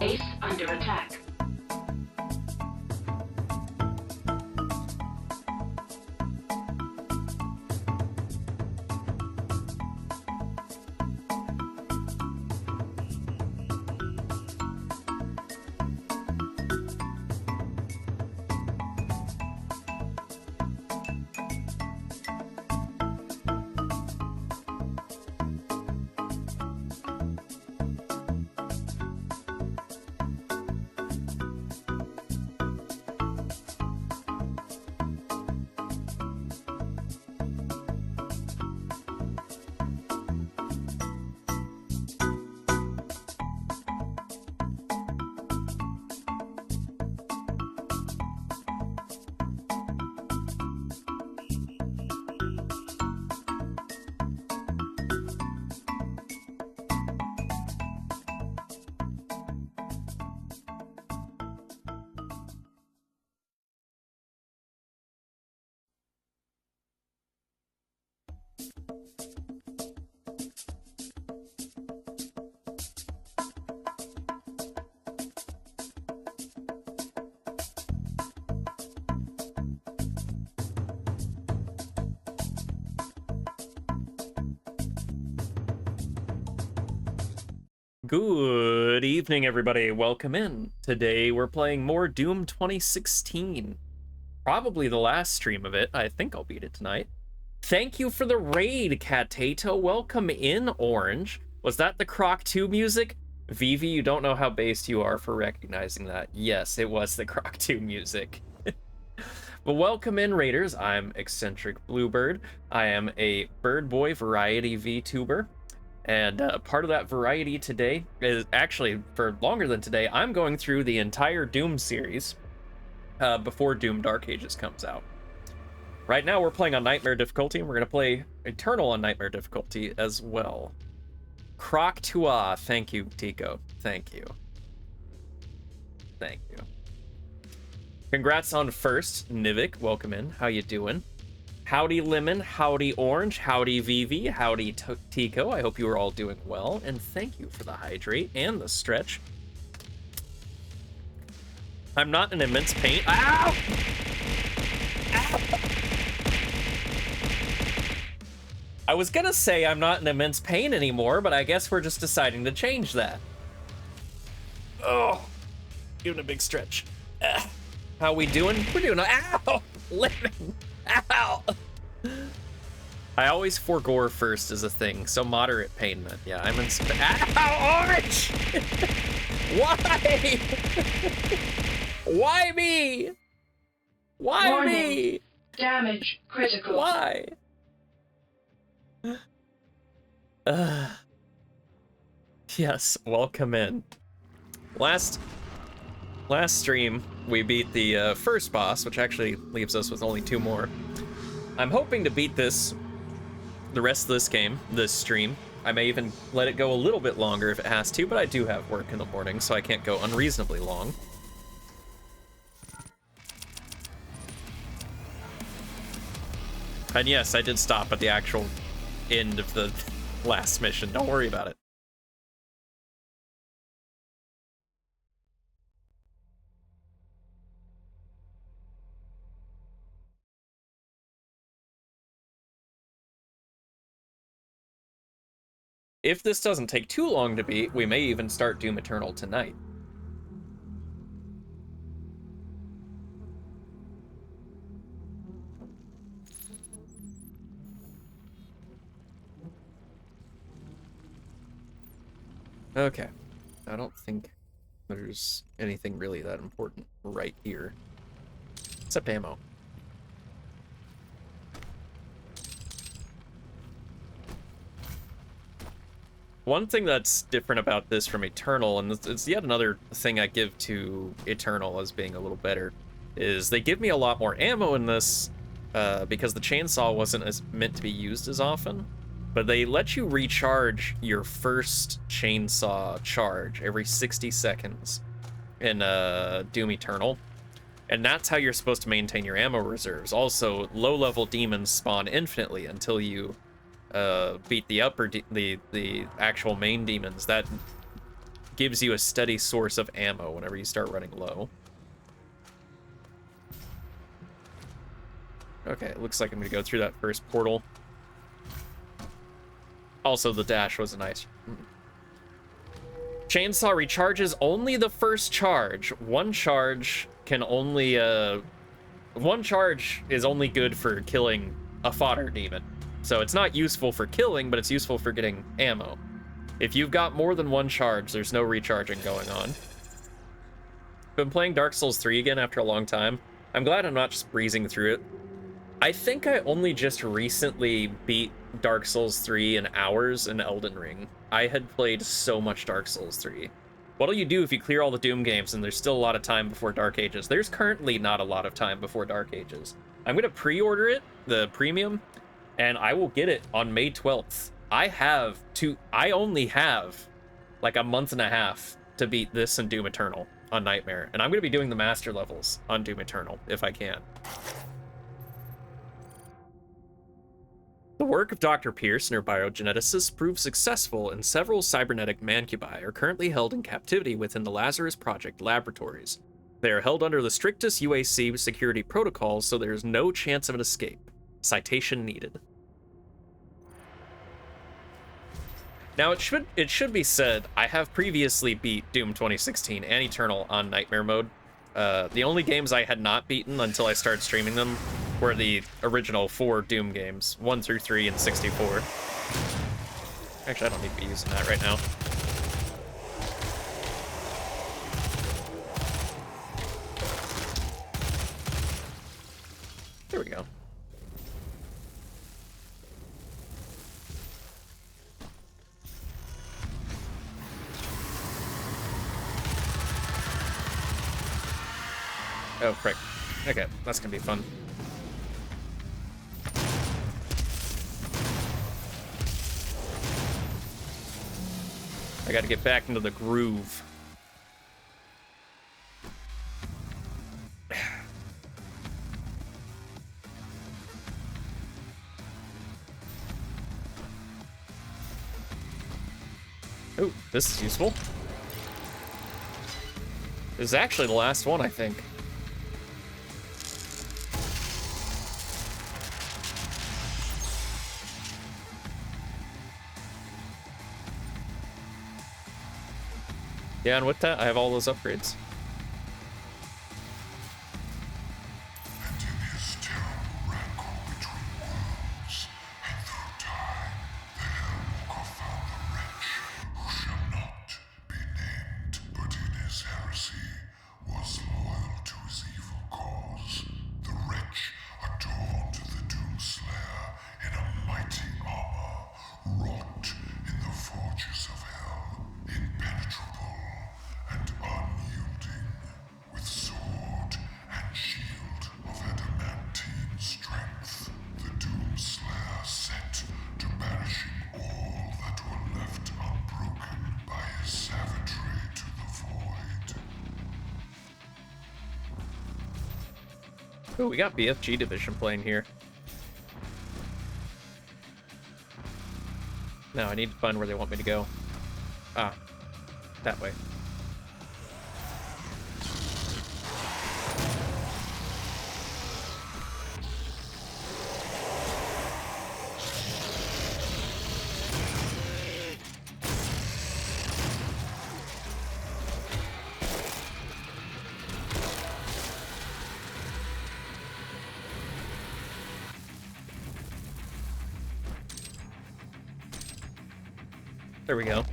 Base under attack. Good evening, everybody. Welcome in. Today we're playing more Doom 2016. Probably the last stream of it. I think I'll beat it tonight. Thank you for the raid, Catato. Welcome in, Orange. Was that the Croc 2 music? Vivi, you don't know how based you are for recognizing that. Yes, it was the Croc 2 music. But welcome in, Raiders. I'm Eccentric Bluebird. I am a Bird Boy variety VTuber. And part of that variety today is actually, for longer than today, I'm going through the entire Doom series before Doom Dark Ages comes out. Right now we're playing on Nightmare difficulty, and we're going to play Eternal on Nightmare difficulty as well. Croc Tua, thank you, Tico. Thank you. Thank you. Congrats on first, Nivik. Welcome in. How you doing? Howdy Lemon, howdy Orange, howdy Vivi, howdy Tico. I hope you are all doing well, and thank you for the hydrate and the stretch. I'm not in immense pain. Ow! Ow! I was gonna say I'm not in immense pain anymore, but I guess we're just deciding to change that. Oh, doing a big stretch. How we doing? We're doing. Ow! Lemon! Ow! I always forgore first as a thing, so moderate pain then. Yeah, I'm in. Ow! Orange! Why? Why me? Why Warning. me? Damage critical. Why? Yes, welcome in. Last stream, we beat the first boss, which actually leaves us with only 2 more. I'm hoping to beat the rest of this stream. I may even let it go a little bit longer if it has to, but I do have work in the morning, so I can't go unreasonably long. And yes, I did stop at the actual end of the last mission. Don't worry about it. If this doesn't take too long to beat, we may even start Doom Eternal tonight. Okay. I don't think there's anything really that important right here. Except ammo. One thing that's different about this from Eternal, and it's yet another thing I give to Eternal as being a little better, is they give me a lot more ammo in this because the chainsaw wasn't as meant to be used as often. But they let you recharge your first chainsaw charge every 60 seconds in Doom Eternal. And that's how you're supposed to maintain your ammo reserves. Also, low-level demons spawn infinitely until you beat the the actual main demons. That gives you a steady source of ammo whenever you start running low. Okay, it looks like I'm gonna go through that first portal. Also, the dash was nice. Chainsaw recharges only the first charge. One charge can only, one charge is only good for killing a fodder demon. So it's not useful for killing, but it's useful for getting ammo. If you've got more than one charge, there's no recharging going on. Been playing Dark Souls 3 again after a long time. I'm glad I'm not just breezing through it. I think I only just recently beat Dark Souls 3 in hours in Elden Ring. I had played so much Dark Souls 3. What'll you do if you clear all the Doom games and there's still a lot of time before Dark Ages? There's currently not a lot of time before Dark Ages. I'm gonna pre-order it, the premium, and I will get it on May 12th. I only have like a month and a half to beat this and Doom Eternal on Nightmare, and I'm gonna be doing the master levels on Doom Eternal if I can. The work of Dr. Pierce and her biogeneticists proved successful, and several cybernetic mancubi are currently held in captivity within the Lazarus Project laboratories. They are held under the strictest UAC security protocols, so there is no chance of an escape. Citation needed. Now, it should be said, I have previously beat Doom 2016 and Eternal on Nightmare mode. The only games I had not beaten until I started streaming them were the original 4 Doom games, 1 through 3 and 64. Actually, I don't need to be using that right now. There we go. Oh, frick. Okay, that's gonna be fun. I gotta get back into the groove. Oh, this is useful. This is actually the last one, I think. Yeah, and with that, I have all those upgrades. And in his terrible rancor between worlds, and through time, the Hellwalker found the wretch who shall not be named, but in his heresy was loyal to his evil cause. The wretch adorned the Doomslayer in a mighty armor, wrought in the forges of hell, impenetrable and unyielding, with sword and shield of adamantine strength. The Doomslayer set to banishing all that were left unbroken by his savagery to the void. Oh, we got BFG Division playing here. Now I need to find where they want me to go. Ah, that way. There we go.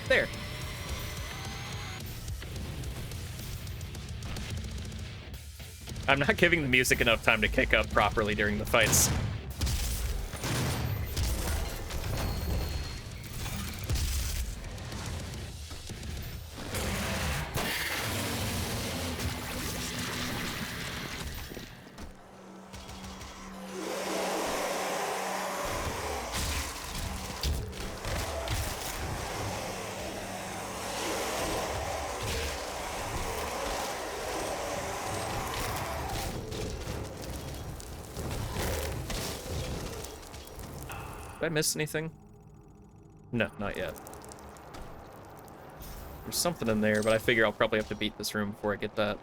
There. I'm not giving the music enough time to kick up properly during the fights. Did I miss anything? No, not yet. There's something in there, but I figure I'll probably have to beat this room before I get that.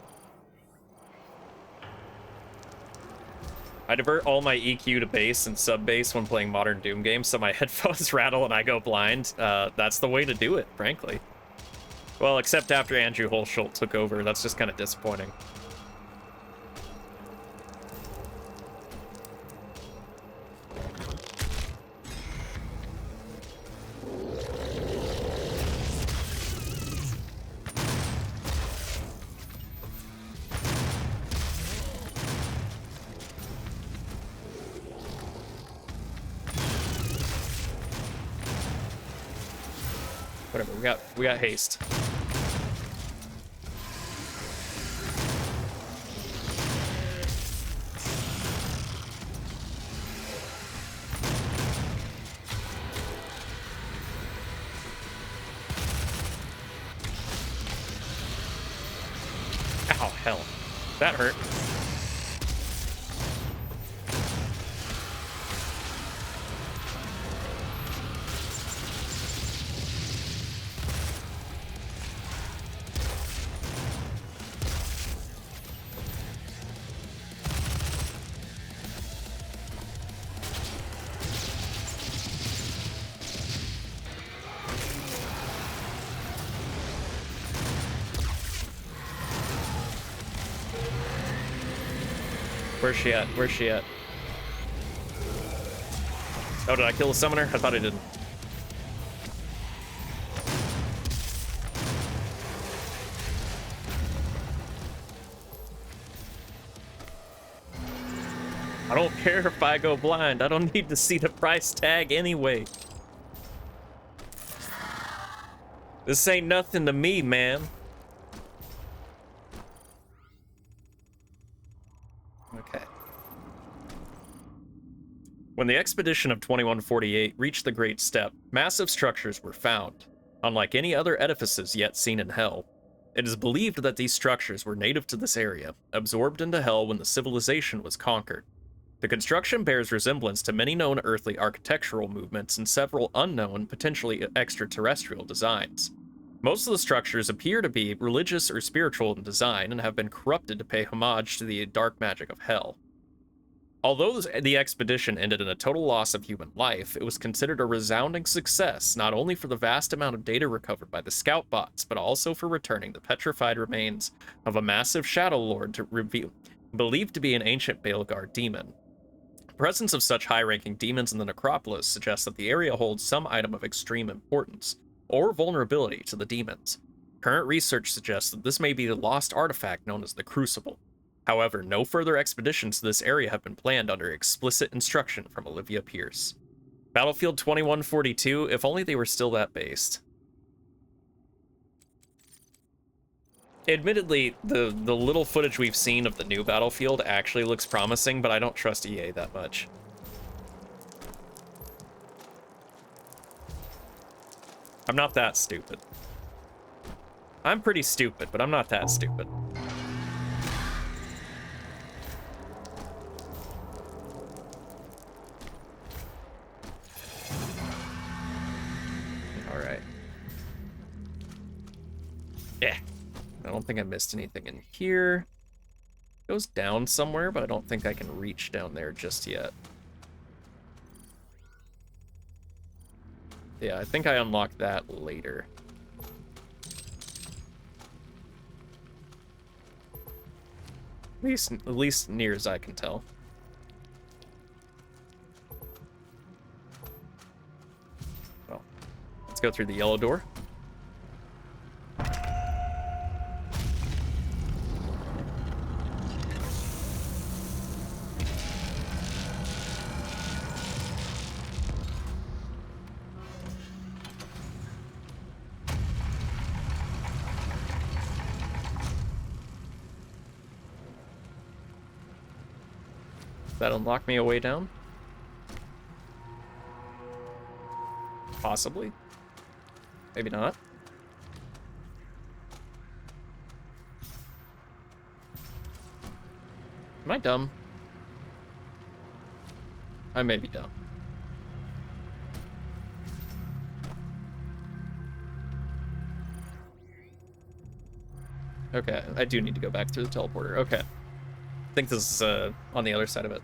I divert all my EQ to bass and sub bass when playing modern Doom games, so my headphones rattle and I go blind. That's the way to do it, frankly. Well, except after Andrew Holschult took over. That's just kind of disappointing. Whatever, we got haste. Ow, hell. That hurt. Where's she at? Where's she at? Oh, did I kill the summoner? I thought I didn't. I don't care if I go blind. I don't need to see the price tag anyway. This ain't nothing to me, man. Okay. When the expedition of 2148 reached the Great Steppe, massive structures were found, unlike any other edifices yet seen in Hell. It is believed that these structures were native to this area, absorbed into Hell when the civilization was conquered. The construction bears resemblance to many known earthly architectural movements and several unknown, potentially extraterrestrial designs. Most of the structures appear to be religious or spiritual in design and have been corrupted to pay homage to the dark magic of Hell. Although the expedition ended in a total loss of human life, it was considered a resounding success, not only for the vast amount of data recovered by the scout bots, but also for returning the petrified remains of a massive Shadow Lord to reveal, believed to be an ancient Bael'Gar demon. The presence of such high-ranking demons in the necropolis suggests that the area holds some item of extreme importance, or vulnerability to the demons. Current research suggests that this may be the lost artifact known as the Crucible. However, no further expeditions to this area have been planned under explicit instruction from Olivia Pierce. Battlefield 2142, if only they were still that based. Admittedly, the little footage we've seen of the new Battlefield actually looks promising, but I don't trust EA that much. I'm not that stupid. I'm pretty stupid, but I'm not that stupid. Alright. Yeah. I don't think I missed anything in here. It goes down somewhere, but I don't think I can reach down there just yet. Yeah, I think I unlocked that later. At least near as I can tell. Well, let's go through the yellow door. That unlock me a way down? Possibly. Maybe not. Am I dumb? I may be dumb. Okay, I do need to go back through the teleporter. Okay. I think this is on the other side of it.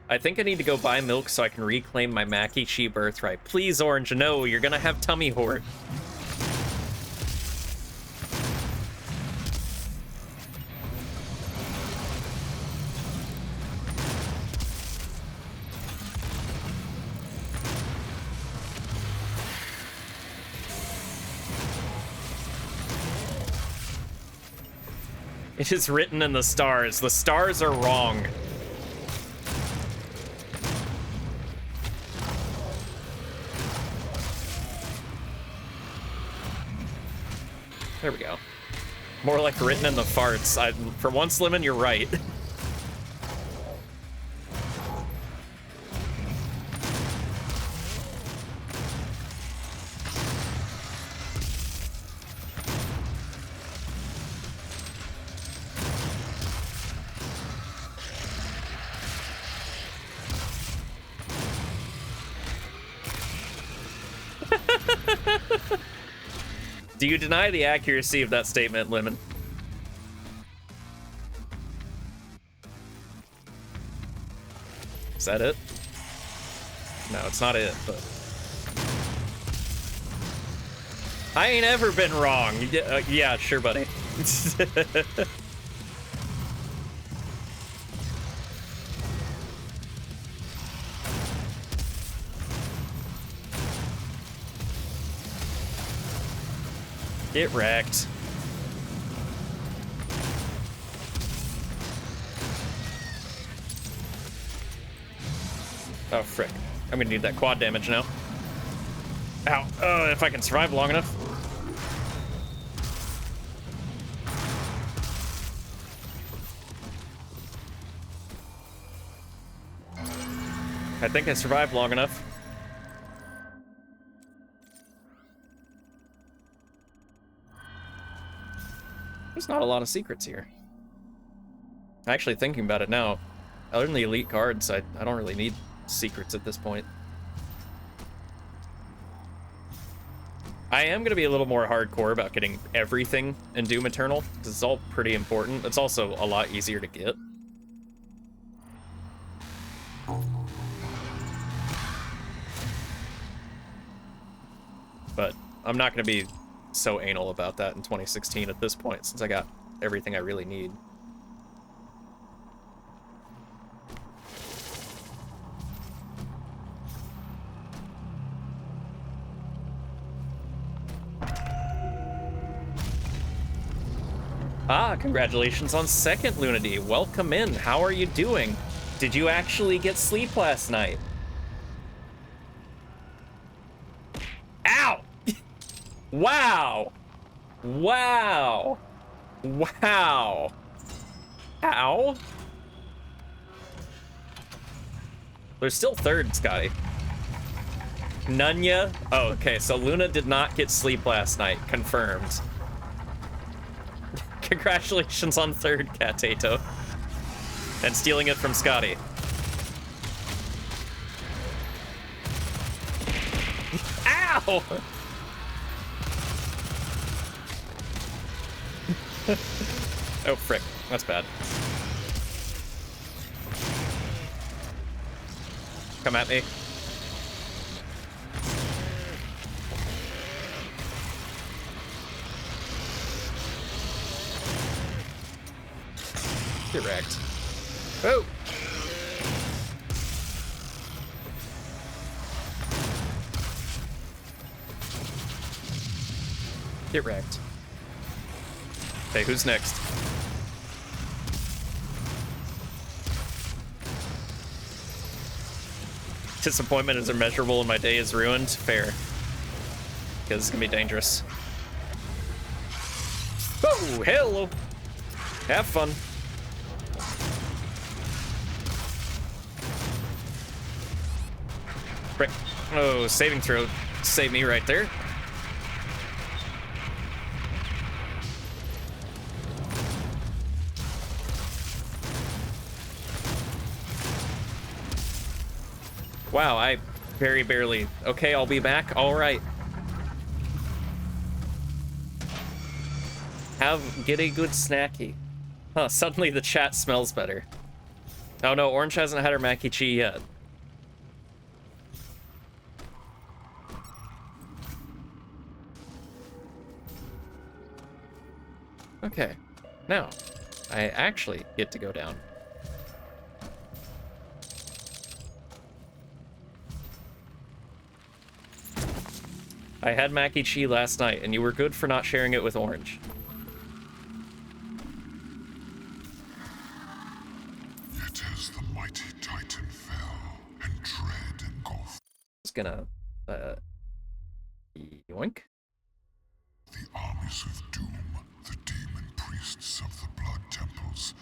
I think I need to go buy milk so I can reclaim my Makishi birthright. Please, Orange, no, you're gonna have tummy hort. It is written in the stars. The stars are wrong. There we go. More like written in the farts. For once, Lemon, you're right. Do you deny the accuracy of that statement, Lemon? Is that it? No, it's not it, but... I ain't ever been wrong. Yeah, sure, buddy. Get wrecked. Oh, frick. I'm gonna need that quad damage now. Ow. Oh, if I can survive long enough. I think I survived long enough. There's not a lot of secrets here. Actually, thinking about it now, other than the elite cards, I don't really need secrets at this point. I am going to be a little more hardcore about getting everything in Doom Eternal, because it's all pretty important. It's also a lot easier to get. But I'm not going to be so anal about that in 2016 at this point, since I got everything I really need. Ah, congratulations on second Lunity. Welcome in. How are you doing? Did you actually get sleep last night? Ow! Wow! Wow! Wow! Ow! There's still third, Scotty. Nunya? Oh, okay, so Luna did not get sleep last night. Confirmed. Congratulations on third, Katato. And stealing it from Scotty. Ow! Oh, frick. That's bad. Come at me. Get wrecked. Oh! Get wrecked. Okay, who's next? Disappointment is immeasurable and my day is ruined. Fair. Because it's gonna be dangerous. Oh, hello! Have fun. Frick. Oh, saving throw. Save me right there. Wow, I very barely... Okay, I'll be back. All right. Get a good snacky. Huh, suddenly the chat smells better. Oh no, Orange hasn't had her mac and cheese yet. Okay, now, I actually get to go down. I had mac and cheese last night, and you were good for not sharing it with Orange. Yet as the mighty Titan fell, and dread engulfed Just gonna, yoink. the armies of doom, the demon priests of the blood temples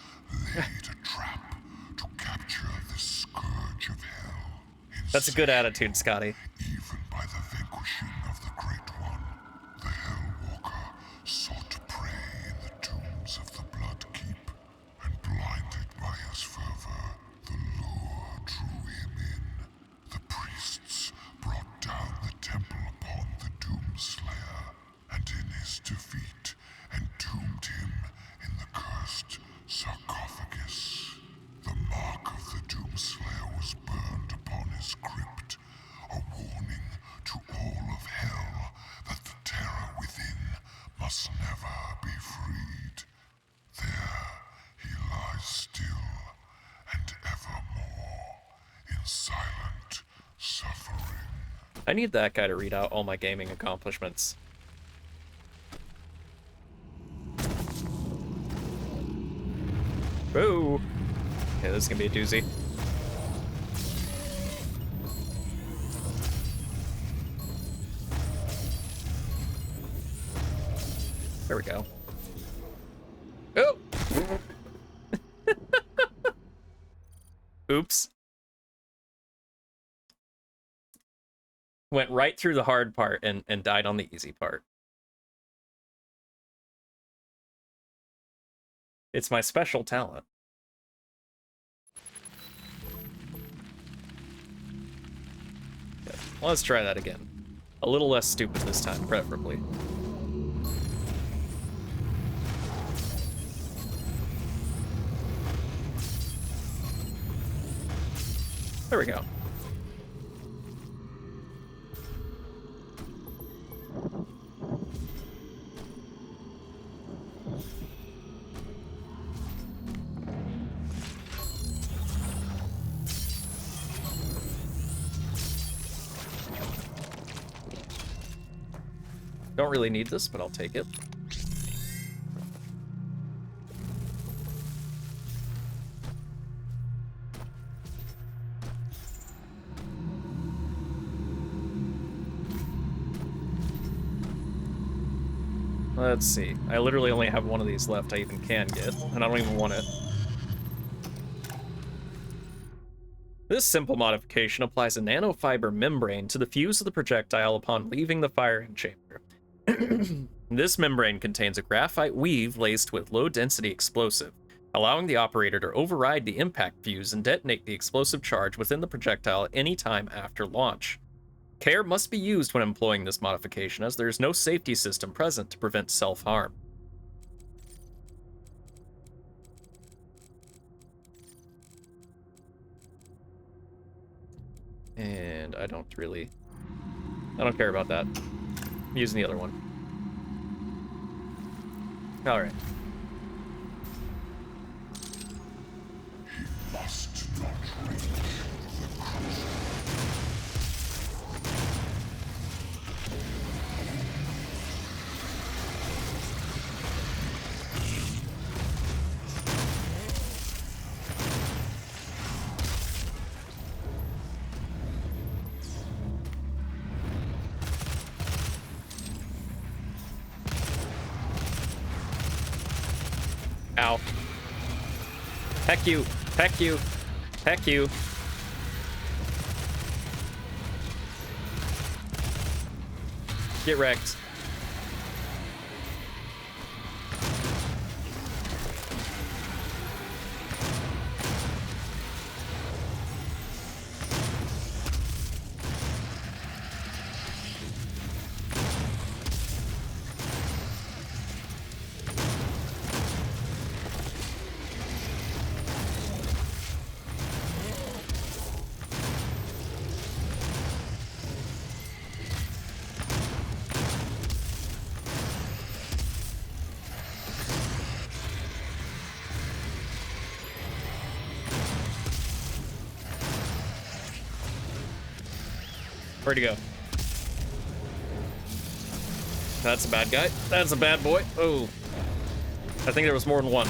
laid a trap to capture this scourge of hell. That's a good attitude, Scotty. Even by the vanquishing of the Great One, the Hellwalker sought prey in the tombs of the Blood Keep, and blinded by his fervor, the lure drew him in. The priests brought down the temple upon the Doomslayer, and in his defeat entombed him in the cursed sarcophagus. The mark of the Doomslayer was burned upon his crypt, a warning to all of hell that the terror within must never be freed. There he lies still and evermore in silent suffering. I need that guy to read out all my gaming accomplishments. Boo! Okay, this is gonna be a doozy. There we go. Oh! Oops. Went right through the hard part and died on the easy part. It's my special talent. Okay, let's try that again. A little less stupid this time, preferably. There we go. Don't really need this, but I'll take it. Let's see. I literally only have one of these left I even can get, and I don't even want it. This simple modification applies a nanofiber membrane to the fuse of the projectile upon leaving the firing chamber. This membrane contains a graphite weave laced with low-density explosive, allowing the operator to override the impact fuse and detonate the explosive charge within the projectile at any time after launch. Care must be used when employing this modification, as there is no safety system present to prevent self-harm. And I don't care about that. I'm using the other one. All right. He must not reach the crucible. Ow. Heck you. Heck you. Heck you. Get wrecked. Where'd he go? That's a bad guy. That's a bad boy. Oh. I think there was more than one.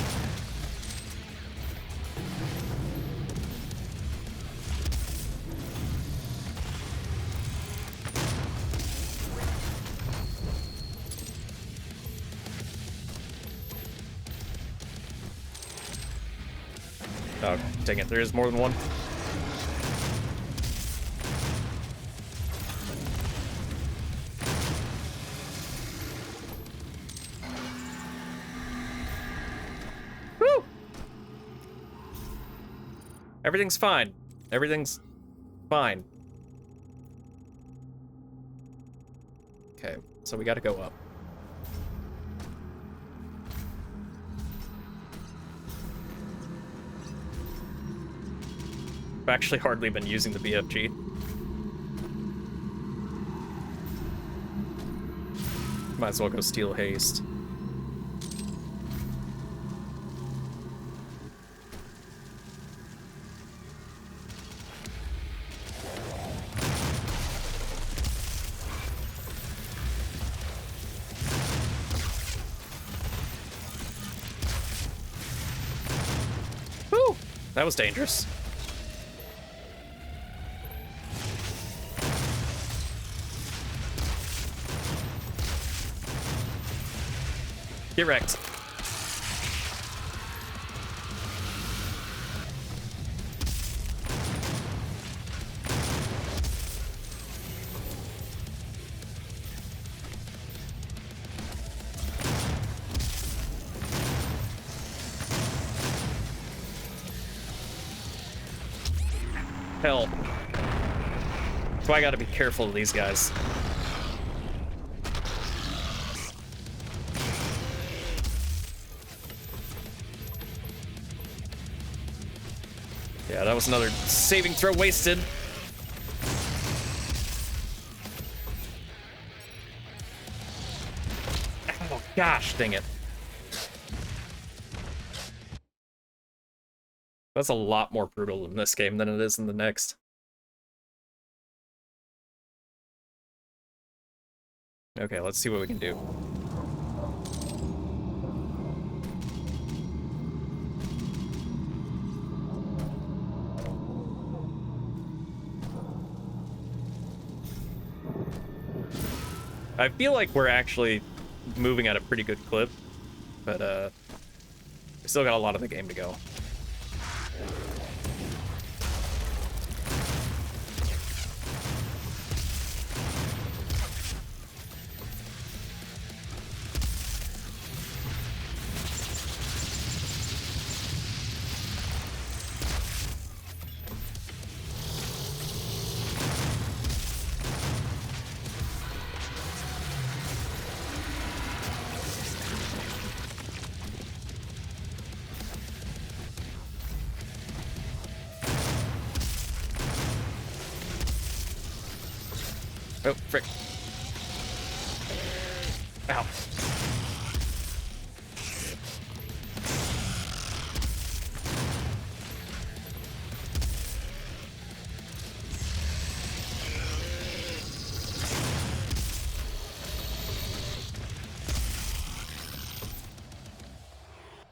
Oh, dang it, there is more than one. Woo! Everything's fine. Everything's fine. Okay, so we gotta go up. I've actually hardly been using the BFG. Might as well go steal haste. Woo! That was dangerous. Get wrecked. Hell. So I gotta be careful of these guys. Yeah, that was another saving throw wasted. Oh, gosh, dang it. That's a lot more brutal in this game than it is in the next. Okay, let's see what we can do. I feel like we're actually moving at a pretty good clip, but we still got a lot of the game to go. Oh, frick. Ow.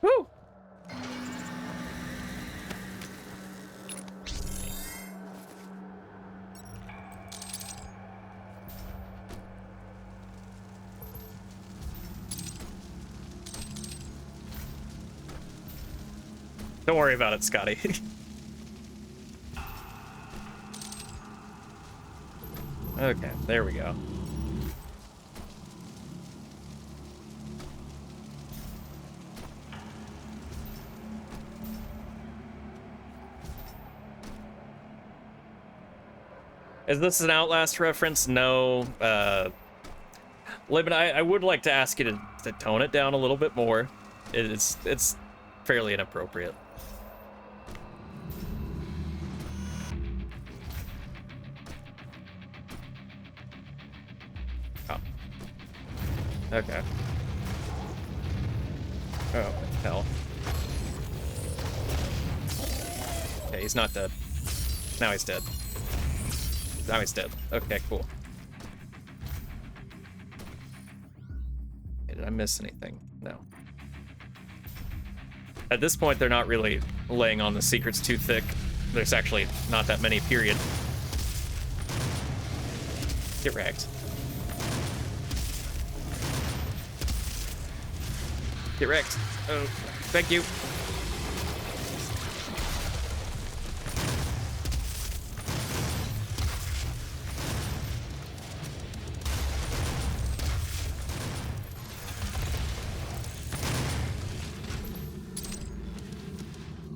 Woo! Don't worry about it, Scotty. Okay, there we go. Is this an Outlast reference? No. Libin, I would like to ask you to tone it down a little bit more. It's fairly inappropriate. Oh. Okay. Oh, hell. Okay, he's not dead. Now he's dead. Now he's dead. Okay, cool. Hey, did I miss anything? No. At this point, they're not really laying on the secrets too thick. There's actually not that many, period. Get wrecked. Get wrecked. Oh, thank you.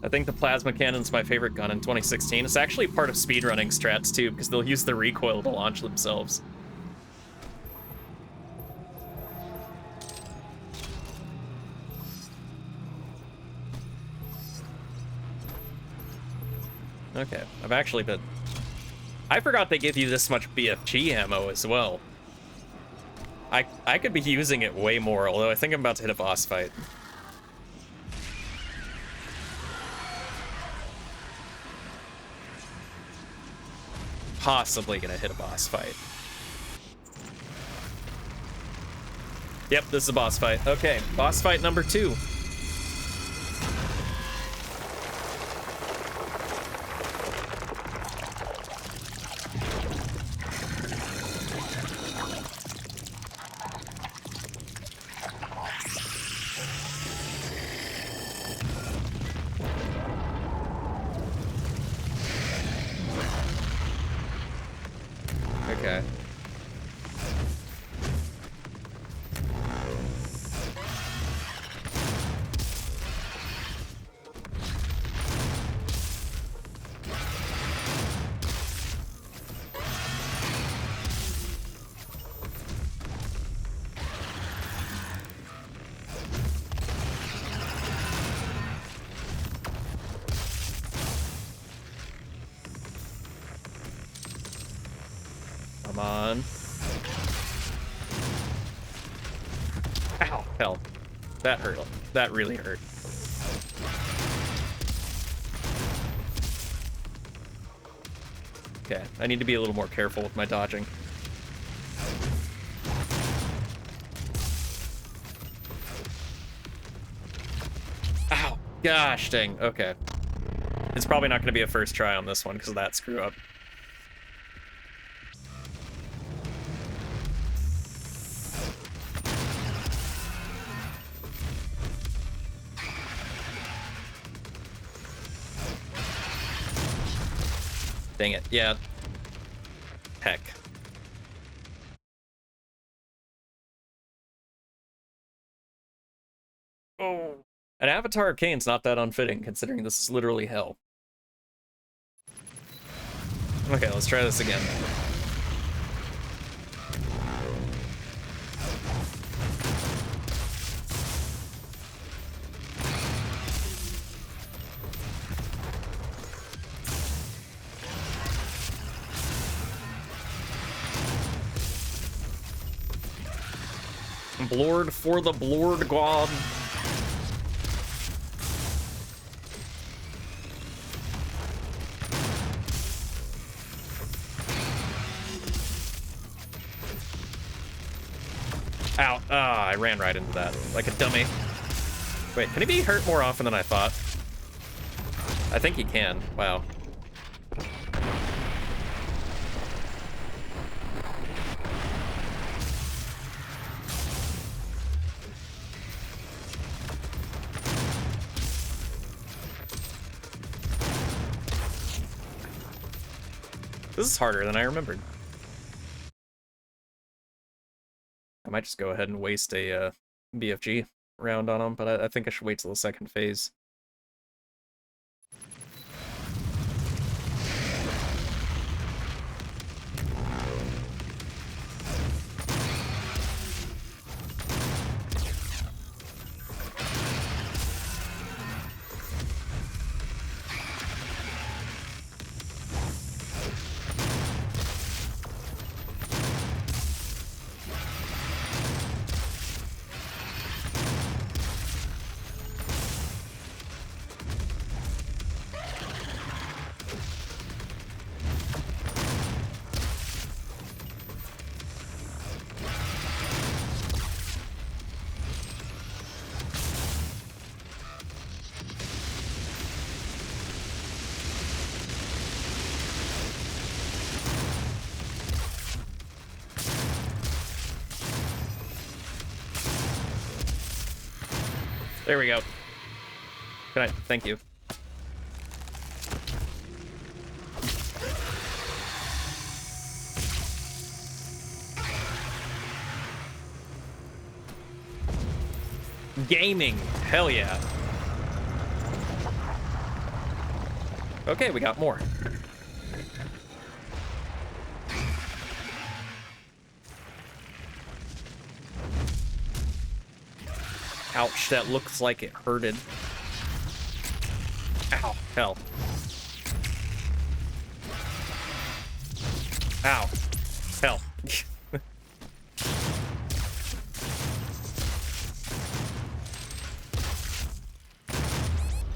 I think the plasma cannon's my favorite gun in 2016. It's actually part of speedrunning strats too, because they'll use the recoil to launch themselves. Okay, I've actually been... I forgot they give you this much BFG ammo as well. I could be using it way more, although I think I'm about to hit a boss fight. Possibly gonna hit a boss fight. Yep, this is a boss fight. Okay, boss fight number 2. Okay. Come on. Ow, hell. That hurt. That really hurt. Okay, I need to be a little more careful with my dodging. Ow, gosh dang, okay. It's probably not gonna be a first try on this one because of that screw up. Dang it, yeah. Heck. Oh. An Avatar Arcane's not that unfitting, considering this is literally hell. Okay, let's try this again. Blord for the Blord God. Ow. Ah, I ran right into that like a dummy. Wait, can he be hurt more often than I thought? I think he can. Wow. This is harder than I remembered. I might just go ahead and waste a BFG round on him, but I think I should wait till the second phase. There we go. Good night. Thank you. Gaming. Hell yeah. Okay, we got more. Ouch, that looks like it hurted. Ow, hell. Ow, hell.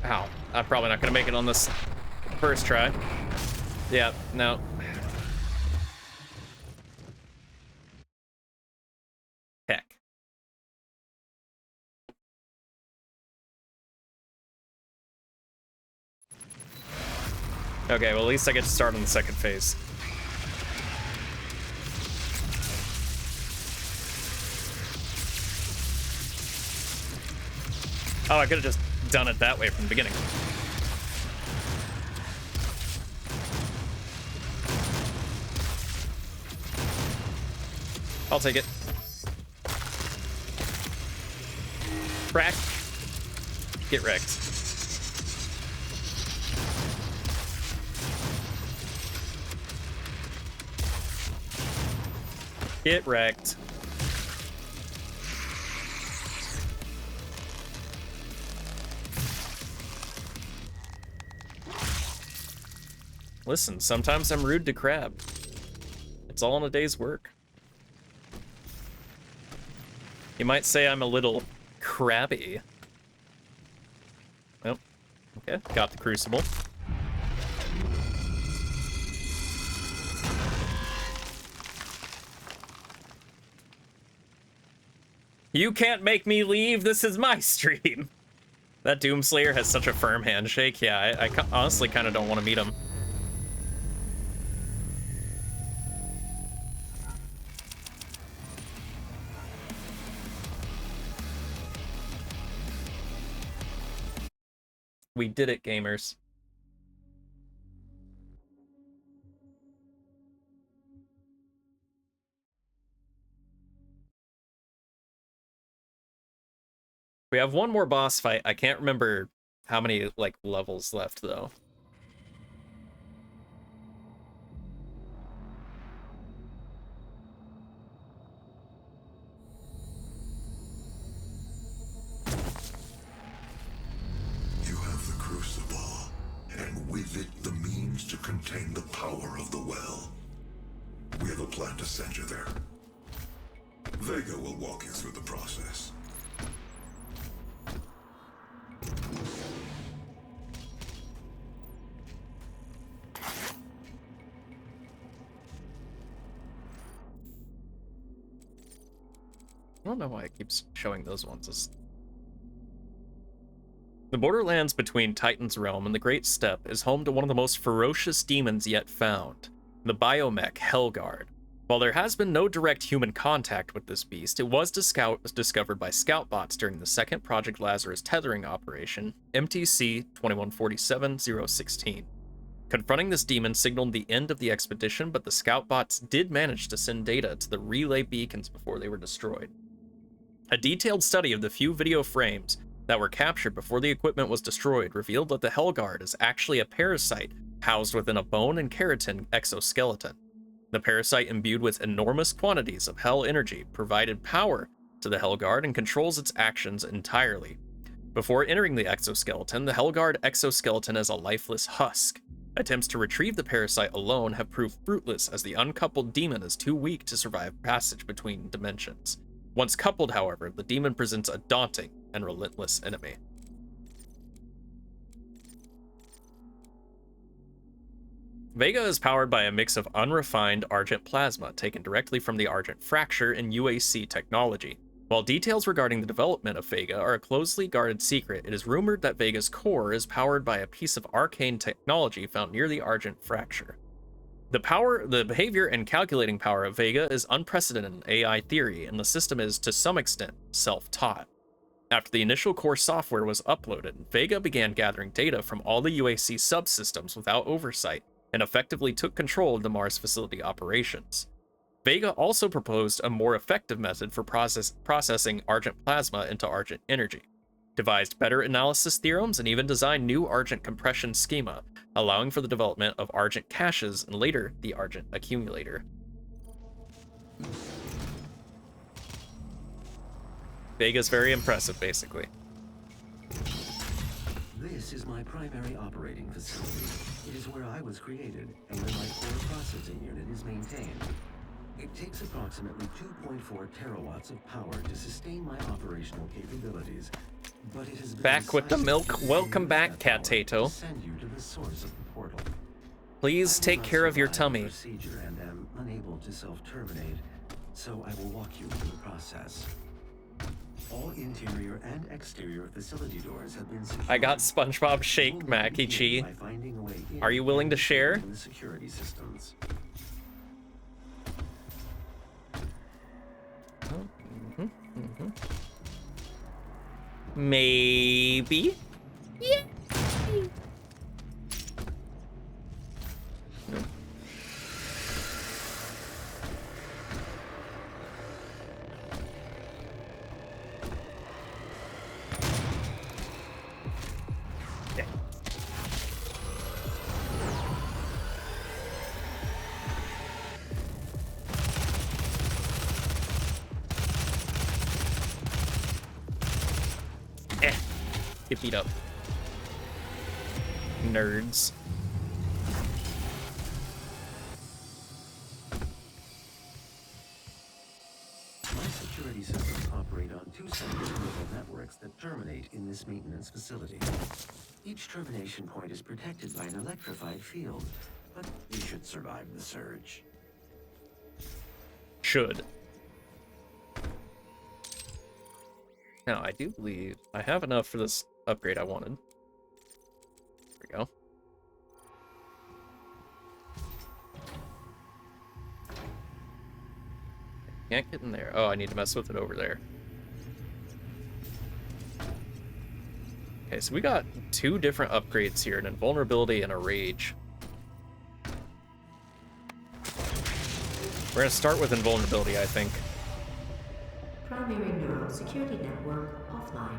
Ow, I'm probably not gonna make it on this first try. Yeah, no. Heck. Okay, well at least I get to start on the second phase. Oh, I could have just done it that way from the beginning. I'll take it. Crack. Get wrecked. Get wrecked. Listen, sometimes I'm rude to Crab. It's all in a day's work. You might say I'm a little crabby. Oh, okay. Got the Crucible. You can't make me leave. This is my stream. That Doomslayer has such a firm handshake. Yeah, I honestly kind of don't want to meet him. We did it, gamers. We have one more boss fight. I can't remember how many, like, levels left, though. You have the Crucible, and with it the means to contain the power of the well. We have a plan to send you there. Vega will walk you through the process. I don't know why it keeps showing those ones as... The borderlands between Titan's Realm and the Great Steppe is home to one of the most ferocious demons yet found, the biomech Helgard. While there has been no direct human contact with this beast, it was discovered by scout bots during the second Project Lazarus tethering operation, MTC 2147-016. Confronting this demon signaled the end of the expedition, but the scout bots did manage to send data to the relay beacons before they were destroyed. A detailed study of the few video frames that were captured before the equipment was destroyed revealed that the Helgard is actually a parasite housed within a bone and keratin exoskeleton. The parasite, imbued with enormous quantities of Hell energy, provided power to the Helgard and controls its actions entirely. Before entering the exoskeleton, the Helgard exoskeleton is a lifeless husk. Attempts to retrieve the parasite alone have proved fruitless, as the uncoupled demon is too weak to survive passage between dimensions. Once coupled, however, the demon presents a daunting and relentless enemy. Vega is powered by a mix of unrefined Argent plasma taken directly from the Argent fracture and UAC technology. While details regarding the development of Vega are a closely guarded secret, it is rumored that Vega's core is powered by a piece of arcane technology found near the Argent fracture. The behavior and calculating power of Vega is unprecedented in AI theory, and the system is, to some extent, self-taught. After the initial core software was uploaded, Vega began gathering data from all the UAC subsystems without oversight and effectively took control of the Mars facility operations. Vega also proposed a more effective method for processing Argent plasma into Argent energy, devised better analysis theorems, and even designed new Argent compression schema, allowing for the development of Argent caches and later the Argent accumulator. Vega's very impressive, basically. This is my primary operating facility. It is where I was created and where my core processing unit is maintained. It takes approximately 2.4 terawatts of power to sustain my operational capabilities, but it has been Back with the decided milk. to Welcome use back, that Cat power to Tato. send you to the source of the portal. Please I will take not care of your survive tummy. the procedure and am unable to self-terminate, so I will walk you through the process. All interior and exterior facility doors have been secured. I got SpongeBob You Shake will Mac and begin Cheese. by finding a way in Are you willing and to share? disabling the security systems. Maybe. Yeah. Okay. Get beat up. Nerds. My security systems operate on two separate neural networks that terminate in this maintenance facility. Each termination point is protected by an electrified field, but you should survive the surge. Should. Now, I do believe I have enough for this upgrade I wanted. There we go. Can't get in there. Oh, I need to mess with it over there. Okay, so we got two different upgrades here, an invulnerability and a rage. We're gonna start with invulnerability, I think. Primary neural security network offline.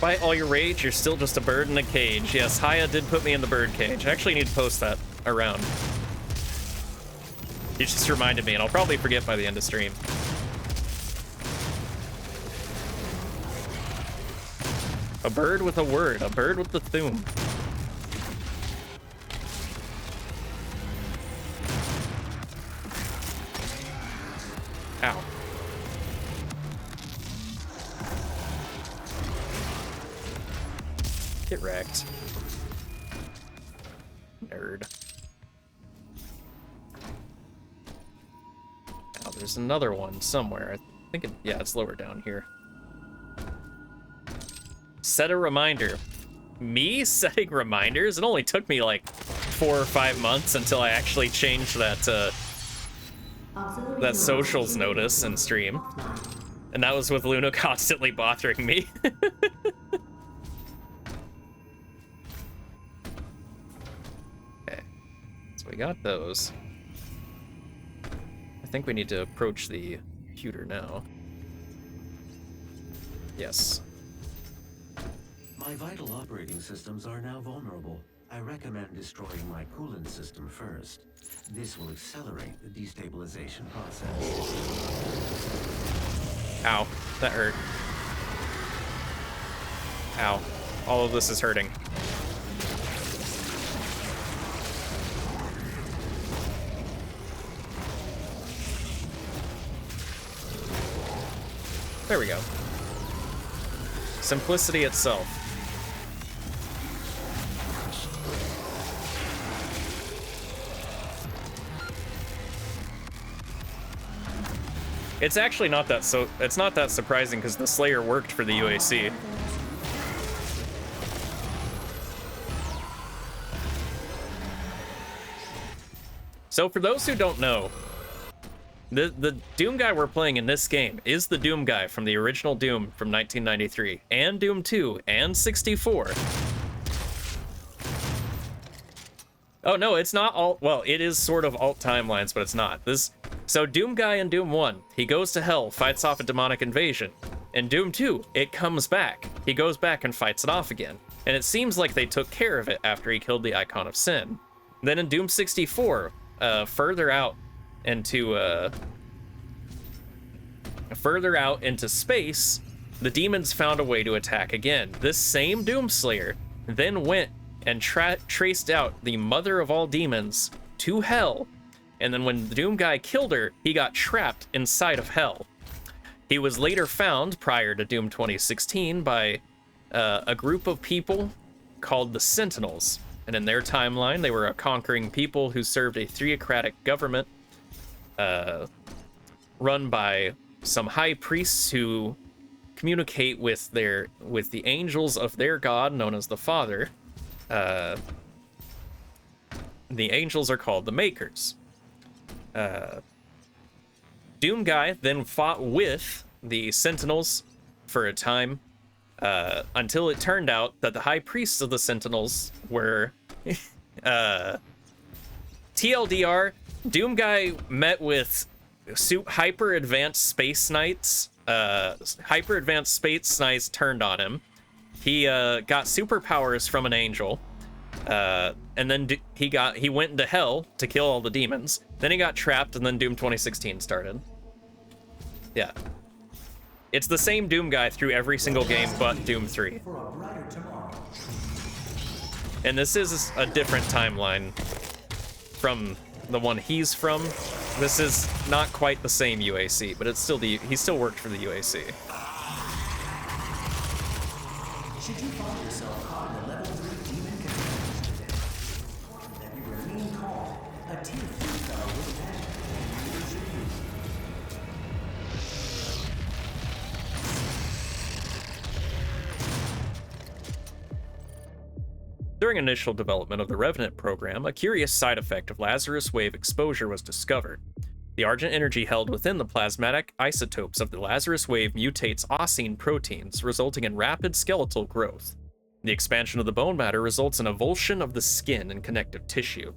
Despite all your rage, you're still just a bird in a cage. Yes, Haya did put me in the bird cage. I actually need to post that around. You just reminded me, and I'll probably forget by the end of stream. A bird with a word. A bird with the thum. Ow. Get wrecked. Nerd. Now there's another one somewhere. I think yeah, it's lower down here. Set a reminder. Me setting reminders? It only took me like 4 or 5 months until I actually changed that that socials notice in stream. And that was with Luna constantly bothering me. Okay. So we got those. I think we need to approach the computer now. Yes. My vital operating systems are now vulnerable. I recommend destroying my coolant system first. This will accelerate the destabilization process. Ow. That hurt. Ow. All of this is hurting. There we go. Simplicity itself. It's actually not that it's not that surprising because the Slayer worked for the UAC. So for those who don't know, the Doom guy we're playing in this game is the Doom guy from the original Doom from 1993 and Doom 2 and 64. Oh no, it's not alt. Well, it is sort of alt timelines, but it's not. So Doom guy in Doom 1, he goes to hell, fights off a demonic invasion. In Doom 2, it comes back. He goes back and fights it off again. And it seems like they took care of it after he killed the Icon of Sin. Then in Doom 64, further out into space, the demons found a way to attack again. This same Doomslayer then went and traced out the mother of all demons to hell, and then when the Doom guy killed her, he got trapped inside of hell. He was later found prior to Doom 2016 by a group of people called the Sentinels, and in their timeline they were a conquering people who served a theocratic government run by some high priests who communicate with the angels of their god known as the Father. The angels are called the Makers. Doom guy then fought with the Sentinels for a time, until it turned out that the high priests of the Sentinels were TLDR. Doom guy met with hyper advanced space knights. Hyper advanced space knights turned on him. He got superpowers from an angel, and then he went into hell to kill all the demons. Then he got trapped, and then Doom 2016 started. Yeah, it's the same Doom guy through every single game but Doom 3. And this is a different timeline from the one he's from. This is not quite the same UAC, but it's still he still worked for the UAC. Should you find yourself caught in a level 3 demon contamination event, that you remain calm, a tier 3 fellow with passion, and neither should you. During initial development of the Revenant program, a curious side effect of Lazarus Wave exposure was discovered. The Argent energy held within the plasmatic isotopes of the Lazarus Wave mutates oscine proteins, resulting in rapid skeletal growth. The expansion of the bone matter results in avulsion of the skin and connective tissue.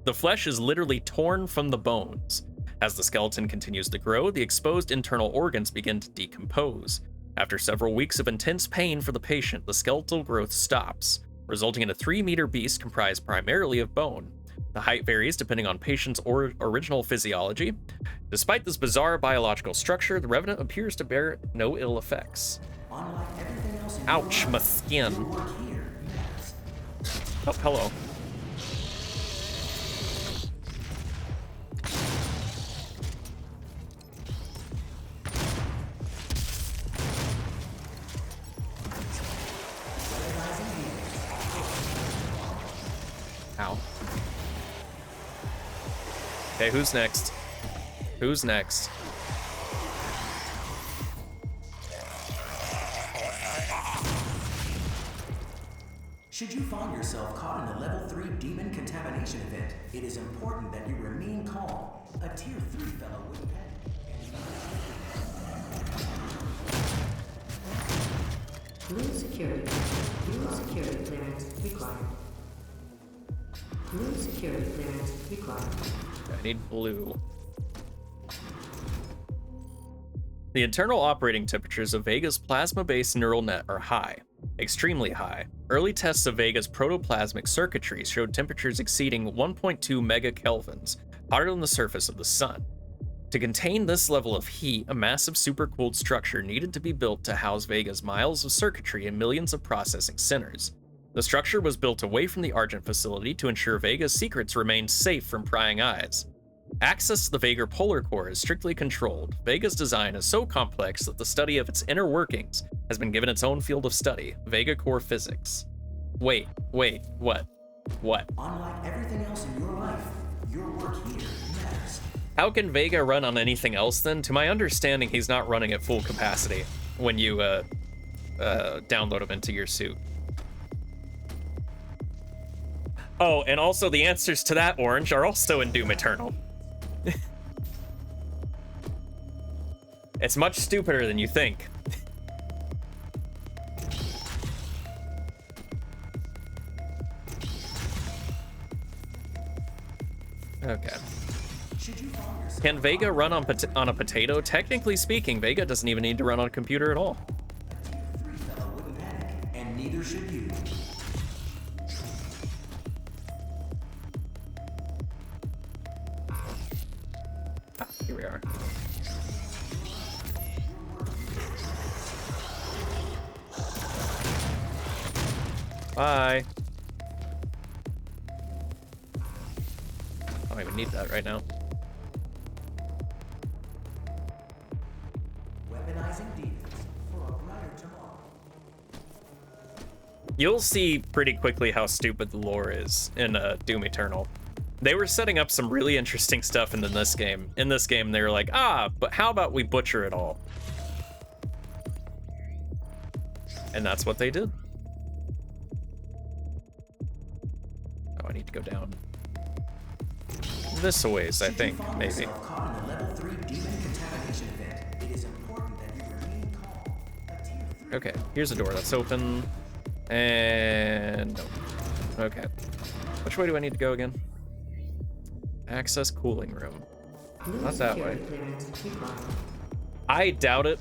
The flesh is literally torn from the bones. As the skeleton continues to grow, the exposed internal organs begin to decompose. After several weeks of intense pain for the patient, the skeletal growth stops, resulting in a 3-meter beast comprised primarily of bone. The height varies depending on patient's original physiology. Despite this bizarre biological structure, the Revenant appears to bear no ill effects. Unlike everything else in Ouch, your my life, skin. your work here matters. Oh, hello. Ow. Okay, who's next? Who's next? Should you find yourself caught in a level 3 demon contamination event, it is important that you remain calm. A tier 3 fellow with Blue security. Blue security clearance required. Blue security clearance required. I need blue. The internal operating temperatures of Vega's plasma-based neural net are high, extremely high. Early tests of Vega's protoplasmic circuitry showed temperatures exceeding 1.2 megakelvins, hotter than the surface of the sun. To contain this level of heat, a massive supercooled structure needed to be built to house Vega's miles of circuitry and millions of processing centers. The structure was built away from the Argent facility to ensure Vega's secrets remained safe from prying eyes. Access to the Vega polar core is strictly controlled. Vega's design is so complex that the study of its inner workings has been given its own field of study, Vega core physics. Wait, what? What? Unlike everything else in your life, your work here matters. How can Vega run on anything else then? To my understanding, he's not running at full capacity when you download him into your suit. Oh, and also the answers to that, Orange, are also in Doom Eternal. It's much stupider than you think. Okay. Can Vega run on a potato? Technically speaking, Vega doesn't even need to run on a computer at all. Tier 3 fellow wouldn't panic, and neither should you. Ah, here we are. Bye. I don't even need that right now. Weaponizing demons for a brighter tomorrow. You'll see pretty quickly how stupid the lore is in Doom Eternal. They were setting up some really interesting stuff in this game. In this game, they were like, but how about we butcher it all? And that's what they did. Oh, I need to go down this a ways, I think, maybe. Caught in a level 3 demon contamination event, it is important that you remain calm. A tier 3 Okay, here's a door that's open. And no. Okay. Which way do I need to go again? Access cooling room. Blue Not that way. security clearance required. I doubt it,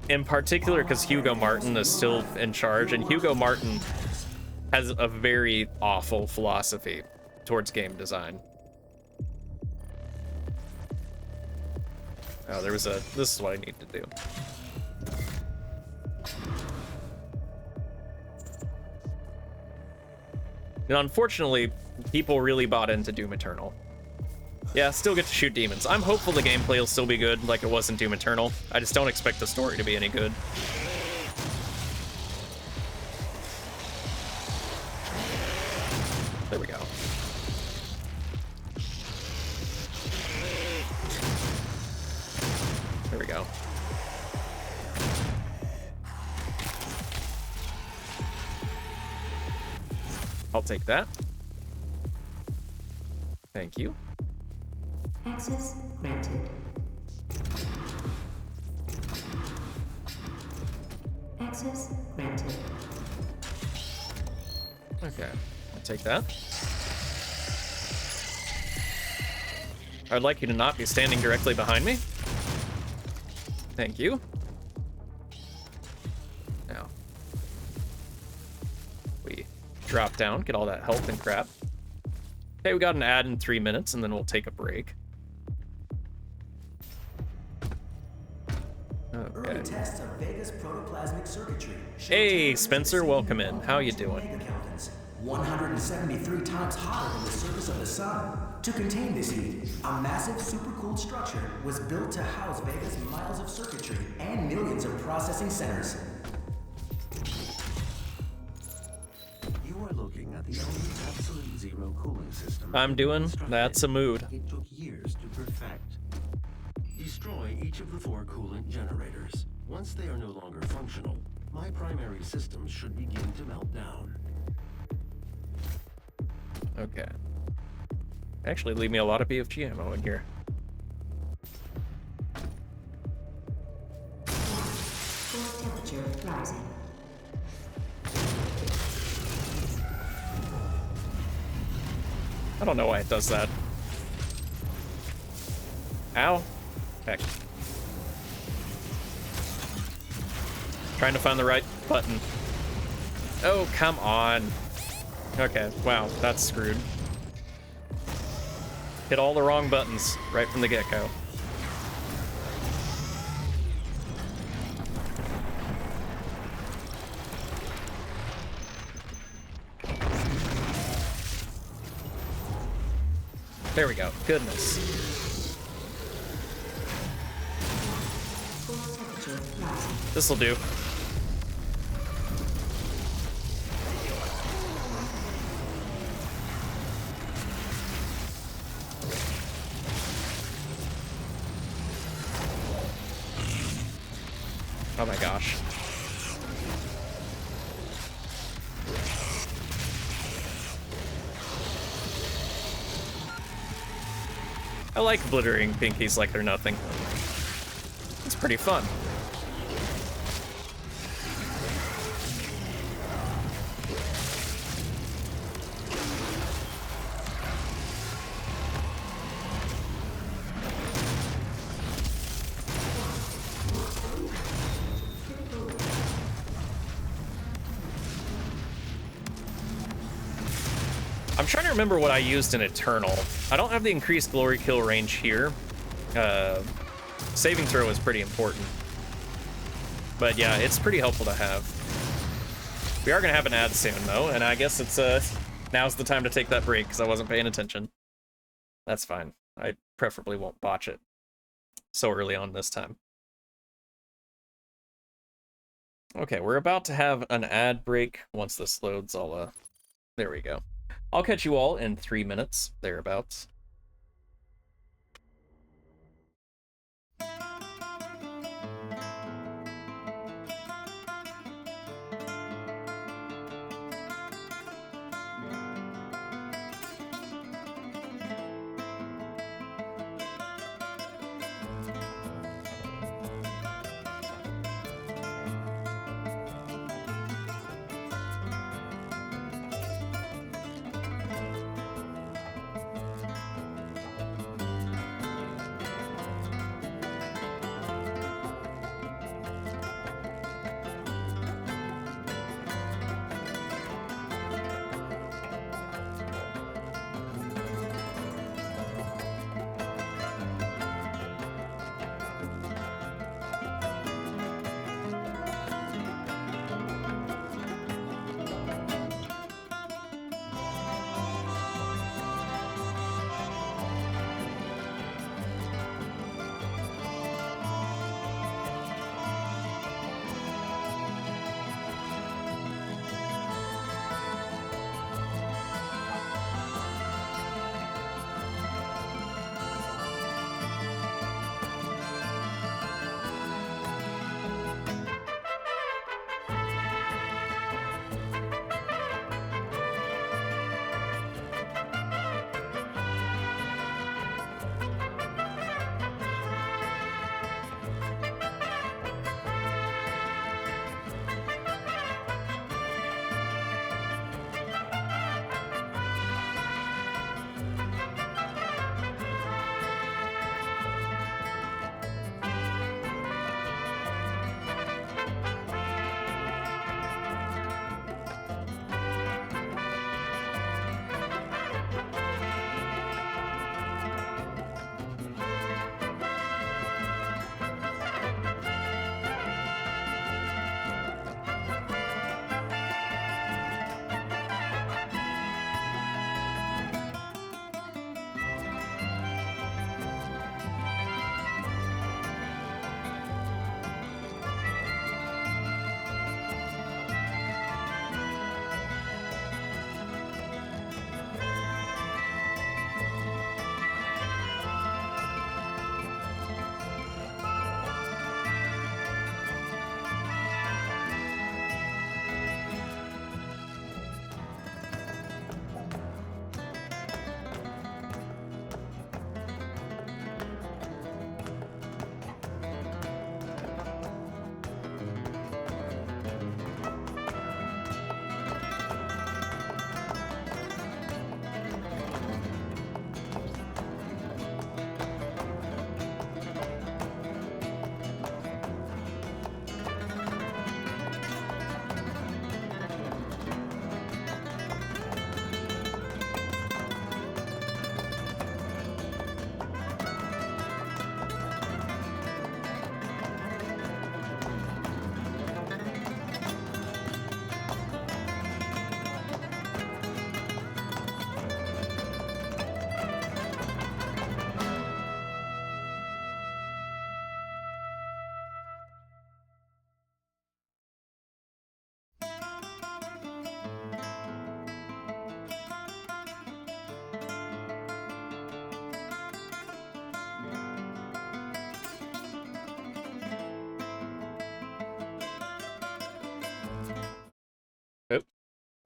in particular because Hugo Martin is still in charge, and Hugo Martin has a very awful philosophy towards game design. Oh, this is what I need to do. And unfortunately, people really bought into Doom Eternal. Yeah, still get to shoot demons. I'm hopeful the gameplay will still be good like it was in Doom Eternal. I just don't expect the story to be any good. There we go. There we go. I'll take that. Thank you. Access granted. Access granted. Okay, I'll take that. I'd like you to not be standing directly behind me. Thank you. Now, we drop down, get all that health and crap. Okay, we got an ad in 3 minutes, and then we'll take a break. Early Okay. tests of Vega's protoplasmic circuitry. show Hey, temperatures Spencer, exceeding welcome in. How you 1,000 doing? megakelvins, 173 times hotter than the surface of the sun. To contain this heat, a massive supercooled structure was built to house Vega's miles of circuitry and millions of processing centers. You are looking at the element's absolute zero cooling system. I'm doing. Constructed. That's a mood. It took years to perfect. Destroy each of the 4 coolant generators. Once they are no longer functional, my primary systems should begin to melt down. Okay. Actually, leave me a lot of BFG ammo in here. Core temperature rising. I don't know why it does that. Ow. Heck. Trying to find the right button. Oh, come on. Okay, wow, that's screwed. Hit all the wrong buttons right from the get-go. There we go. Goodness. Core temperature rising. This'll do. Oh my gosh. I like obliterating pinkies like they're nothing. It's pretty fun. I'm trying to remember what I used in Eternal. I don't have the increased glory kill range here. Saving throw is pretty important. But yeah, it's pretty helpful to have. We are gonna have an ad soon though, and I guess it's now's the time to take that break because I wasn't paying attention. That's fine. I preferably won't botch it so early on this time. Okay, we're about to have an ad break. Once this loads, there we go. I'll catch you all in 3 minutes, thereabouts.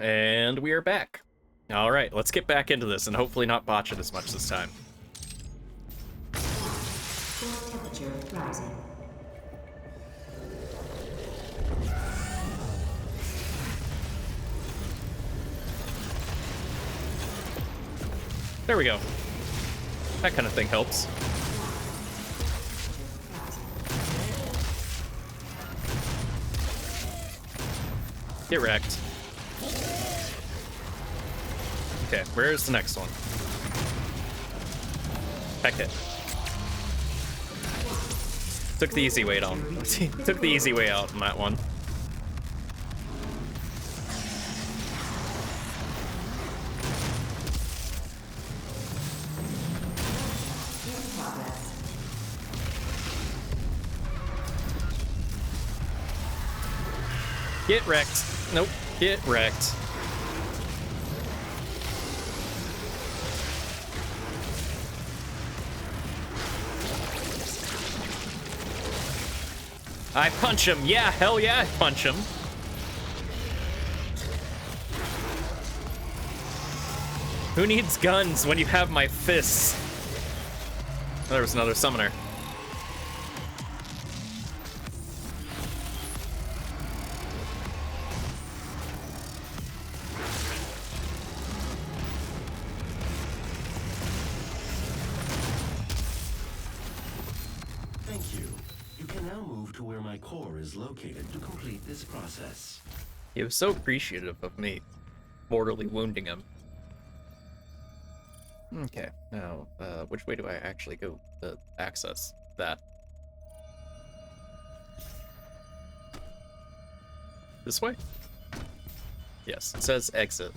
And we are back. All right, let's get back into this and hopefully not botch it as much this time. Core temperature rising. There we go. That kind of thing helps. Get wrecked. Okay, where's the next one? Heck it. Took the easy way out. Took the easy way out on that one. Get wrecked. Nope. Get wrecked. I punch him. Yeah, hell yeah, I punch him. Who needs guns when you have my fists? Oh, there was another summoner. Thank you. You can now move to where my core is located to complete this process. He was so appreciative of me mortally wounding him. Okay, now, which way do I actually go to access that? This way? Yes, it says exit.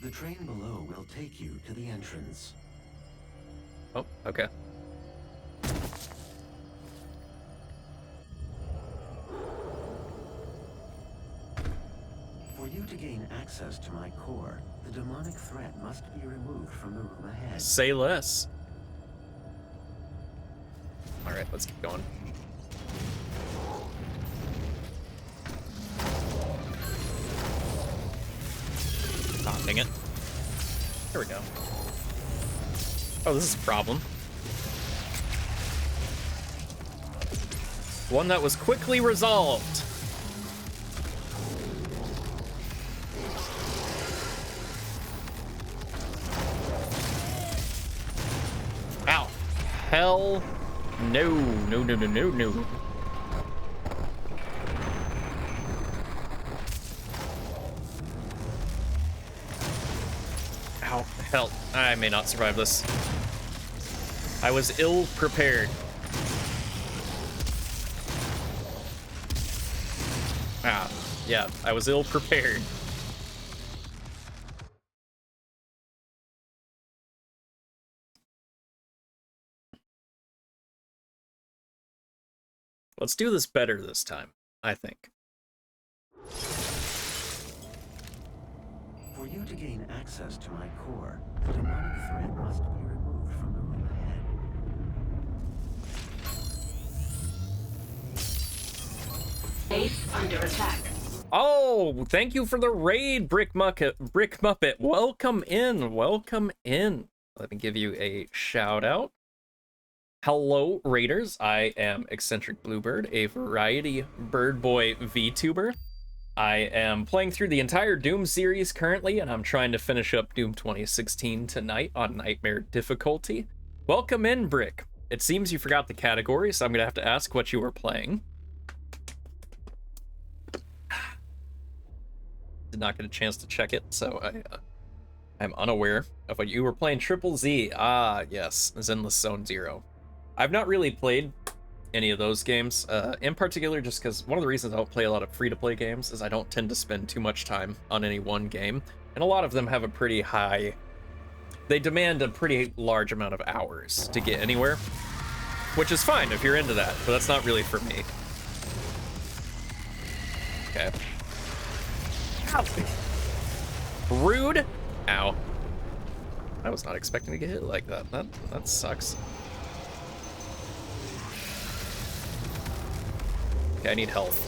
The train below will take you to the entrance. Oh, okay. For you to gain access to my core, the demonic threat must be removed from the room ahead. Say less. Alright, let's keep going. Ah, dang it. There we go. Oh, this is a problem. One that was quickly resolved. Ow. Hell no. No, no, no, no, no. Ow. Hell. I may not survive this. I was ill prepared. Ah, yeah, I was ill prepared. Let's do this better this time, I think. For you to gain access to my core, the demonic threat must be removed from the room ahead. Base under attack. Oh, thank you for the raid, Brick Muppet. Welcome in, welcome in. Let me give you a shout out. Hello, Raiders. I am Eccentric Bluebird, a variety bird boy VTuber. I am playing through the entire Doom series currently, and I'm trying to finish up Doom 2016 tonight on Nightmare difficulty. Welcome in, Brick. It seems you forgot the category, so I'm gonna have to ask what you were playing. Did not get a chance to check it, so I'm unaware of what you were playing. Triple Z. Ah, yes, Zenless Zone Zero. I've not really played any of those games, in particular just because one of the reasons I don't play a lot of free-to-play games is I don't tend to spend too much time on any one game, and a lot of them have a pretty high... They demand a pretty large amount of hours to get anywhere, which is fine if you're into that, but that's not really for me. Okay. Ow. Rude. Ow. I was not expecting to get hit like that. That sucks. Okay, I need health.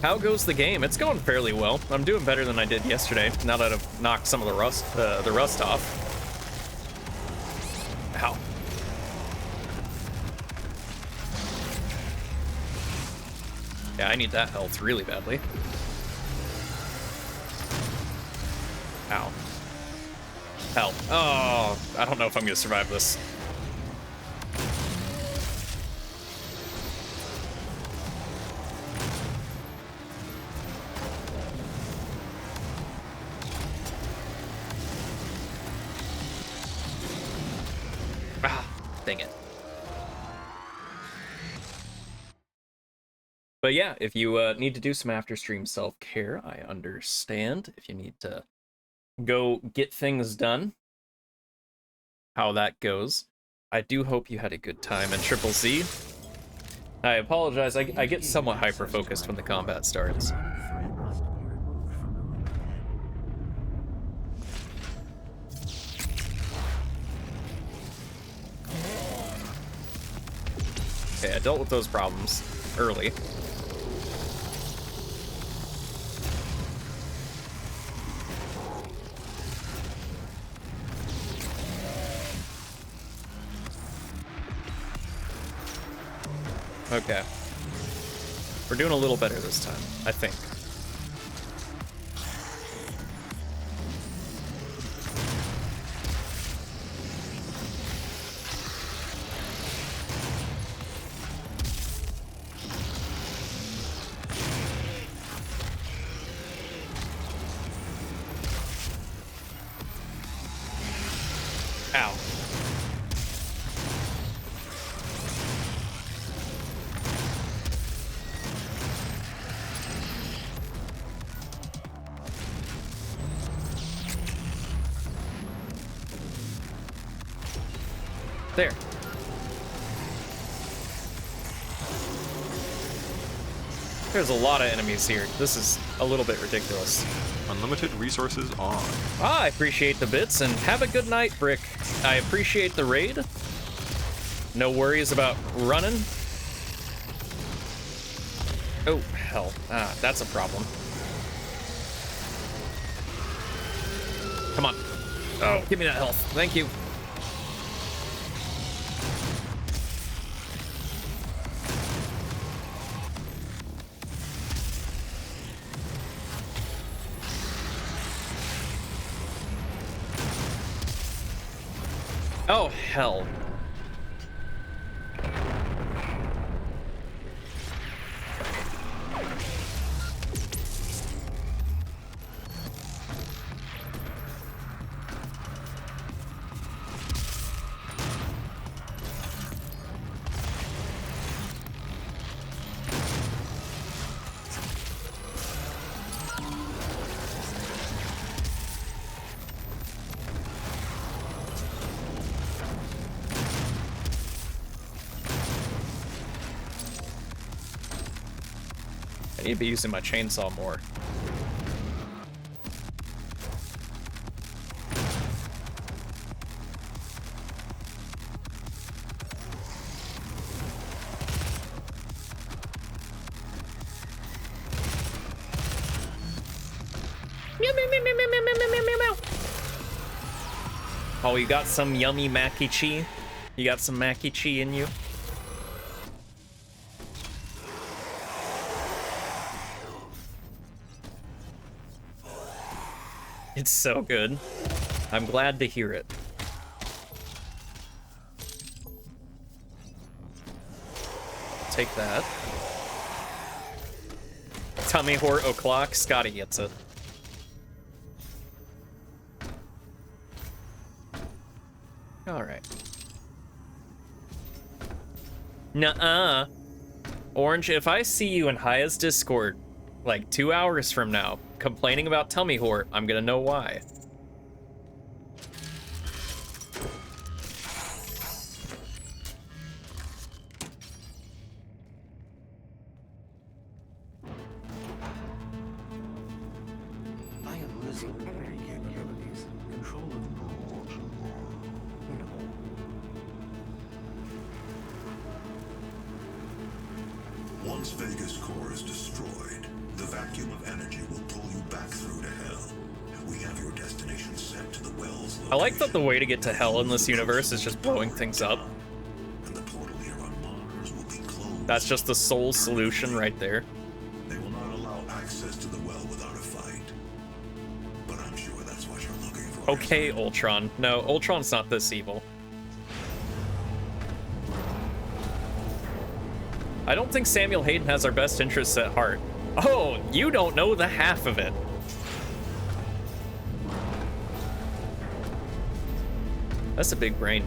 How goes the game? It's going fairly well. I'm doing better than I did yesterday, now that I've knocked some of the rust off. Ow. Yeah, I need that health really badly. Ow. Help. Oh, I don't know if I'm gonna survive this. Ah, dang it. But yeah, if you need to do some after stream self-care, I understand. If you need to go get things done, how that goes. I do hope you had a good time. And Triple Z, I apologize, I get somewhat hyper-focused when the combat starts. Thread must be removed from the room ahead. Okay, I dealt with those problems early. Okay. We're doing a little better this time, I think. Ow. There. There's a lot of enemies here. This is a little bit ridiculous. Unlimited resources on. Ah, I appreciate the bits, and have a good night, Brick. I appreciate the raid. No worries about running. Oh, hell. Ah, that's a problem. Come on. Oh, give me that health. Thank you. Oh, hell. I need to be using my chainsaw more. Meow, meow, meow, meow, meow, meow, meow, meow, meow, meow. Oh, you got some yummy mac and cheese? You got some mac and cheese in you? It's so good. I'm glad to hear it. Take that. Tummy Hort o'clock. Scotty gets it. Alright. Nuh-uh. Orange, if I see you in Haya's Discord, like 2 hours from now, complaining about Tummy Hort, I'm gonna know why. I am losing very good. Once Vega's core is destroyed, the vacuum of energy will pull you back through to hell. We have your destination set to the well's location. I like that the way to get to hell in this universe is just blowing things up. And the portal here on Mars will be closed. That's just the sole solution right there. They will not allow access to the well without a fight. But I'm sure that's what you're looking for. Okay, Ultron. No, Ultron's not this evil. I don't think Samuel Hayden has our best interests at heart. Oh, you don't know the half of it. That's a big brain.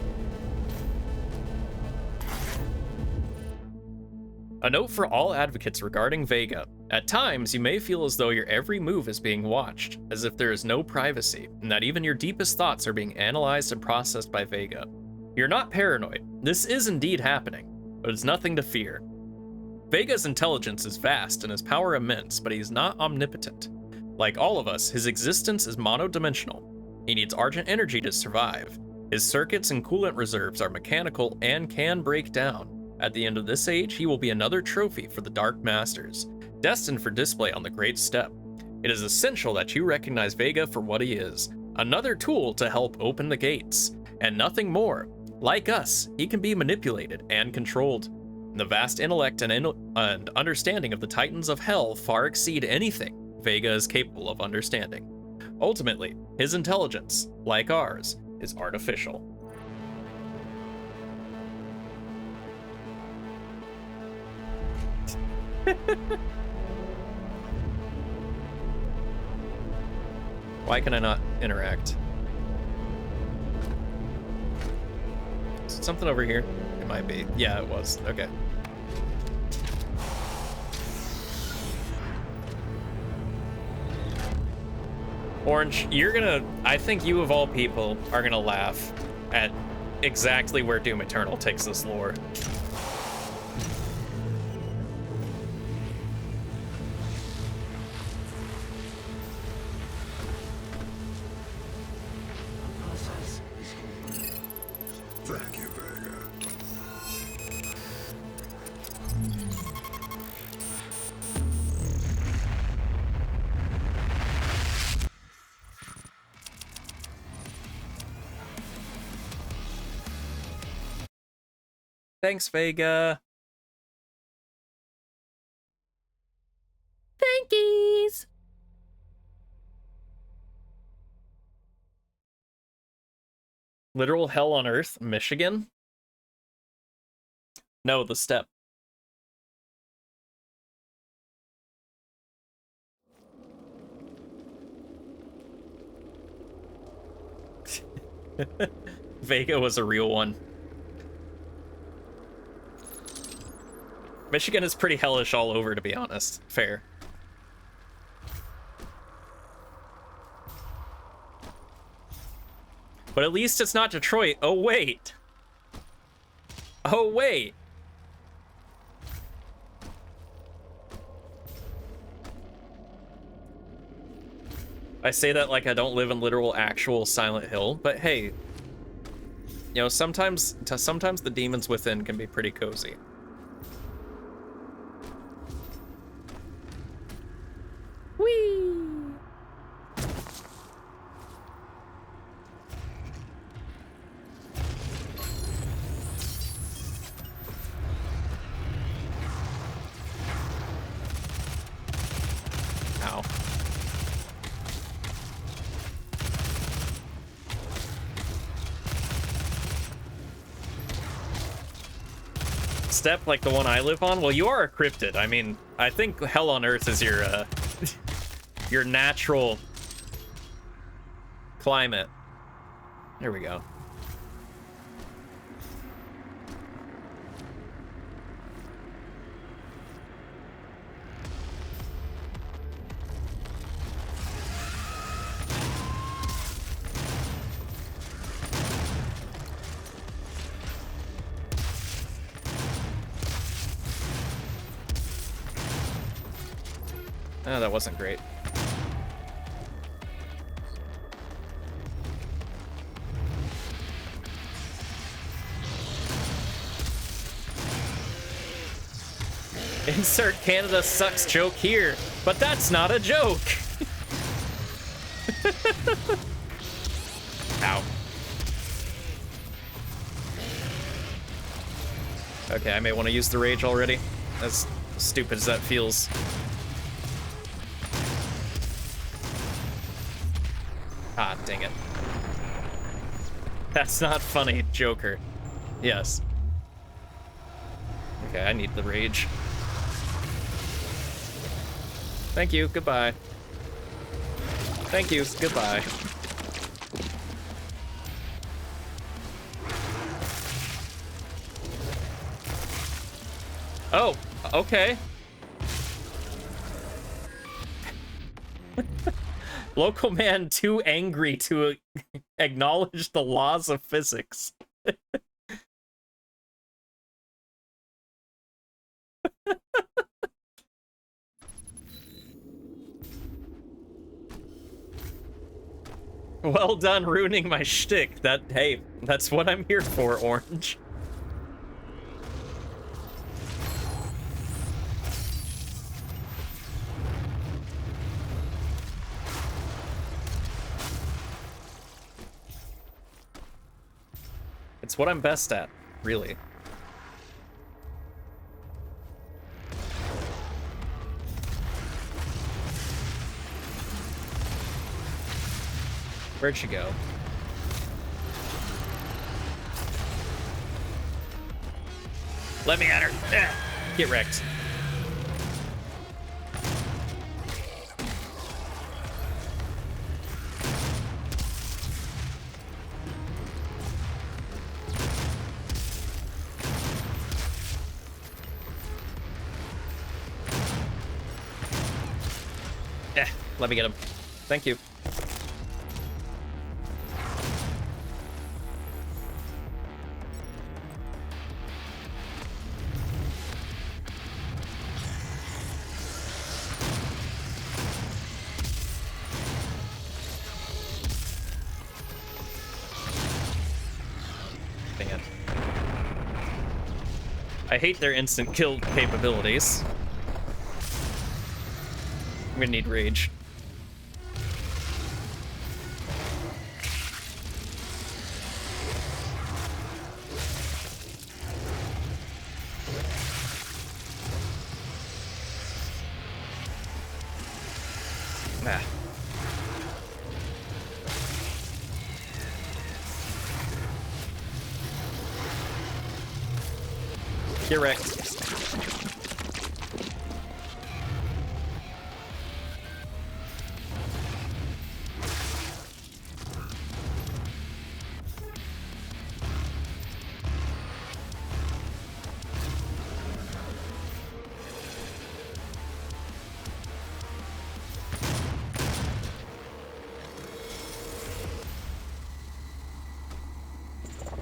A note for all advocates regarding Vega. At times, you may feel as though your every move is being watched, as if there is no privacy, and that even your deepest thoughts are being analyzed and processed by Vega. You're not paranoid. This is indeed happening, but it's nothing to fear. Vega's intelligence is vast and his power immense, but he is not omnipotent. Like all of us, his existence is monodimensional. He needs Argent energy to survive. His circuits and coolant reserves are mechanical and can break down. At the end of this age, he will be another trophy for the Dark Masters, destined for display on the Great Step. It is essential that you recognize Vega for what he is, another tool to help open the gates, and nothing more. Like us, he can be manipulated and controlled. The vast intellect and understanding of the Titans of Hell far exceed anything Vega is capable of understanding. Ultimately, his intelligence, like ours, is artificial. Why can I not interact? Is it something over here? It might be. Yeah, it was. Okay. Orange, you're gonna... I think you of all people are gonna laugh at exactly where Doom Eternal takes this lore. Thank you, Vega. Thanks, Vega. Thankies. Literal hell on earth, Michigan? No, the step. Vega was a real one. Michigan is pretty hellish all over, to be honest. Fair. But at least it's not Detroit. Oh, wait. Oh, wait. I say that like I don't live in literal, actual Silent Hill, but hey, you know, sometimes the demons within can be pretty cozy. Whee! Ow. Step like the one I live on? Well, you are a cryptid. I mean, I think Hell on Earth is your your natural climate. There we go. Oh, that wasn't great. Insert Canada sucks joke here, but that's not a joke. Ow. Okay, I may want to use the rage already. As stupid as that feels. Ah, dang it. That's not funny, Joker. Yes. Okay, I need the rage. Thank you, goodbye. Thank you, goodbye. Oh, okay. Local man too angry to acknowledge the laws of physics. Well done ruining my shtick. Hey, that's what I'm here for, Orange. It's what I'm best at, really. Where'd she go? Let me at her. Ah, get wrecked. Let me get him. Thank you. Dang it. I hate their instant kill capabilities. I'm gonna need rage. Nah. Get wrecked.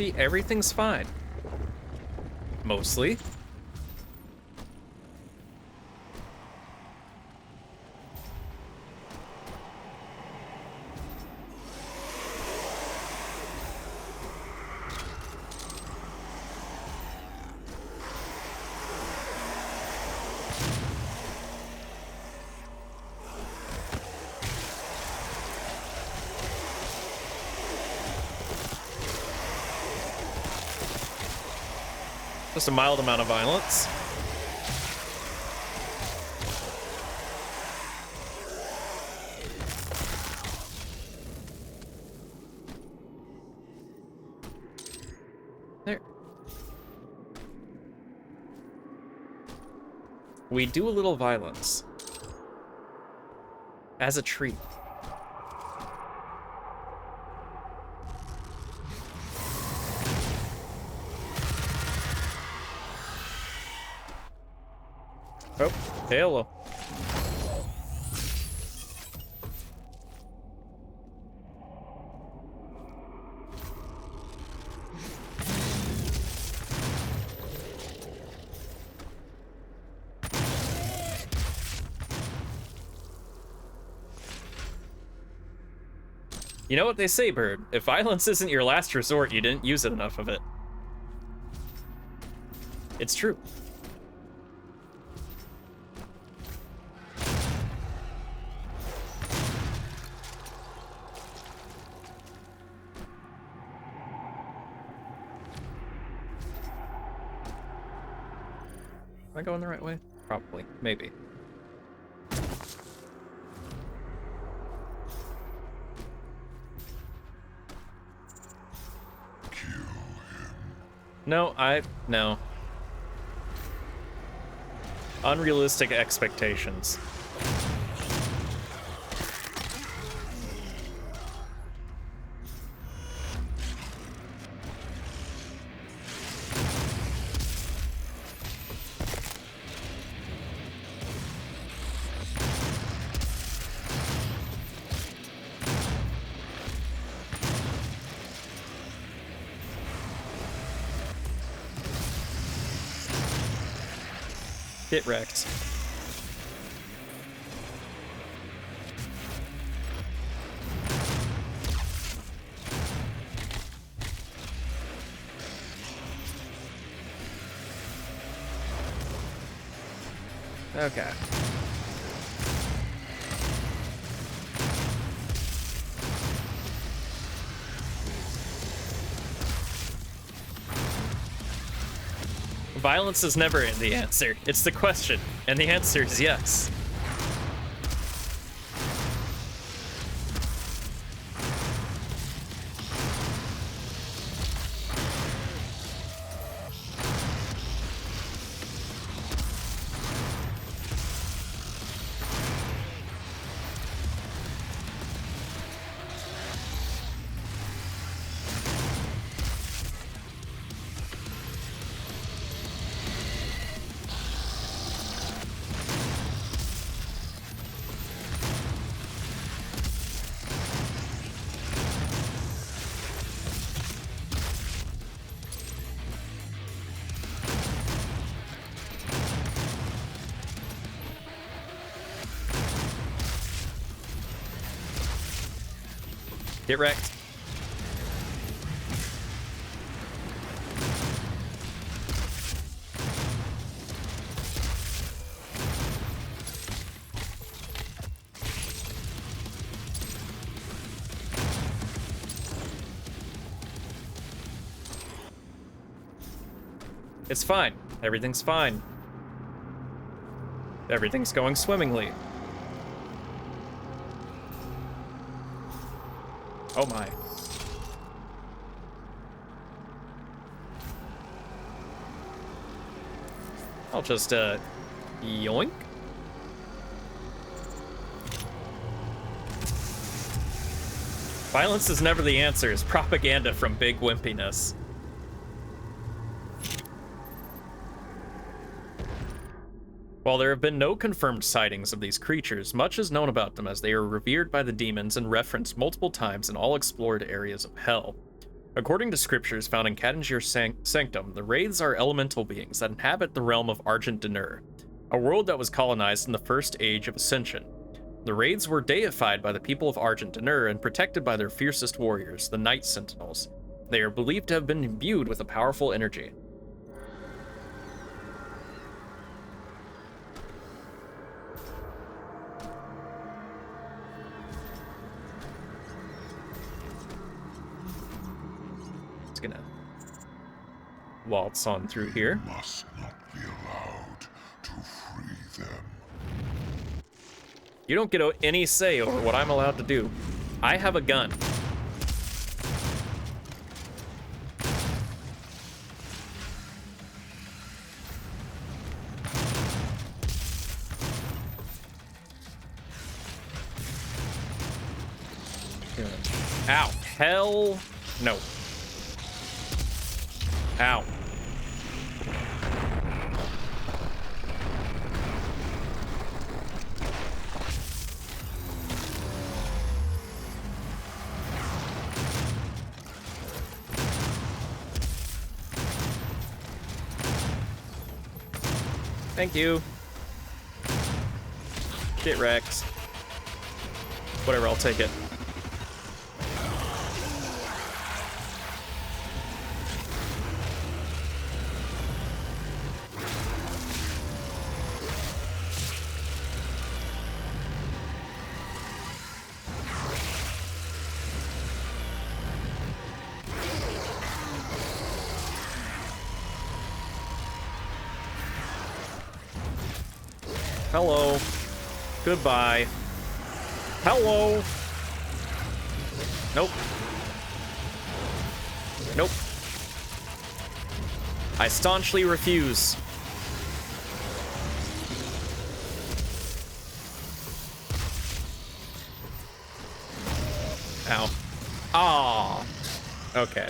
See, everything's fine. Mostly. Just a mild amount of violence. There. We do a little violence. As a treat. Oh, hello. You know what they say, Bird? If violence isn't your last resort, you didn't use it enough of it. It's true. Am I going the right way? Probably. Maybe. No, no. Unrealistic expectations. Get wrecked. Okay. Violence is never the answer. It's the question, and the answer is yes. Get wrecked. It's fine. Everything's fine. Everything's going swimmingly. Oh my. I'll just, yoink. Violence is never the answer. It's propaganda from big wimpiness. While there have been no confirmed sightings of these creatures, much is known about them as they are revered by the demons and referenced multiple times in all explored areas of Hell. According to scriptures found in Kadingir Sanctum, the Wraiths are elemental beings that inhabit the realm of Argent D'Nur, a world that was colonized in the First Age of Ascension. The Wraiths were deified by the people of Argent D'Nur and protected by their fiercest warriors, the Night Sentinels. They are believed to have been imbued with a powerful energy. Gonna waltz on through here. Must not be allowed to free them. You don't get any say over what I'm allowed to do. I have a gun. Ow. Hell no. Ow. Thank you. Get wrecked. Whatever, I'll take it. Hello. Goodbye. Hello. Nope. Nope. I staunchly refuse. Ow. Ah. Okay.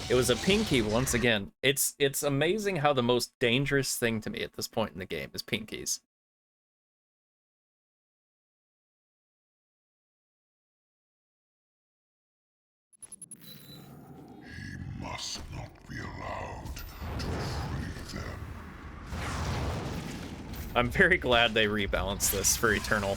It was a pinky once again. It's amazing how the most dangerous thing to me at this point in the game is pinkies. He must not be allowed to free them. I'm very glad they rebalanced this for Eternal.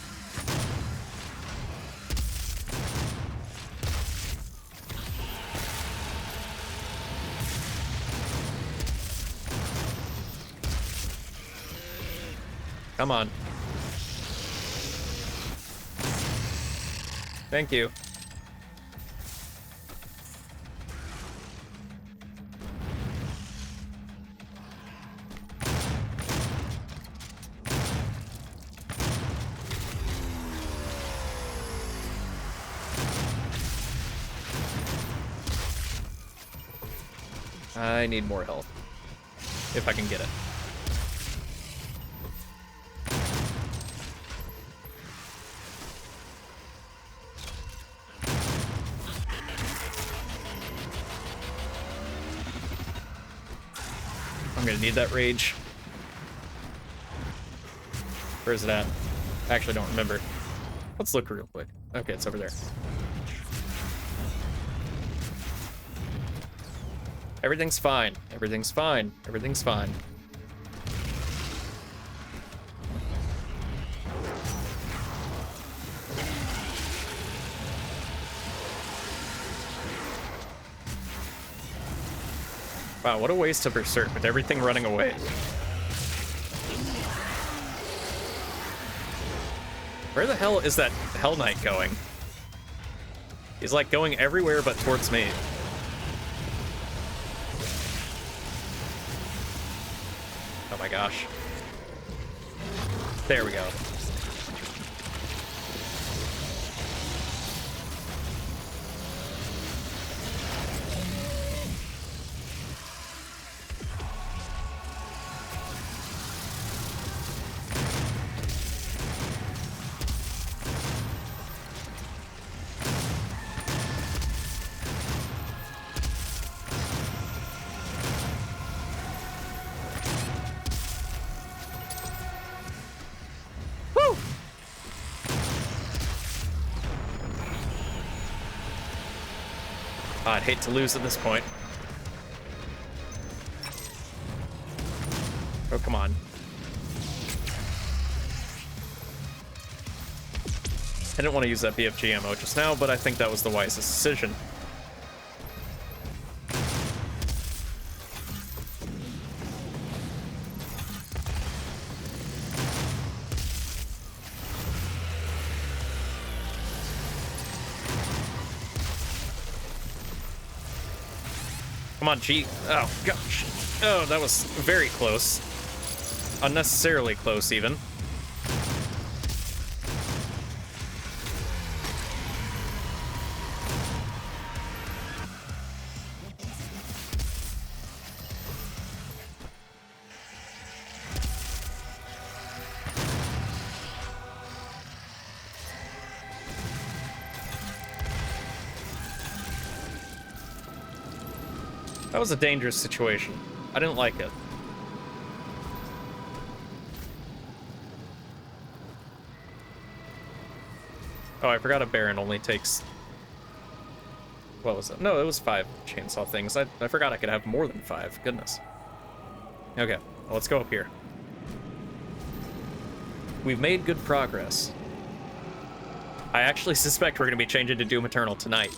Come on. Thank you. I need more health. If I can get it. I'm gonna need that rage. Where is it at? I actually don't remember. Let's look real quick. Okay, it's over there. Everything's fine. Everything's fine. Everything's fine. Wow, what a waste of Berserk with everything running away. Where the hell is that Hell Knight going? He's like going everywhere but towards me. Oh my gosh. There we go. I'd hate to lose at this point. Oh, come on. I didn't want to use that BFG ammo just now, but I think that was the wisest decision. Come on, G. Oh, gosh. Oh, that was very close. Unnecessarily close, even. That was a dangerous situation. I didn't like it. Oh, I forgot a Baron only takes... What was it? No, it was 5 chainsaw things. I forgot I could have more than 5. Goodness. Okay, well, let's go up here. We've made good progress. I actually suspect we're going to be changing to Doom Eternal tonight.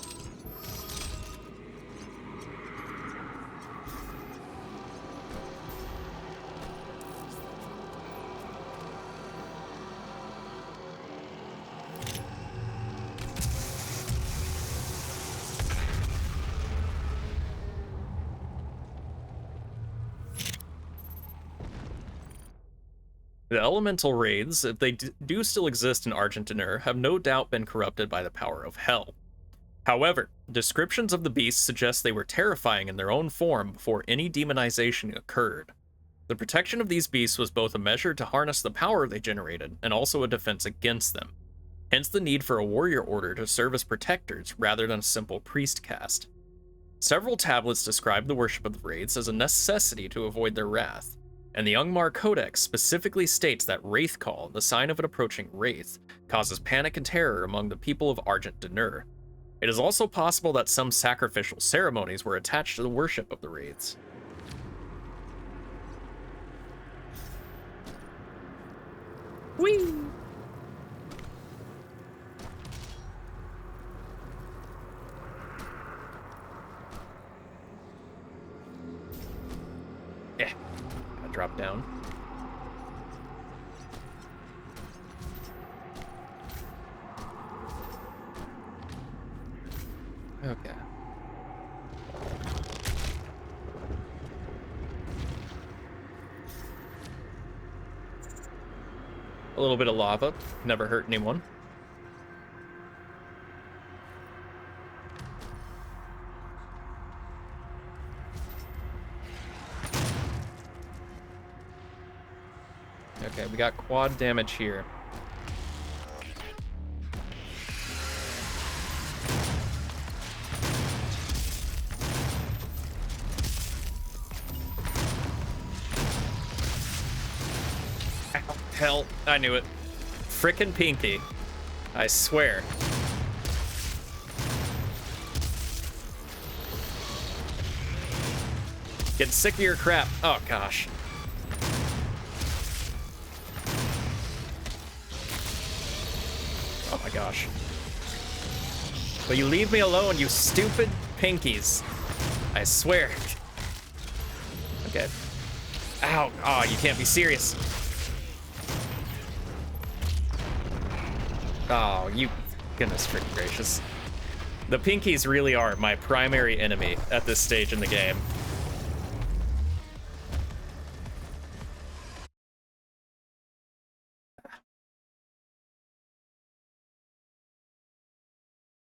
The elemental wraiths, if they do still exist in Argent D'Nur, have no doubt been corrupted by the power of hell. However, descriptions of the beasts suggest they were terrifying in their own form before any demonization occurred. The protection of these beasts was both a measure to harness the power they generated and also a defense against them. Hence the need for a warrior order to serve as protectors rather than a simple priest caste. Several tablets describe the worship of the wraiths as a necessity to avoid their wrath, and the Ungmar Codex specifically states that Wraith Call, the sign of an approaching wraith, causes panic and terror among the people of Argent D'Nur. It is also possible that some sacrificial ceremonies were attached to the worship of the wraiths. Whee! Yeah, gotta drop down. Okay. A little bit of lava, never hurt anyone. Okay, we got quad damage here. Hell, I knew it. Frickin' Pinky. I swear. Getting sick of your crap. Oh, gosh. Oh my gosh. Will you leave me alone, you stupid pinkies? I swear. Okay. Ow. Oh, you can't be serious. Oh, you... Goodness freaking gracious. The pinkies really are my primary enemy at this stage in the game.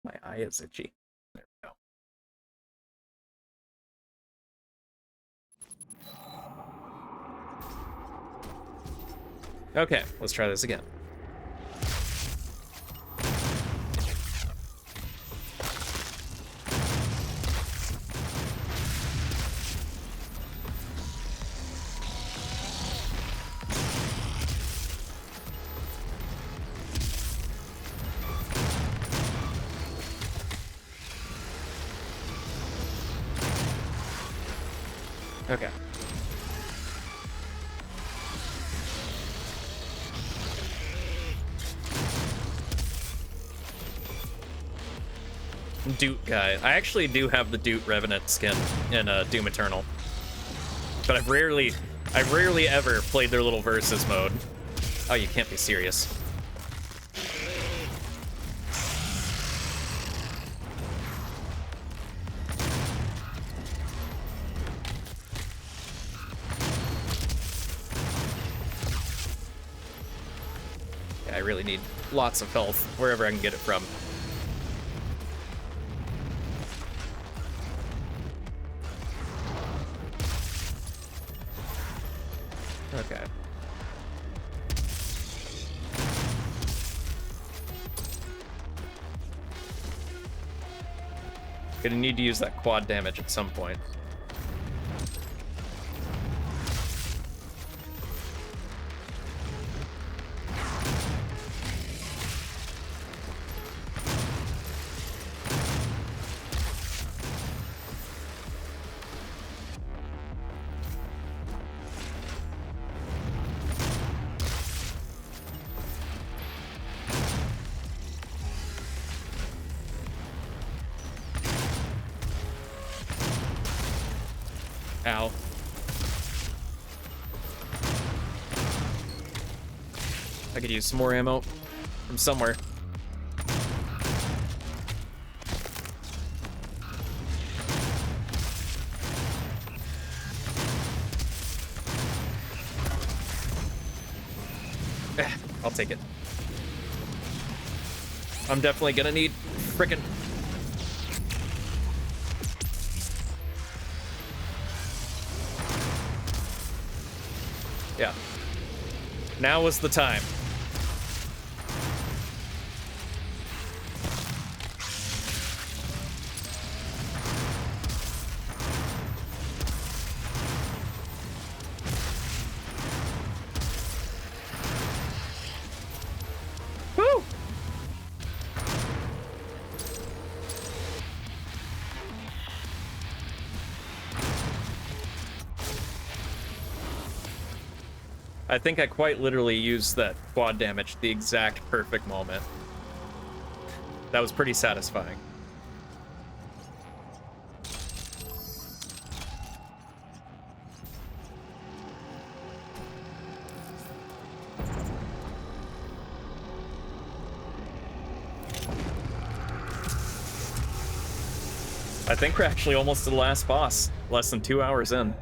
My eye is itchy. There we go. Okay, let's try this again. Okay. Doot guy. I actually do have the Doot Revenant skin in Doom Eternal. But I've rarely ever played their little versus mode. Oh, you can't be serious. I really need lots of health wherever I can get it from. Okay. Gonna need to use that quad damage at some point. Ow. I could use some more ammo from somewhere. I'll take it. I'm definitely gonna need frickin'... Yeah. Now is the time. Woo! I think I quite literally used that quad damage at the exact perfect moment. That was pretty satisfying. I think we're actually almost to the last boss, less than 2 hours in.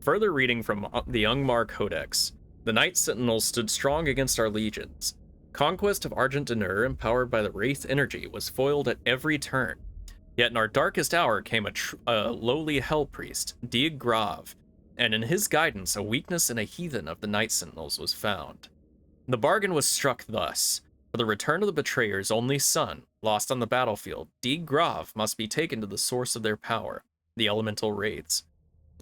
Further reading from the Ungmar Codex, the Night Sentinels stood strong against our legions. Conquest of Argent D'Nur, empowered by the Wraith energy, was foiled at every turn. Yet in our darkest hour came a lowly Hell Priest, Dieg Grav, and in his guidance a weakness in a heathen of the Night Sentinels was found. The bargain was struck thus. For the return of the Betrayer's only son, lost on the battlefield, Dieg Grav must be taken to the source of their power, the Elemental Raids.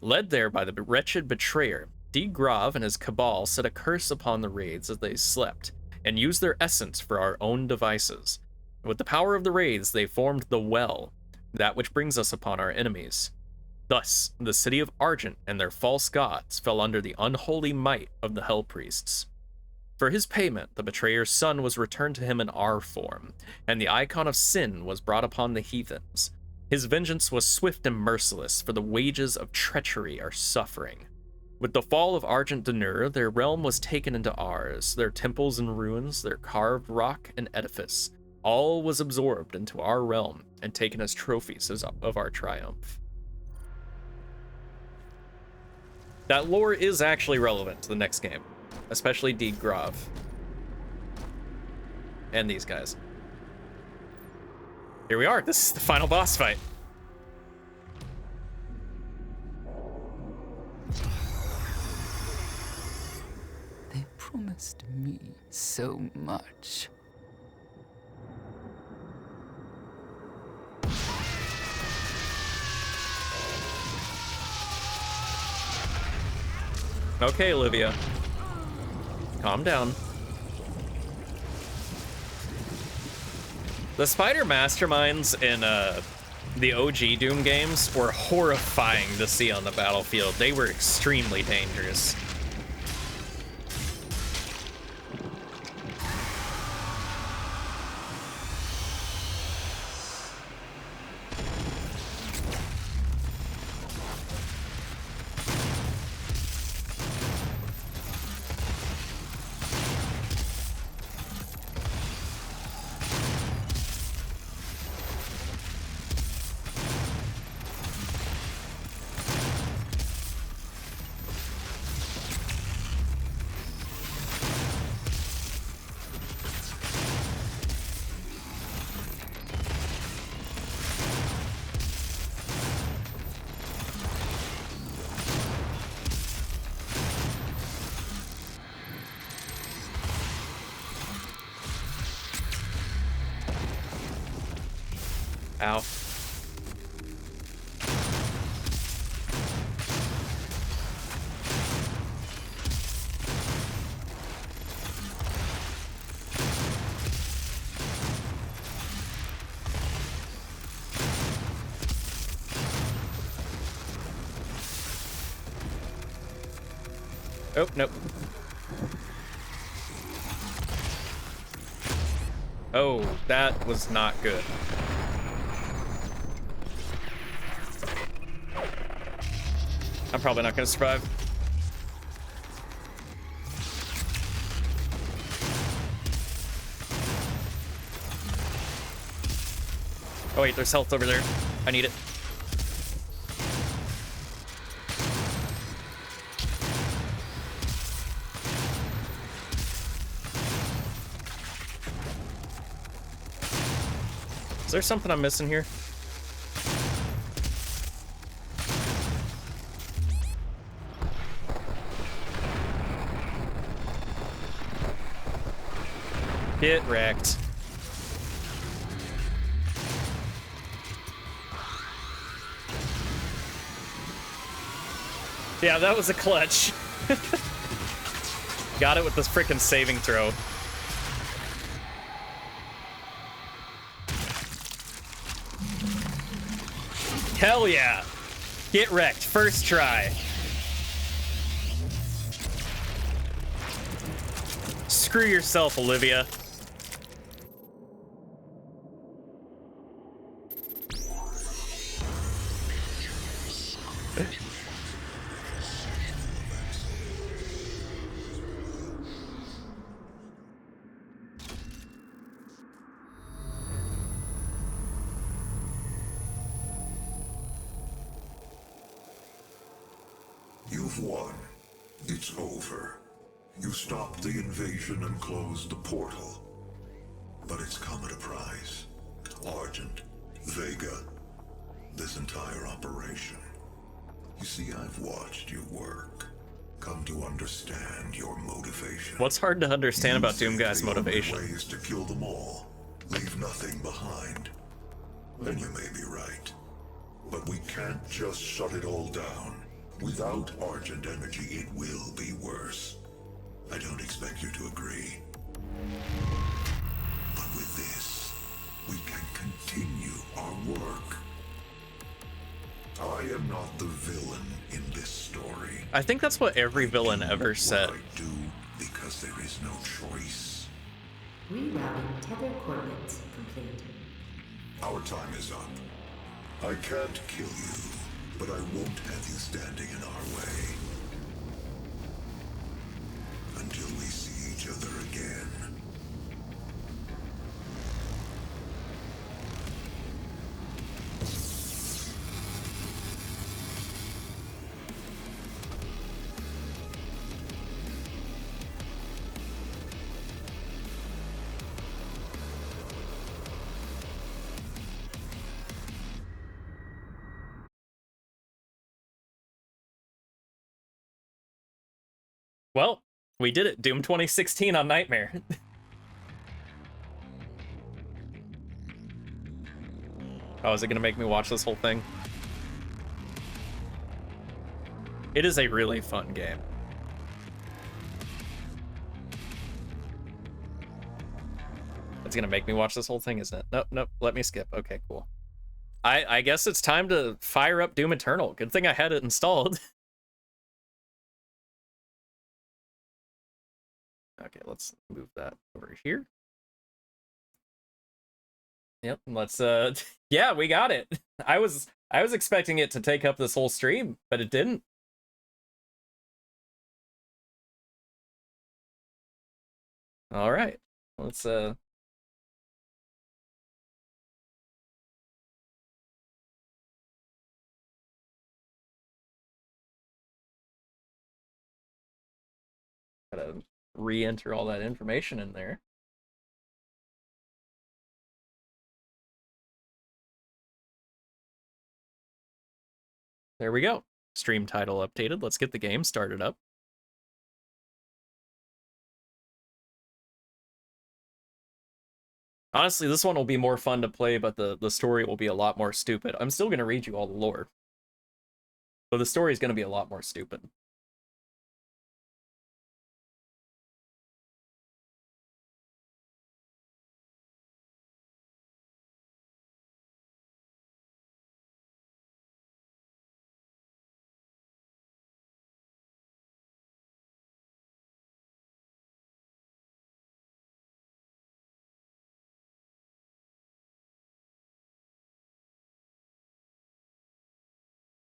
Led there by the wretched Betrayer, Dieg Grav and his cabal set a curse upon the raids as they slept, and used their essence for our own devices. With the power of the raids, they formed the Well, that which brings us upon our enemies. Thus, the city of Argent and their false gods fell under the unholy might of the Hell Priests. For his payment, the Betrayer's son was returned to him in our form, and the icon of sin was brought upon the heathens. His vengeance was swift and merciless, for the wages of treachery are suffering. With the fall of Argent D'Nur, their realm was taken into ours, their temples and ruins, their carved rock and edifice. All was absorbed into our realm and taken as trophies of our triumph. That lore is actually relevant to the next game, especially Dieg Grav. And these guys. Here we are, this is the final boss fight. They promised me so much. Okay, Olivia. Calm down. The spider masterminds in the OG Doom games were horrifying to see on the battlefield. They were extremely dangerous. Ow. Oh, nope. Oh, that was not good. I'm probably not gonna survive. Oh wait, there's health over there. I need it. there something I'm missing here? Get wrecked. Yeah, that was a clutch. Got it with this frickin' saving throw. Hell yeah. Get wrecked, first try. Screw yourself, Olivia. You've won. It's over. You stopped the invasion and closed the portal. But it's come at a price. Argent, Vega, this entire operation. You see, I've watched you work. Come to understand your motivation. What's hard to understand about You Doomguy's think the only motivation? way is to kill them all. Leave nothing behind. And you may be right. But we can't just shut it all down. Without Argent energy, it will be worse. I don't expect you to agree. But with this, we can continue our work. I am not the villain in this story. I think that's what every villain ever said. I do because there is no choice. Rerouting tether coordinates complete. Our time is up. I can't kill you, but I won't have you standing in our way. Until we see each other again. Well, we did it. Doom 2016 on Nightmare. Oh, is it gonna make me watch this whole thing? It is a really fun game. It's gonna make me watch this whole thing, isn't it? Nope, nope, let me skip. Okay, cool. I guess it's time to fire up Doom Eternal. Good thing I had it installed. Okay, let's move that over here. Yep, let's yeah, we got it. I was expecting it to take up this whole stream, but it didn't. All right. Let's gotta re-enter all that information in there. There we go. Stream title updated. Let's get the game started up. Honestly, this one will be more fun to play, but the story will be a lot more stupid. I'm still going to read you all the lore, but the story is going to be a lot more stupid.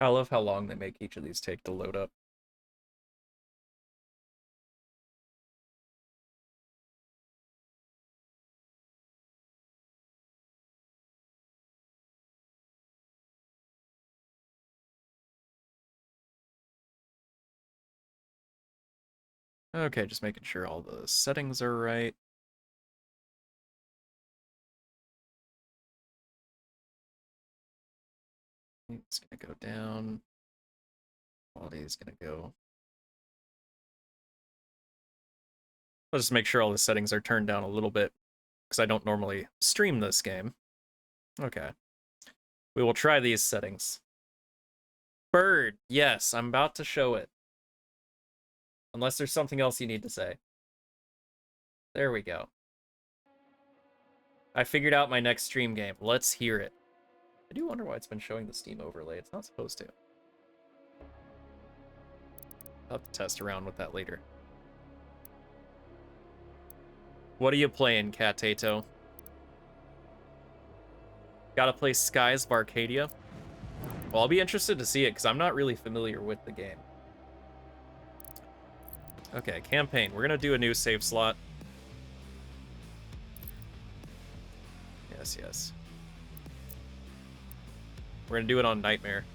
I love how long they make each of these take to load up. Okay, just making sure all the settings are right. It's gonna go down. Quality is gonna go. I'll just make sure all the settings are turned down a little bit, because I don't normally stream this game. Okay. We will try these settings. Bird, yes, I'm about to show it. Unless there's something else you need to say. There we go. I figured out my next stream game. Let's hear it. I do wonder why it's been showing the Steam overlay. It's not supposed to. I'll have to test around with that later. What are you playing, Catato? Gotta play Skies of Arcadia? Well, I'll be interested to see it, because I'm not really familiar with the game. Okay, campaign. We're gonna do a new save slot. Yes, yes. We're gonna do it on Nightmare.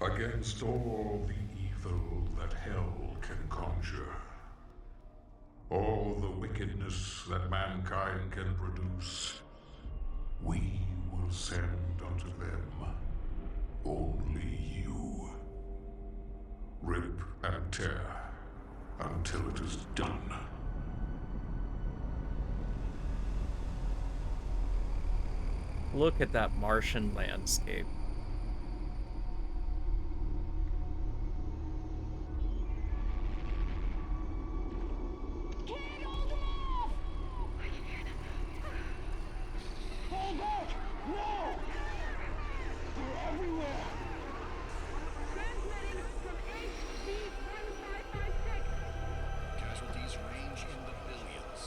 Against all the evil that hell can conjure, all the wickedness that mankind can produce, we will send unto them only you. Rip and tear until it is done. Look at that Martian landscape. Casualties range in the billions.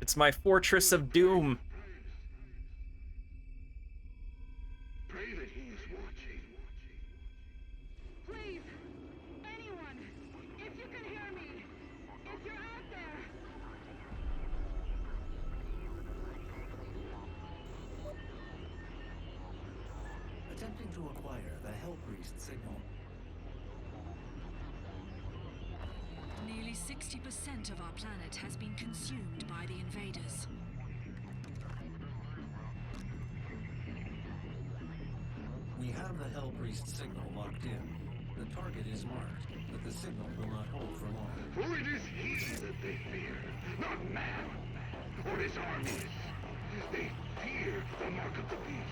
It's my Fortress of Doom. Pray that he is watching. Please, anyone, if you can hear me, if you're out there. Attempting to acquire the Hell Priest signal. Nearly 60% of our planet has been consumed by the invaders. We have the Hell Priest signal locked in. The target is marked, but the signal will not hold for long. For it is he that they fear, not man, or his armies. They fear the mark of the beast.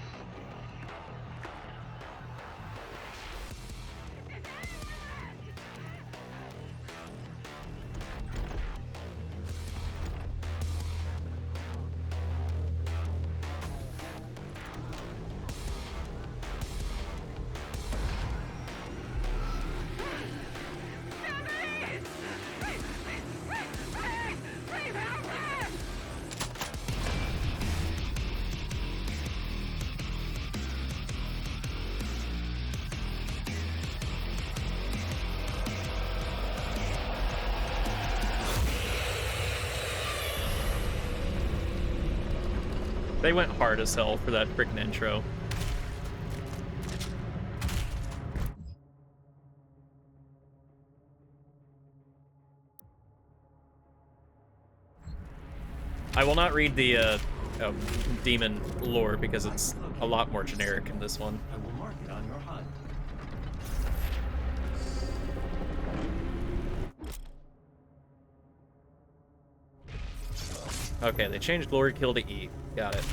They went hard as hell for that frickin' intro. I will not read the demon lore because it's a lot more generic in this one. I will mark it on your HUD. Okay, they changed Glory Kill to E. Got it.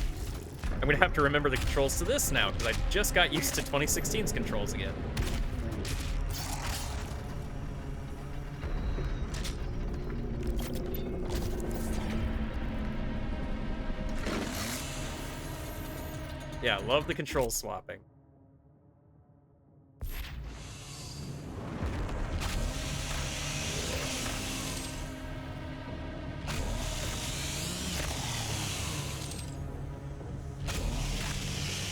I'm gonna have to remember the controls to this now, because I just got used to 2016's controls again. Yeah, love the control swapping.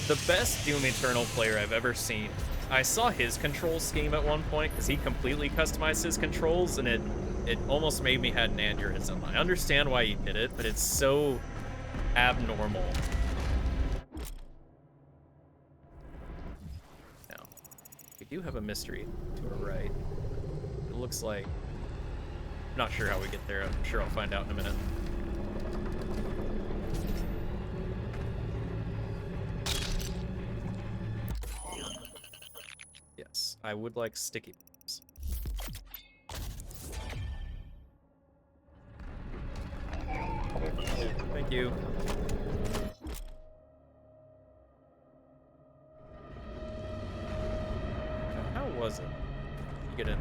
The best Doom Eternal player I've ever seen. I saw his control scheme at one point because he completely customized his controls, and it it almost made me had an aneurysm. I understand why he did it, but it's so abnormal. Now, we do have a mystery to our right. It looks like... I'm not sure how we get there. I'm sure I'll find out in a minute. Yes, I would like sticky bombs. Thank you. Now, how was it? You get in.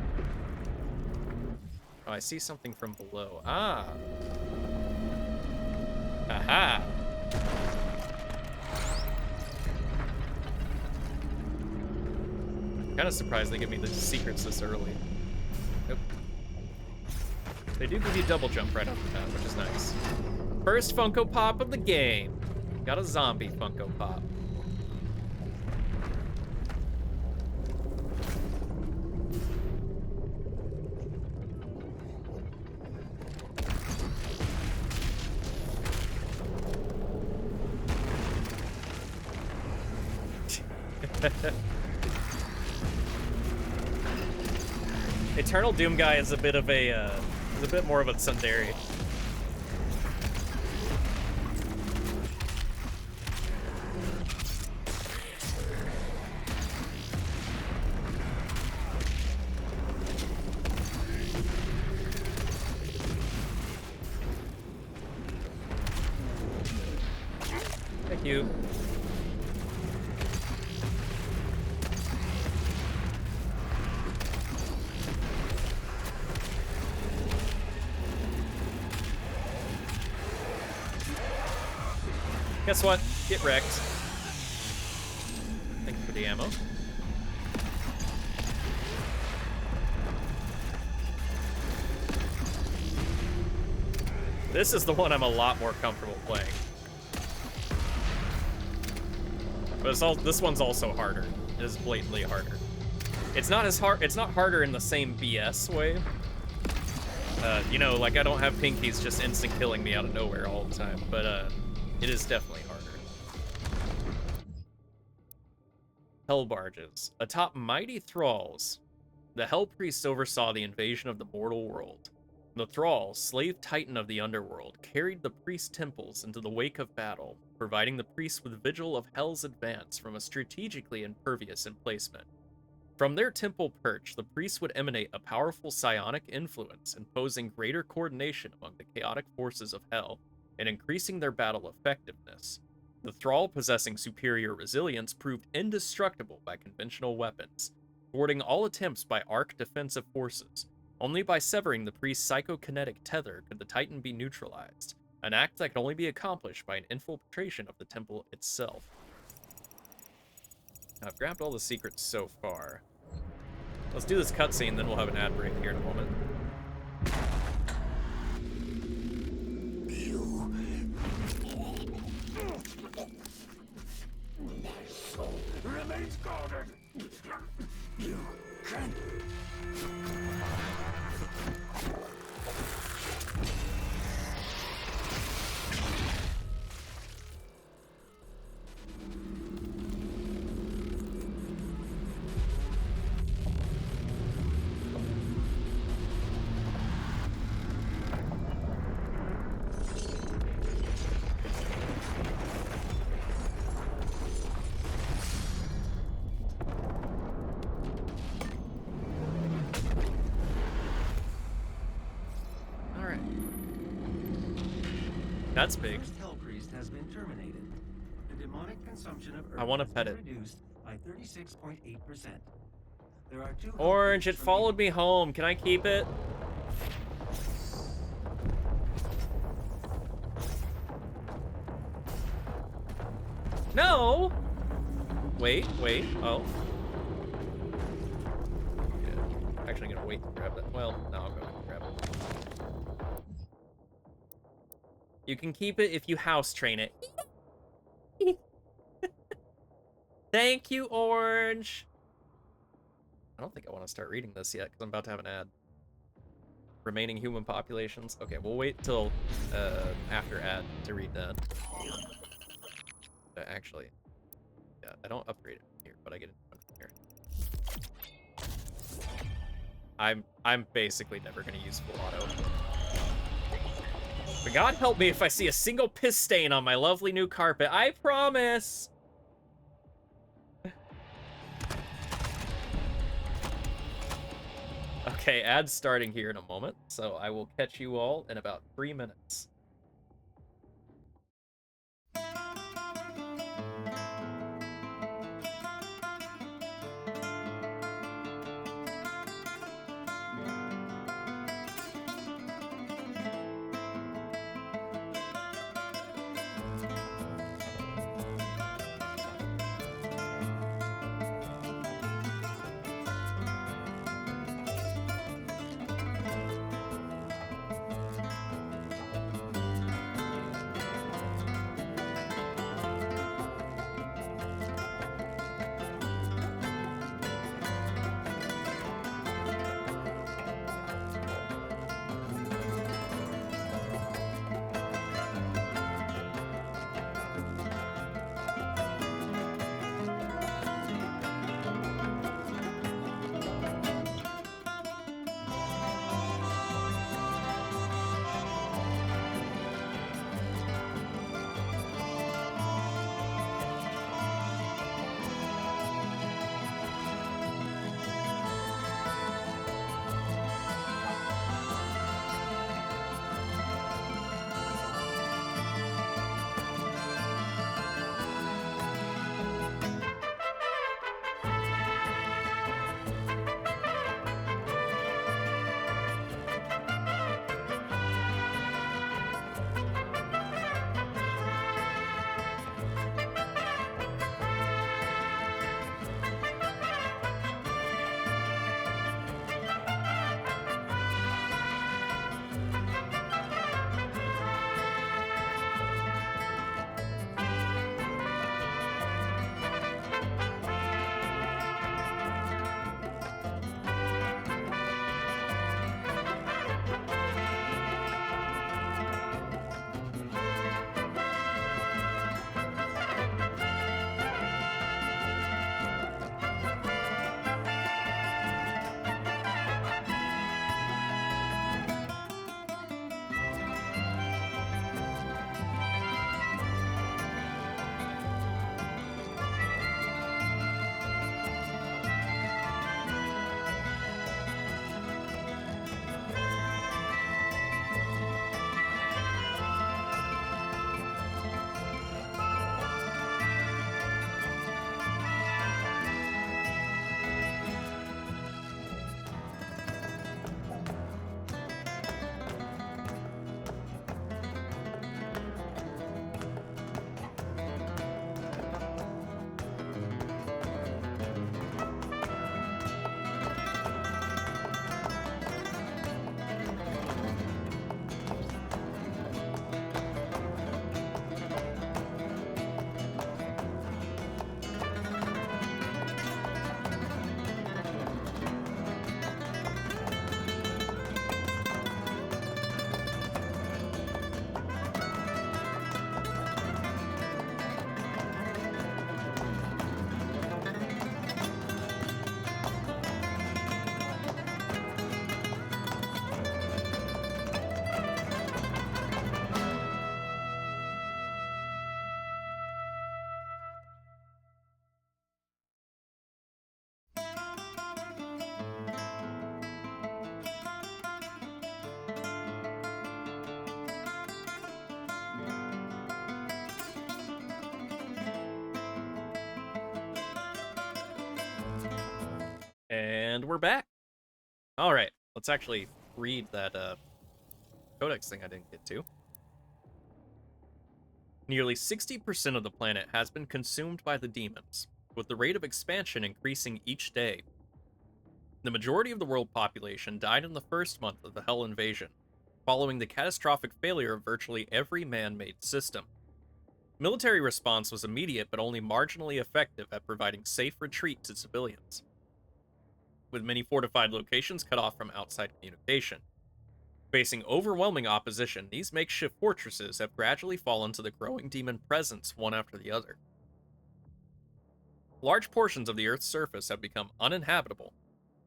Oh, I see something from below. Ah! Aha! Kind of surprised they give me the secrets this early. Nope. They do give you double jump right off the bat, which is nice. First Funko Pop of the game. Got a zombie Funko Pop. Eternal Doom guy is a bit of a, is a bit more of a tsundere. Thank you. Guess what? Get wrecked. Thank you for the ammo. This is the one I'm a lot more comfortable playing. But this one's also harder. It is blatantly harder. It's not as hard. It's not harder in the same BS way. You know, like I don't have pinkies just instant killing me out of nowhere all the time, but it is definitely harder. Hell barges. Atop mighty thralls, the Hell Priests oversaw the invasion of the mortal world. The thralls, slave titan of the underworld, carried the priest temples into the wake of battle, providing the priests with vigil of Hell's advance from a strategically impervious emplacement. From their temple perch, the priests would emanate a powerful psionic influence, imposing greater coordination among the chaotic forces of Hell and increasing their battle effectiveness. The thrall, possessing superior resilience, proved indestructible by conventional weapons, thwarting all attempts by Ark defensive forces. Only by severing the priest's psychokinetic tether could the Titan be neutralized, an act that can only be accomplished by an infiltration of the temple itself. Now, I've grabbed all the secrets so far. Let's do this cutscene, then we'll have an ad break here in a moment. My soul remains guarded. You can. That's big. The first Hell Priest has been terminated. The demonic consumption of Earth I want to has pet been it. reduced by 36.8%. There are 2 Orange, it followed me home. Can I keep it? No! Wait. Oh. Yeah. Actually, I'm gonna wait to grab that. Well, no, I'll go ahead and grab it. You can keep it if you house train it. Thank you, Orange. I don't think I want to start reading this yet because I'm about to have an ad. Remaining human populations. Okay, we'll wait till after ad to read that. Actually, yeah, I don't upgrade it here, but I get it from here. I'm basically never gonna use full auto. But God help me if I see a single piss stain on my lovely new carpet. I promise. Okay, ad's starting here in a moment, so I will catch you all in about 3 minutes. And we're back. All right, let's actually read that codex thing I didn't get to. Nearly 60% of the planet has been consumed by the demons, with the rate of expansion increasing each day. The majority of the world population died in the first month of the Hell invasion, following the catastrophic failure of virtually every man-made system. Military response was immediate but only marginally effective at providing safe retreat to civilians, with many fortified locations cut off from outside communication. Facing overwhelming opposition, these makeshift fortresses have gradually fallen to the growing demon presence one after the other. Large portions of the Earth's surface have become uninhabitable,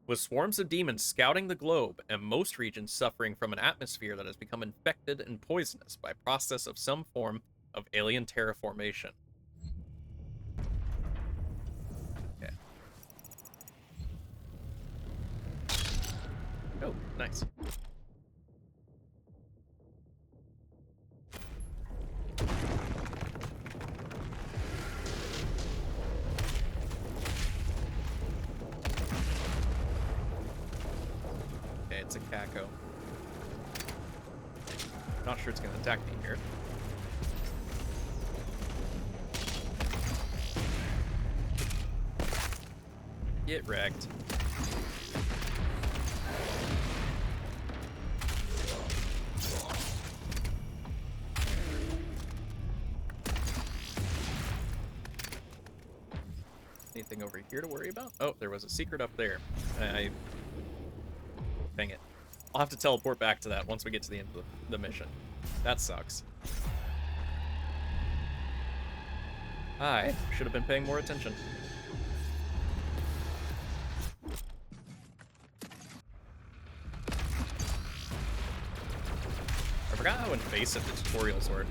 with swarms of demons scouting the globe and most regions suffering from an atmosphere that has become infected and poisonous by process of some form of alien terraformation. Okay. Oh, nice. Okay, it's a Kako. Not sure it's going to attack me here. Get wrecked. Anything over here to worry about? Oh, there was a secret up there. Dang it. I'll have to teleport back to that once we get to the end of the mission. That sucks. I should have been paying more attention. I forgot how invasive the tutorials were.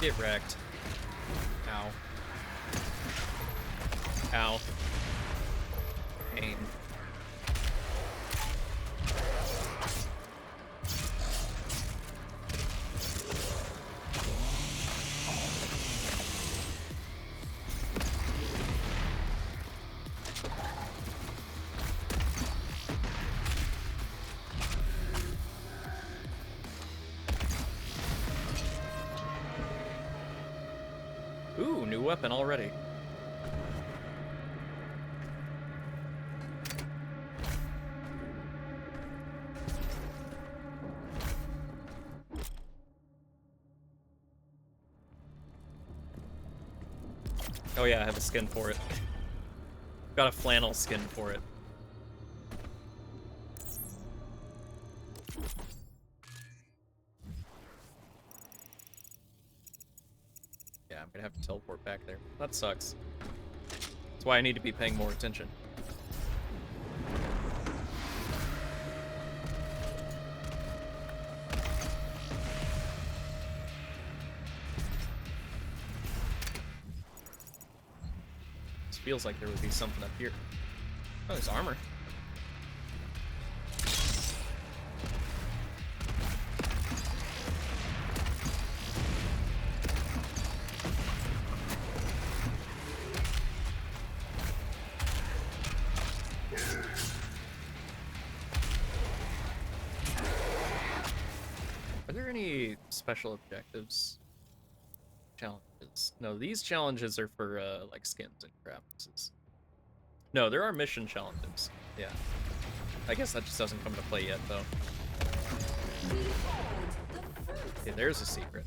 Get wrecked. Ow. Ow. Pain. Ooh, new weapon already. Oh yeah, I have a skin for it. Got a flannel skin for it. Yeah, I'm gonna have to teleport back there. That sucks. That's why I need to be paying more attention. This feels like there would be something up here. Oh, there's armor. Are there any special objectives? Challenges? No, these challenges are for like skins and crafts. No, there are mission challenges. Yeah. I guess that just doesn't come into play yet, though. Okay, there's a secret.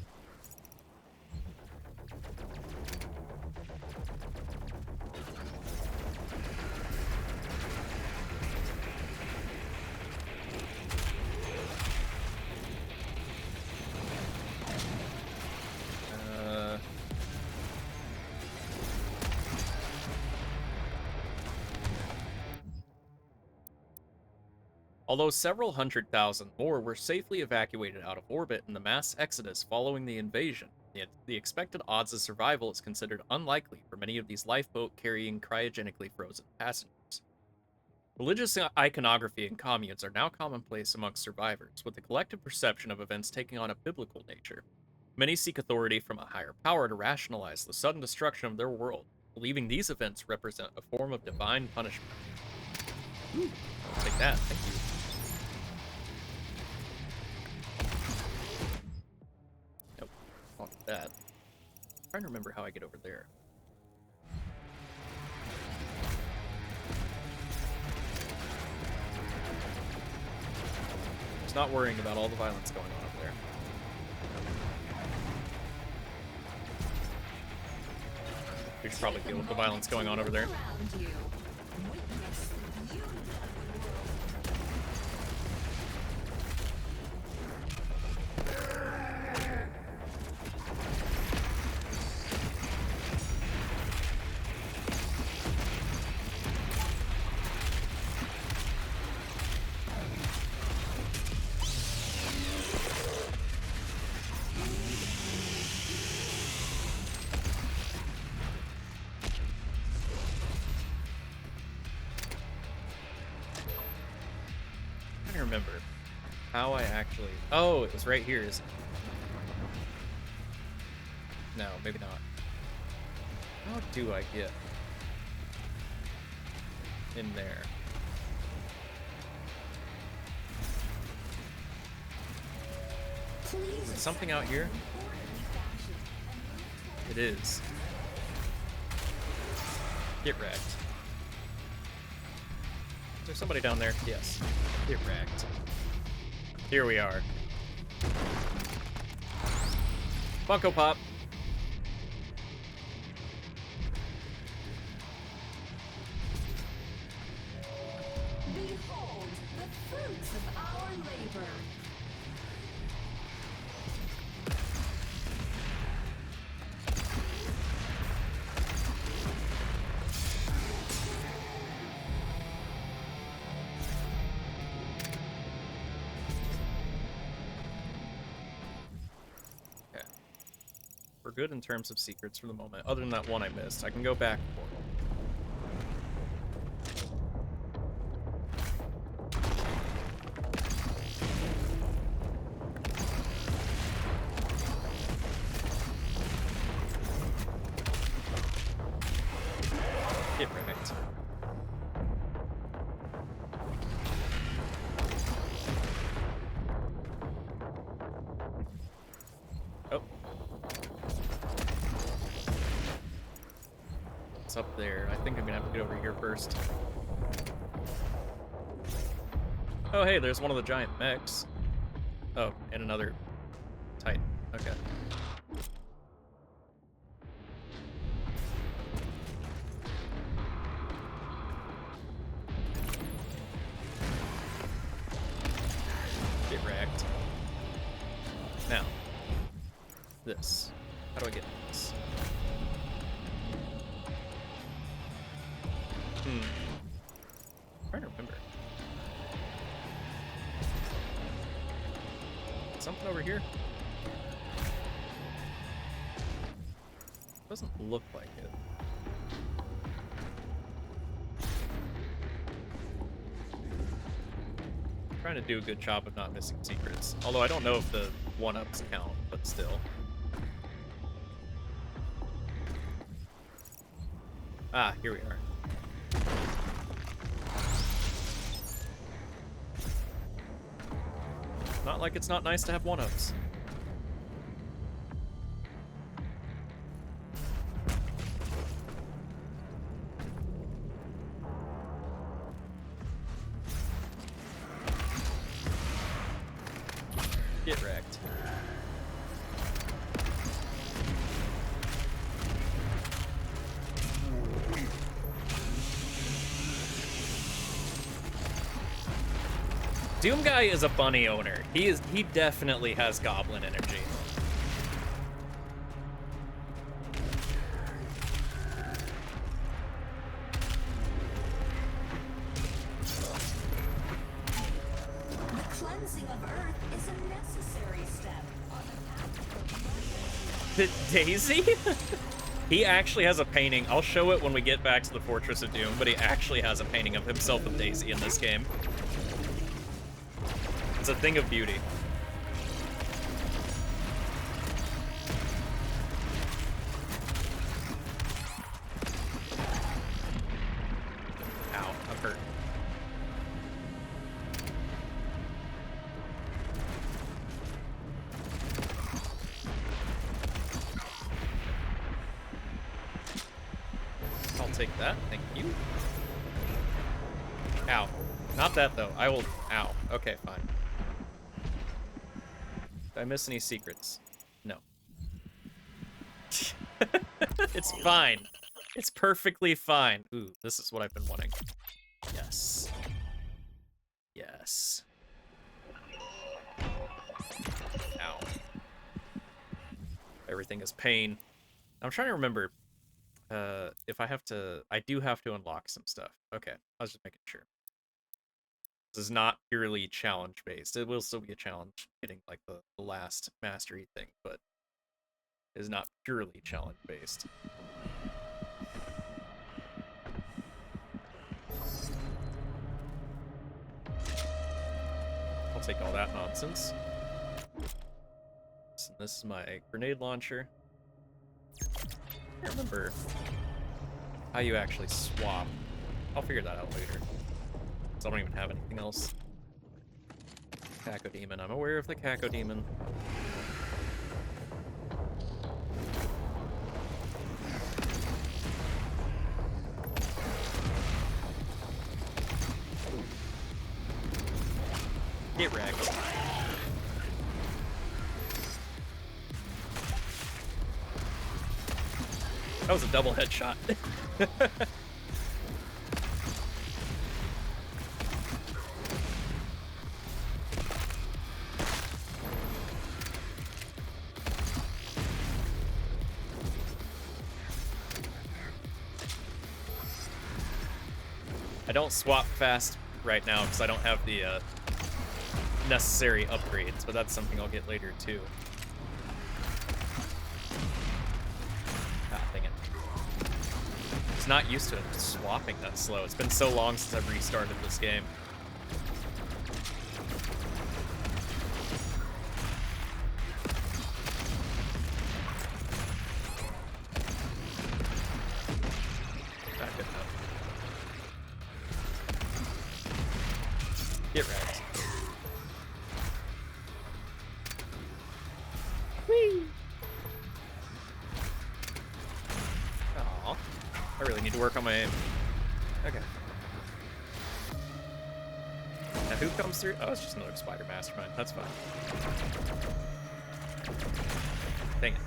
Although several 100,000 more were safely evacuated out of orbit in the mass exodus following the invasion, the expected odds of survival is considered unlikely for many of these lifeboat-carrying cryogenically frozen passengers. Religious iconography and communes are now commonplace amongst survivors, with the collective perception of events taking on a biblical nature. Many seek authority from a higher power to rationalize the sudden destruction of their world, believing these events represent a form of divine punishment. Ooh, I'll take that, thank you. That. I'm trying to remember how I get over there. Just not worrying about all the violence going on up there. We should probably deal with the violence going on over there. Remember how I actually... Oh, it was right here, isn't it? No, maybe not. How do I get in there? Is it something out here? It is. Get wrecked. Is there somebody down there? Yes. Get wrecked. Here we are. Funko Pop. Behold the fruits of our labor. We're good in terms of secrets for the moment. Other than that one I missed, I can go back for it. Get wrecked. Oh. It's up there. I think I'm gonna have to get over here first. Oh, hey, there's one of the giant mechs. Oh, and another Titan. Okay. Get wrecked. Now, this. How do I get this? I'm trying to remember. Something over here? Doesn't look like it. Trying to do a good job of not missing secrets. Although I don't know if the one-ups count, but still. Ah, here we are. Not like it's not nice to have one-ups. Get wrecked. Doom Guy is a bunny owner. He definitely has goblin energy. The cleansing of Earth is a necessary step on the path to Daisy? He actually has a painting. I'll show it when we get back to the Fortress of Doom, but he actually has a painting of himself with Daisy in this game. It's a thing of beauty. Ow, I'm hurt. I'll take that, thank you. Ow. Not that though, I will, ow, okay, fine. Did I miss any secrets? No. It's fine. It's perfectly fine. Ooh, this is what I've been wanting. Yes. Yes. Ow. Everything is pain. I'm trying to remember if I have to... I do have to unlock some stuff. Okay, I was just making sure. This is not purely challenge-based. It will still be a challenge getting, like, the last mastery thing, but it is not purely challenge-based. I'll take all that nonsense. So this is my grenade launcher. I can't remember how you actually swap. I'll figure that out later. So I don't even have anything else. Cacodemon. I'm aware of the Cacodemon. Get wrecked. That was a double headshot. I don't swap fast right now because I don't have the necessary upgrades, but that's something I'll get later too. Ah, dang it. It's not used to swapping that slow. It's been so long since I've restarted this game. Not good enough. Get wrecked. Whee! Aw. I really need to work on my aim. Okay. Now who comes through? Oh, it's just another spider mastermind. That's fine. Dang it.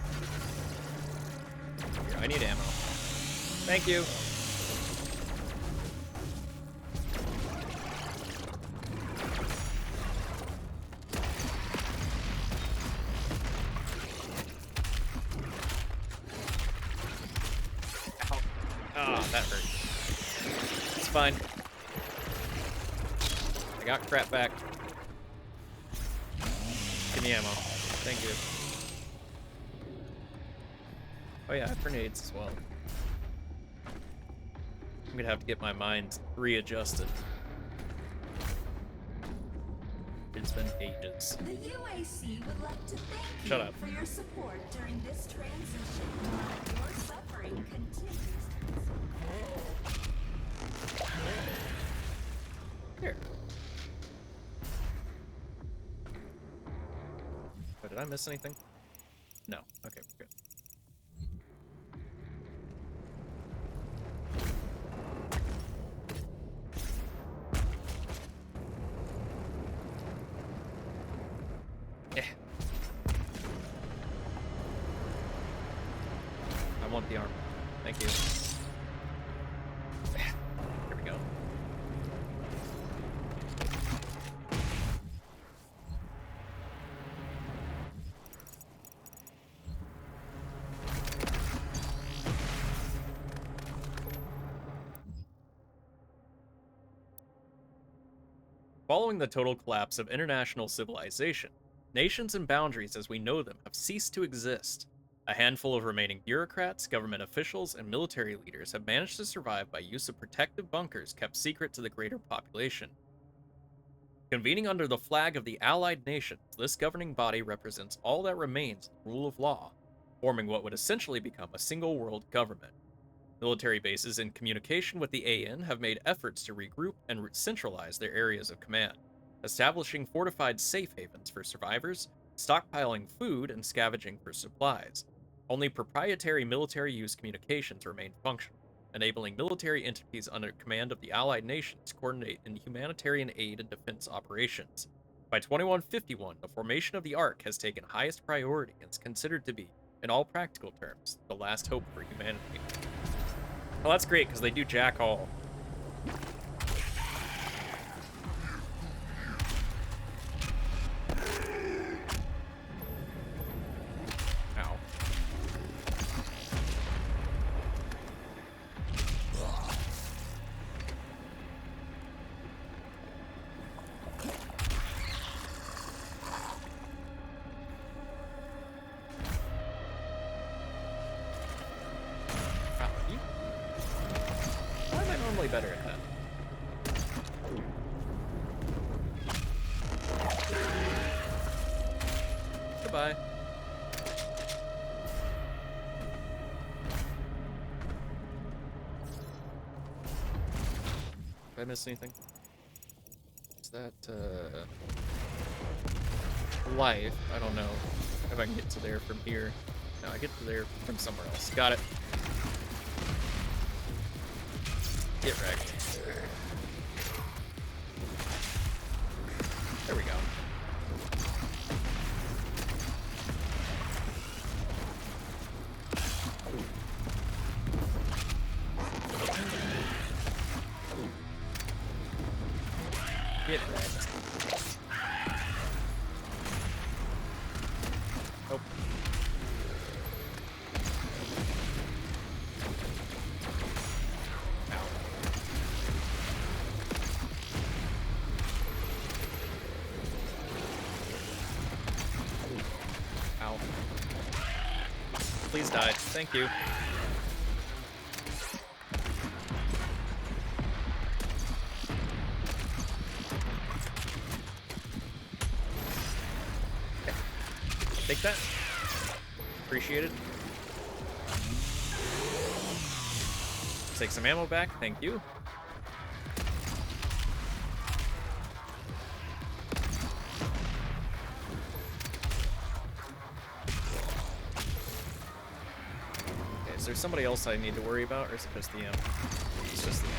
Here, I need ammo. Thank you. Ah, that hurt. It's fine. I got crap back. Give me ammo. Thank you. Oh yeah, I have grenades as well. I'm gonna have to get my mind readjusted. It's been ages. The UAC would like to thank Shut you up. for your support during this transition. Your suffering continues. Here. Oh, did I miss anything? No. Okay, we're good. Yeah. I want the armor. Thank you. Here we go. Following the total collapse of international civilization, nations and boundaries as we know them have ceased to exist. A handful of remaining bureaucrats, government officials, and military leaders have managed to survive by use of protective bunkers kept secret to the greater population. Convening under the flag of the Allied Nations, this governing body represents all that remains of the rule of law, forming what would essentially become a single world government. Military bases in communication with the AN have made efforts to regroup and centralize their areas of command, establishing fortified safe havens for survivors, stockpiling food, and scavenging for supplies. Only proprietary military use communications remain functional, enabling military entities under command of the Allied nations to coordinate in humanitarian aid and defense operations. By 2151, the formation of the Ark has taken highest priority and is considered to be, in all practical terms, the last hope for humanity. Well, that's great, because they do jack all. Ow. Why am I normally better at that? Goodbye. Did I miss anything? Is that, life? I don't know if I can get to there from here. No, I get to there from somewhere else. Got it. Get wrecked. There we go. Get wrecked. Oh. Ow. Please die. Thank you. Okay. Take that. Appreciate it. Take some ammo back. Thank you. Is there somebody else I need to worry about, or is it just the M? It's just the M.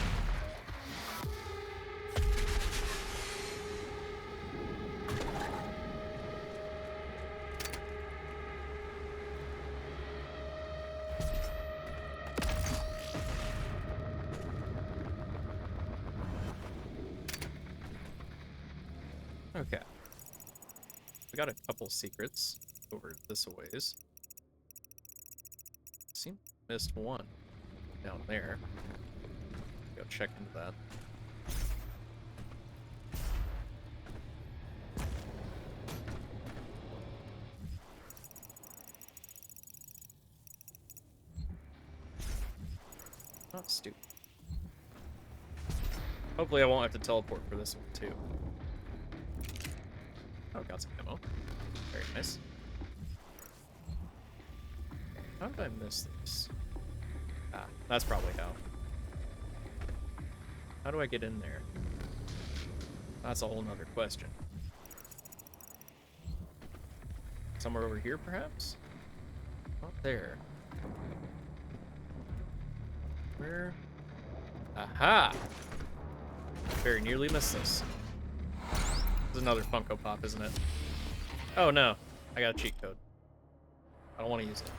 Okay. We got a couple secrets over this a ways. Seem missed one down there. Go check into that. Not stupid. Hopefully I won't have to teleport for this one too. Oh, got some ammo. Very nice. How did I miss this? Ah, that's probably how. How do I get in there? That's a whole nother question. Somewhere over here, perhaps? Not there. Where? Aha! Very nearly missed this. This is another Funko Pop, isn't it? Oh no, I got a cheat code. I don't want to use it.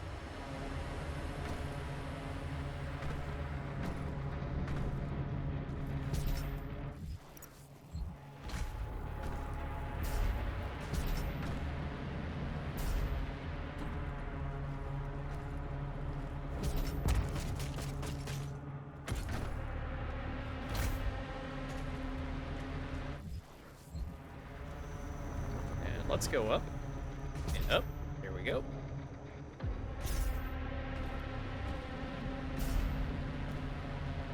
Let's go up and up. Here we go.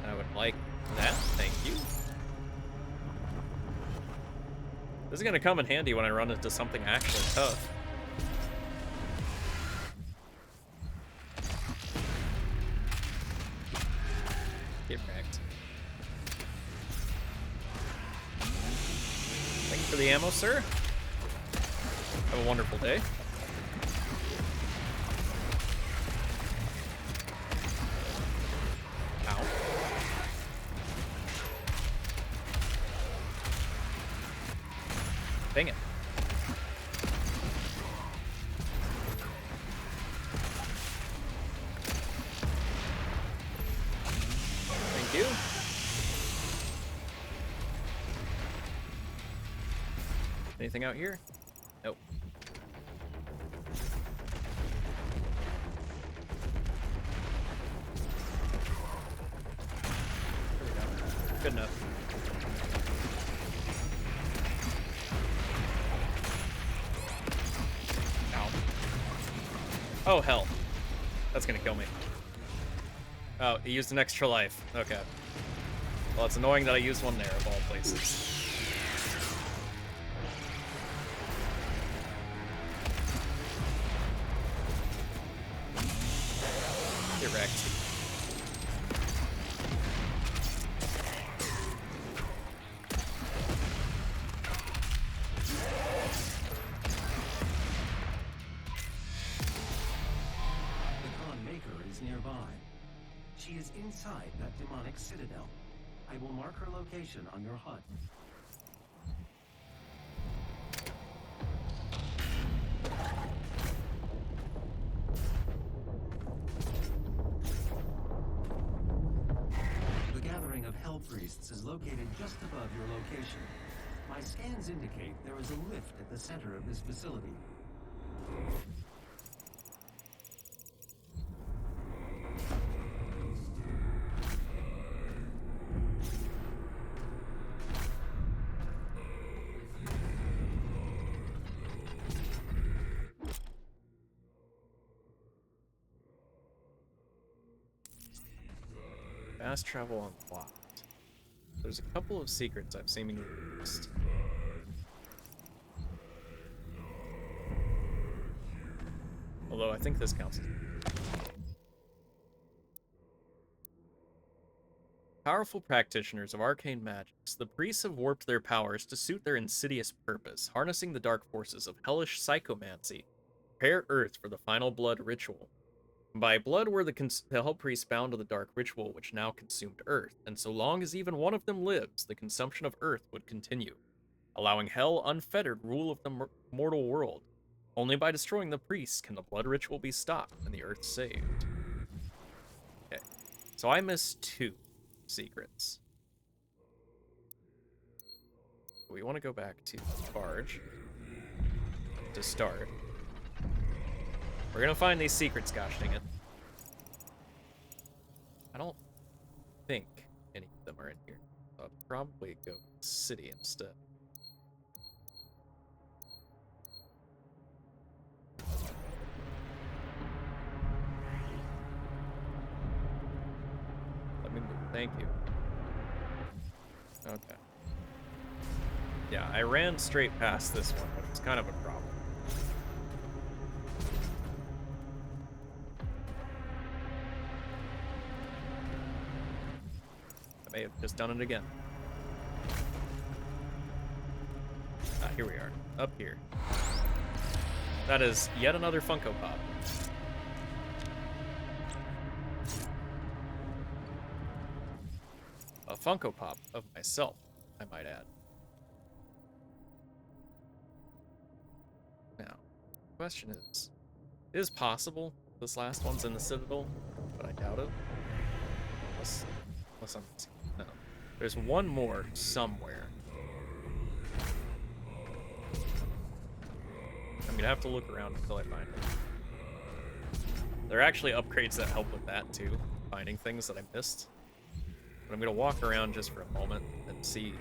I would like that. Thank you. This is going to come in handy when I run into something actually tough. Get wrecked. Thank you for the ammo, sir. Have a wonderful day. Ow. Dang it. Anything out here? Nope. There we go. Good enough. Ow. Oh, hell. That's gonna kill me. Oh, he used an extra life. Okay. Well, it's annoying that I used one there, of all places. Get wrecked. The Khan Maker is nearby. She is inside that demonic citadel. I will mark her location on your HUD. The gathering of Hell Priests is located just above your location. My scans indicate there is a lift at the center of this facility. Fast travel unlocked. There's a couple of secrets I've seemingly missed. Although I think this counts. Powerful practitioners of arcane magics, the priests have warped their powers to suit their insidious purpose, harnessing the dark forces of hellish psychomancy. Prepare Earth for the final blood ritual. By blood were the Hell Priests bound to the dark ritual which now consumed Earth, and so long as even one of them lives, the consumption of Earth would continue, allowing Hell unfettered rule of the mortal world. Only by destroying the priests can the blood ritual be stopped and the Earth saved. Okay, so I missed 2 secrets. We want to go back to the barge to start. We're gonna find these secrets, gosh dang it. I don't think any of them are in here. I'll probably go to the city instead. Let me move, thank you. Okay. Yeah, I ran straight past this one, but it's kind of a problem. May have just done it again. Ah, here we are. Up here. That is yet another Funko Pop. A Funko Pop of myself, I might add. Now, the question is, it is possible this last one's in the Citadel, but I doubt it. Unless I'm... No. There's one more somewhere. I'm gonna have to look around until I find it. There are actually upgrades that help with that too, finding things that I missed. But I'm gonna walk around just for a moment and see,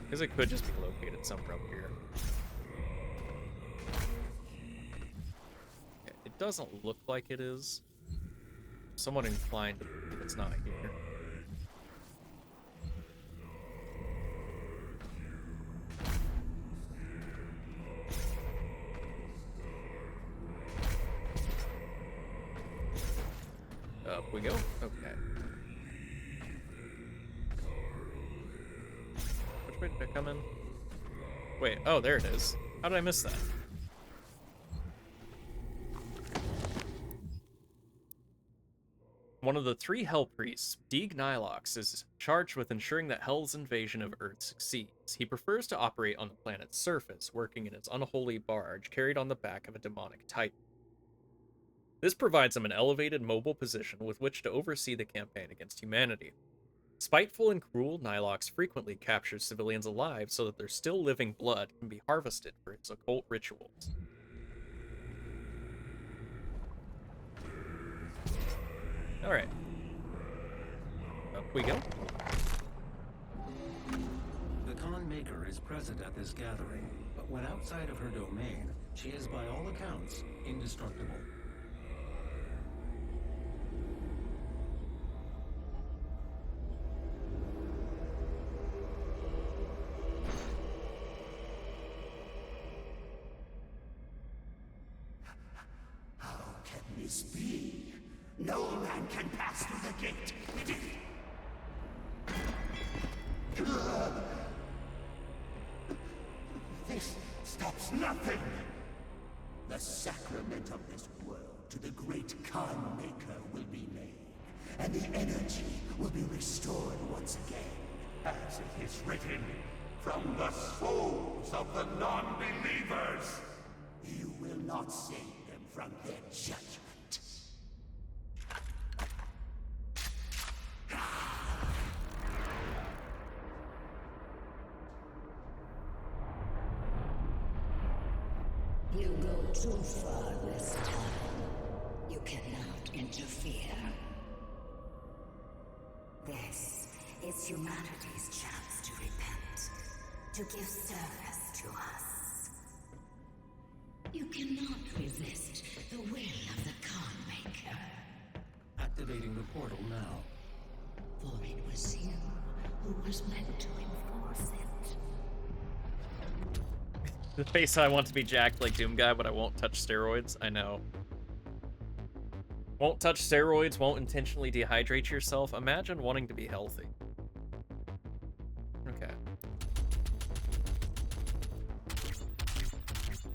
because it could just be located somewhere up here. Okay, it doesn't look like it is. I'm somewhat inclined to believe it's not here. Up we go. Okay. Which way did I come in? Wait, oh, there it is. How did I miss that? One of the 3 Hell Priests, Deeg Nilox, is charged with ensuring that Hell's invasion of Earth succeeds. He prefers to operate on the planet's surface, working in its unholy barge carried on the back of a demonic titan. This provides him an elevated mobile position with which to oversee the campaign against humanity. Spiteful and cruel, Nilox frequently captures civilians alive so that their still living blood can be harvested for his occult rituals. Alright. Up we go. The Khan Maker is present at this gathering, but when outside of her domain, she is by all accounts indestructible. How can this be? No man can pass through the gate. This stops nothing. The sacrament of this world to the great Khan Maker will be made, and the energy will be restored once again. As it is written, from the souls of the non-believers, you will not save them from their judgment. You go too far this time. You cannot interfere. This is humanity's chance to repent, to give service to us. You cannot resist the will of the Khan Maker. Activating the portal now. For it was you who was meant to enforce it. The face I want to be jacked like Doom Guy, but I won't touch steroids. I know. Won't touch steroids, won't intentionally dehydrate yourself. Imagine wanting to be healthy. Okay.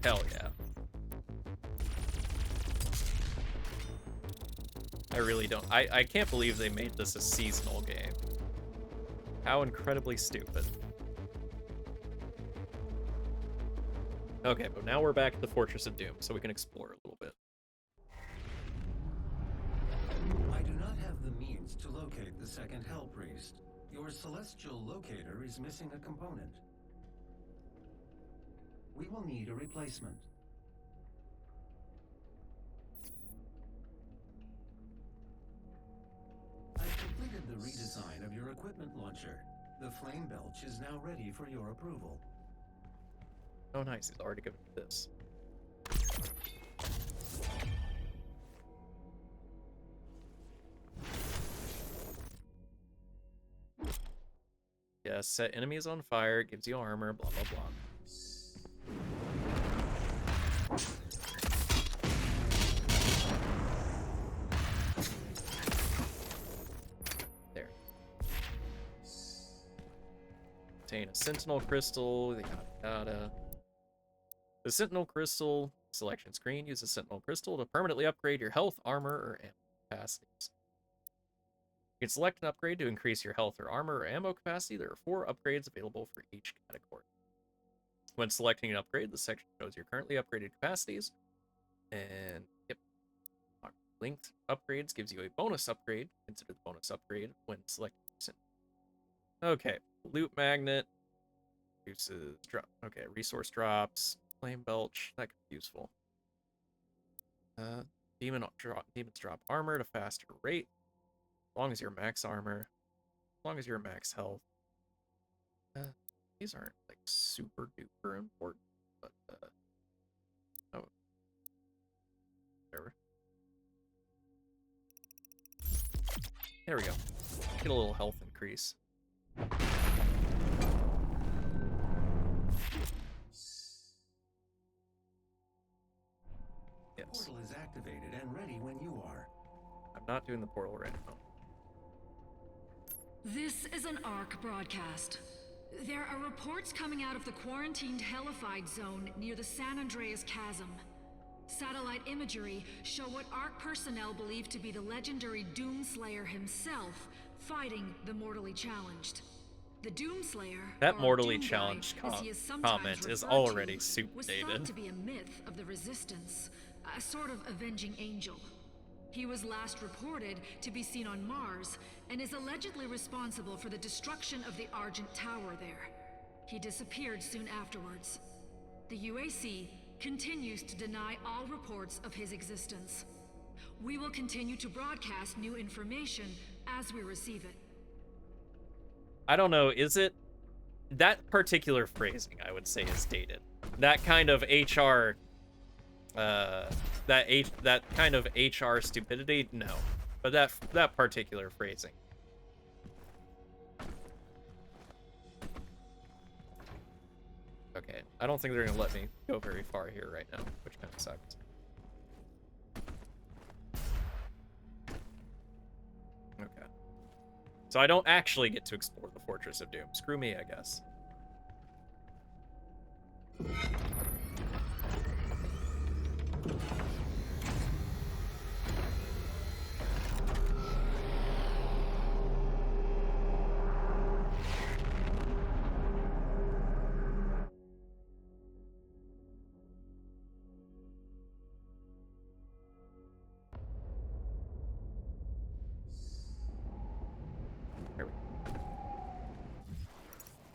Hell yeah. I really don't. I can't believe they made this a seasonal game. How incredibly stupid. Okay, but now we're back at the Fortress of Doom, so we can explore a little bit. I do not have the means to locate the second Hell Priest. Your celestial locator is missing a component. We will need a replacement. I've completed the redesign of your equipment launcher. The Flame Belch is now ready for your approval. Oh nice, he's already given me this. Yeah, set enemies on fire, gives you armor, blah blah blah. There. Obtain a Sentinel Crystal, yada. The Sentinel Crystal selection screen uses Sentinel Crystal to permanently upgrade your health, armor, or ammo capacities. You can select an upgrade to increase your health or armor or ammo capacity. There are 4 upgrades available for each category. When selecting an upgrade, the section shows your currently upgraded capacities. And, yep. Linked upgrades gives you a bonus upgrade. Consider the bonus upgrade when selecting Sentinel. Okay, loot magnet. Uses drop. Okay, resource drops. Flame Belch, that could be useful. Demons drop armor at a faster rate. As long as you're max armor. As long as you're max health. These aren't like super duper important, but oh. Whatever. There we go. Get a little health increase. The portal is activated and ready when you are. I'm not doing the portal right now. This is an ARC broadcast. There are reports coming out of the quarantined Hellified zone near the San Andreas Chasm. Satellite imagery show what ARC personnel believe to be the legendary Doomslayer himself fighting the mortally challenged. The Doomslayer, that or mortally Doom challenged Guy, as he is sometimes comment is referred already to, super was dated. thought to be a myth of the Resistance, a sort of avenging angel. He was last reported to be seen on Mars and is allegedly responsible for the destruction of the Argent Tower there. He disappeared soon afterwards. The UAC continues to deny all reports of his existence. We will continue to broadcast new information as we receive it. I don't know, is it... That particular phrasing, I would say, is dated. That kind of HR... that kind of HR stupidity? No. But that particular phrasing. Okay, I don't think they're gonna let me go very far here right now, which kind of sucks. Okay. So I don't actually get to explore the Fortress of Doom. Screw me, I guess.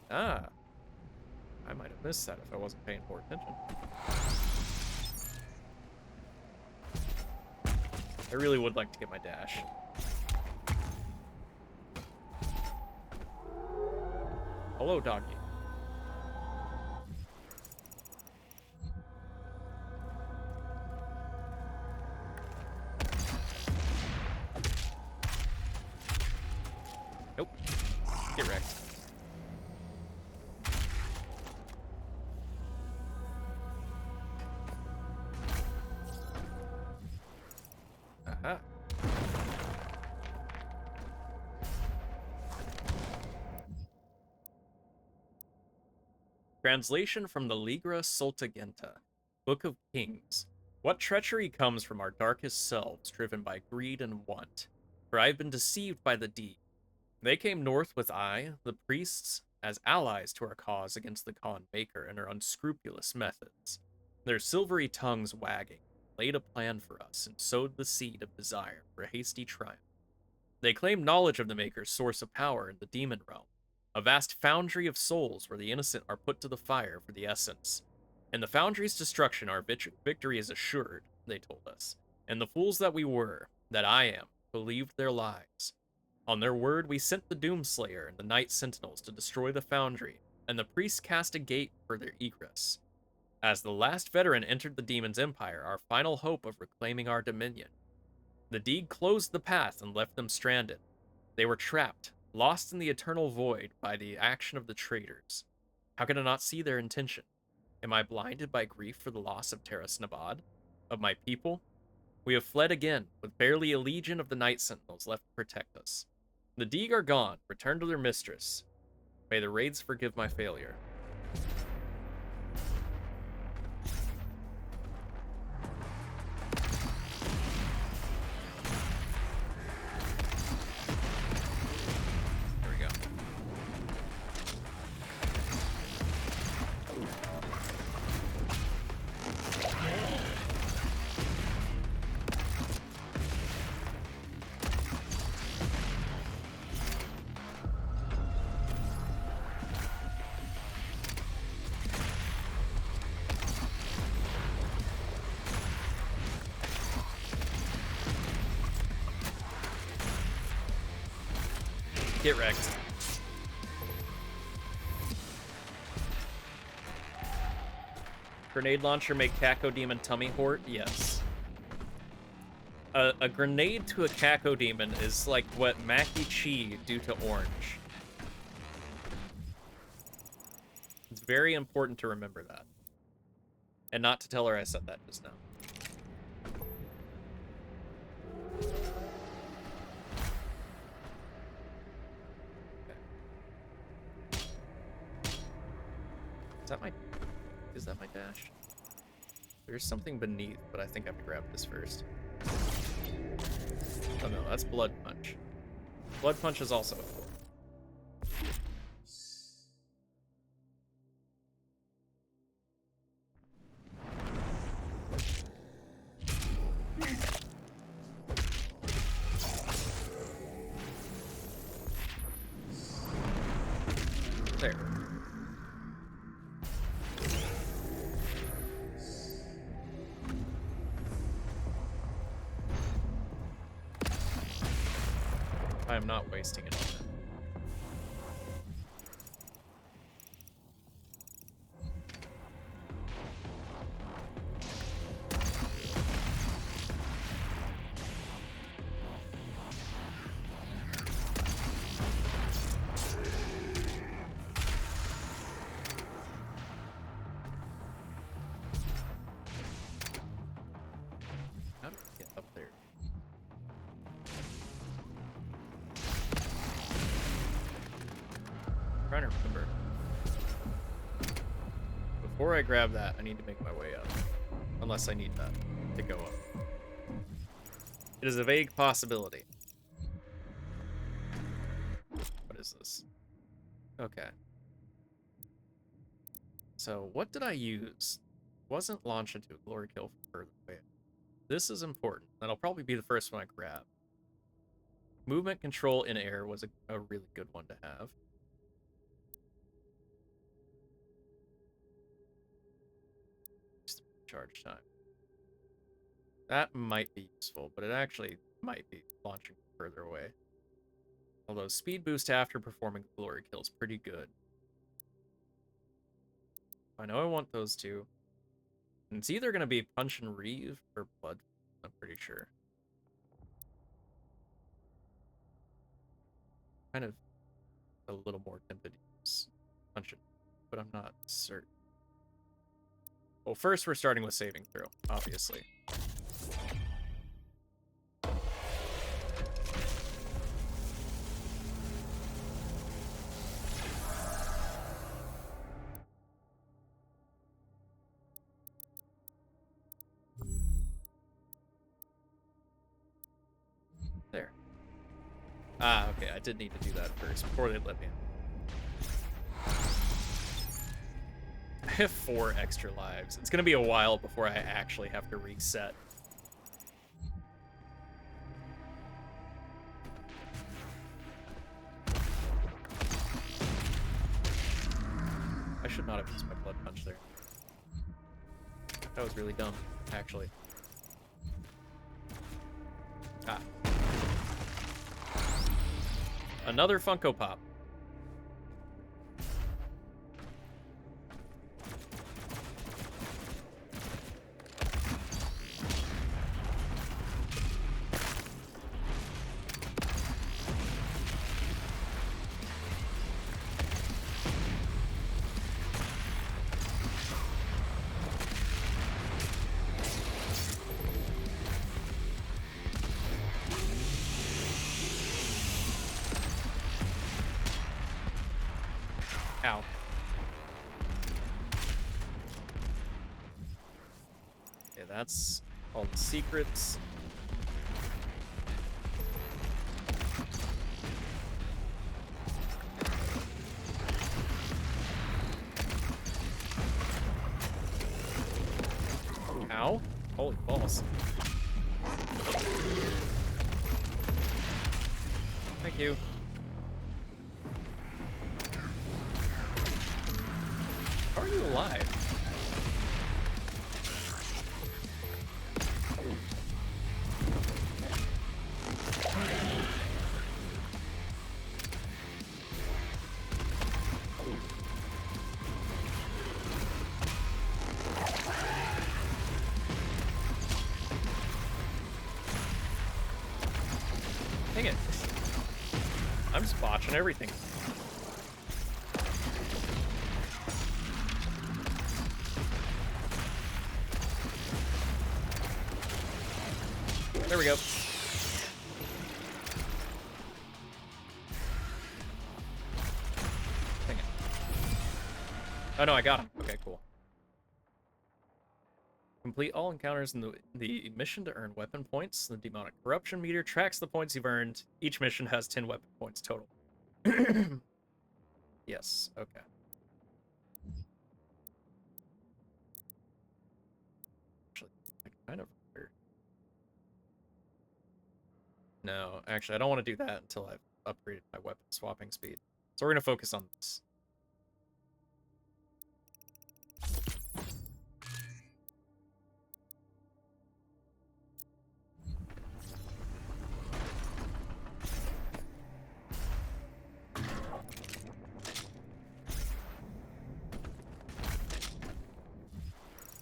Ah, I might have missed that if I wasn't paying more attention. I really would like to get my dash. Hello, doggy. Nope. Get wrecked. Aha. Translation from the Ligra Soltagenta, Book of Kings. What treachery comes from our darkest selves, driven by greed and want? For I have been deceived by the deed. They came north with I, the priests, as allies to our cause against the Khan Maker and her unscrupulous methods. Their silvery tongues wagging, laid a plan for us and sowed the seed of desire for a hasty triumph. They claim knowledge of the Maker's source of power in the demon realm, a vast foundry of souls where the innocent are put to the fire for the essence. In the foundry's destruction, our victory is assured, they told us, and the fools that we were, that I am, believed their lies. On their word, we sent the Doomslayer and the Night Sentinels to destroy the foundry, and the priests cast a gate for their egress. As the last veteran entered the demon's empire, our final hope of reclaiming our dominion, the deed closed the path and left them stranded. They were trapped, lost in the eternal void by the action of the traitors. How can I not see their intention? Am I blinded by grief for the loss of Terras Nabad? Of my people? We have fled again, with barely a legion of the Night Sentinels left to protect us. The Deeg are gone, returned to their mistress. May the raids forgive my failure. There we go. Get wrecked. Grenade launcher make Cacodemon tummy hort? Yes. A grenade to a Cacodemon is like what Maki Chi do to Orange. It's very important to remember that. And not to tell her I said that just now. Is that my dash? There's something beneath, but I think I have to grab this first. Oh no, that's Blood Punch. Blood Punch is also cool. why I'm not wasting it on it. How do we get up there? I'm trying to remember. Before I grab that, I need to make my way up. Unless I need that to go up. It is a vague possibility. What is this? Okay. So, what did I use? Wasn't launch into a glory kill from further away. This is important. That'll probably be the first one I grab. Movement control in air was a really good one to have. Charge time. That might be useful, but it actually might be launching further away. Although speed boost after performing glory kill is pretty good. I know I want those two. And it's either going to be Punch and Reeve or Blood. I'm pretty sure. Kind of a little more tempted to use Punch and Reeve, but I'm not certain. Well, first we're starting with saving throw, obviously. There. Ah, okay, I did need to do that first before they let me in. I have 4 extra lives. It's gonna be a while before I actually have to reset. I should not have used my blood punch there. That was really dumb, actually. Ah. Another Funko Pop. Ow. Okay, that's all the secrets. Ow. Holy balls. Thank you. How are you alive? Dang it. I'm just botching everything. There we go. Dang it. Oh no, I got him. Okay, cool. Complete all encounters in the mission to earn weapon points. The demonic corruption meter tracks the points you've earned. Each mission has 10 weapon points total. Yes, okay. Actually, I kind of... No, actually, I don't want to do that until I've upgraded my weapon swapping speed. So we're going to focus on this.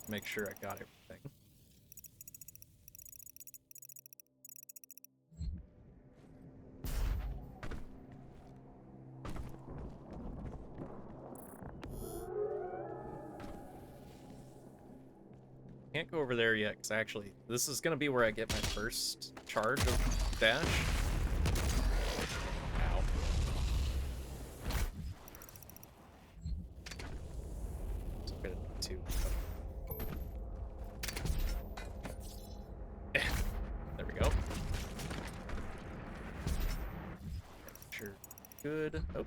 make sure I got everything. Can't go over there yet, because actually, this is going to be where I get my first charge of dash. Ow. So I'm gonna need to. There we go. Sure. Good. Oh,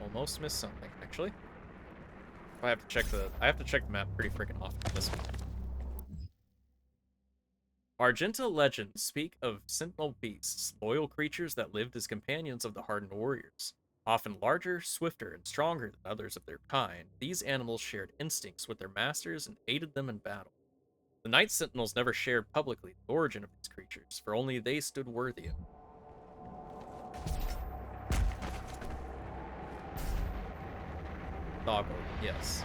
almost missed something, actually. I have to check the map pretty freaking often on this one. Argenta legends speak of sentinel beasts, loyal creatures that lived as companions of the hardened warriors. Often larger, swifter, and stronger than others of their kind, these animals shared instincts with their masters and aided them in battle. The Night Sentinels never shared publicly the origin of these creatures, for only they stood worthy of it. Doggo, yes.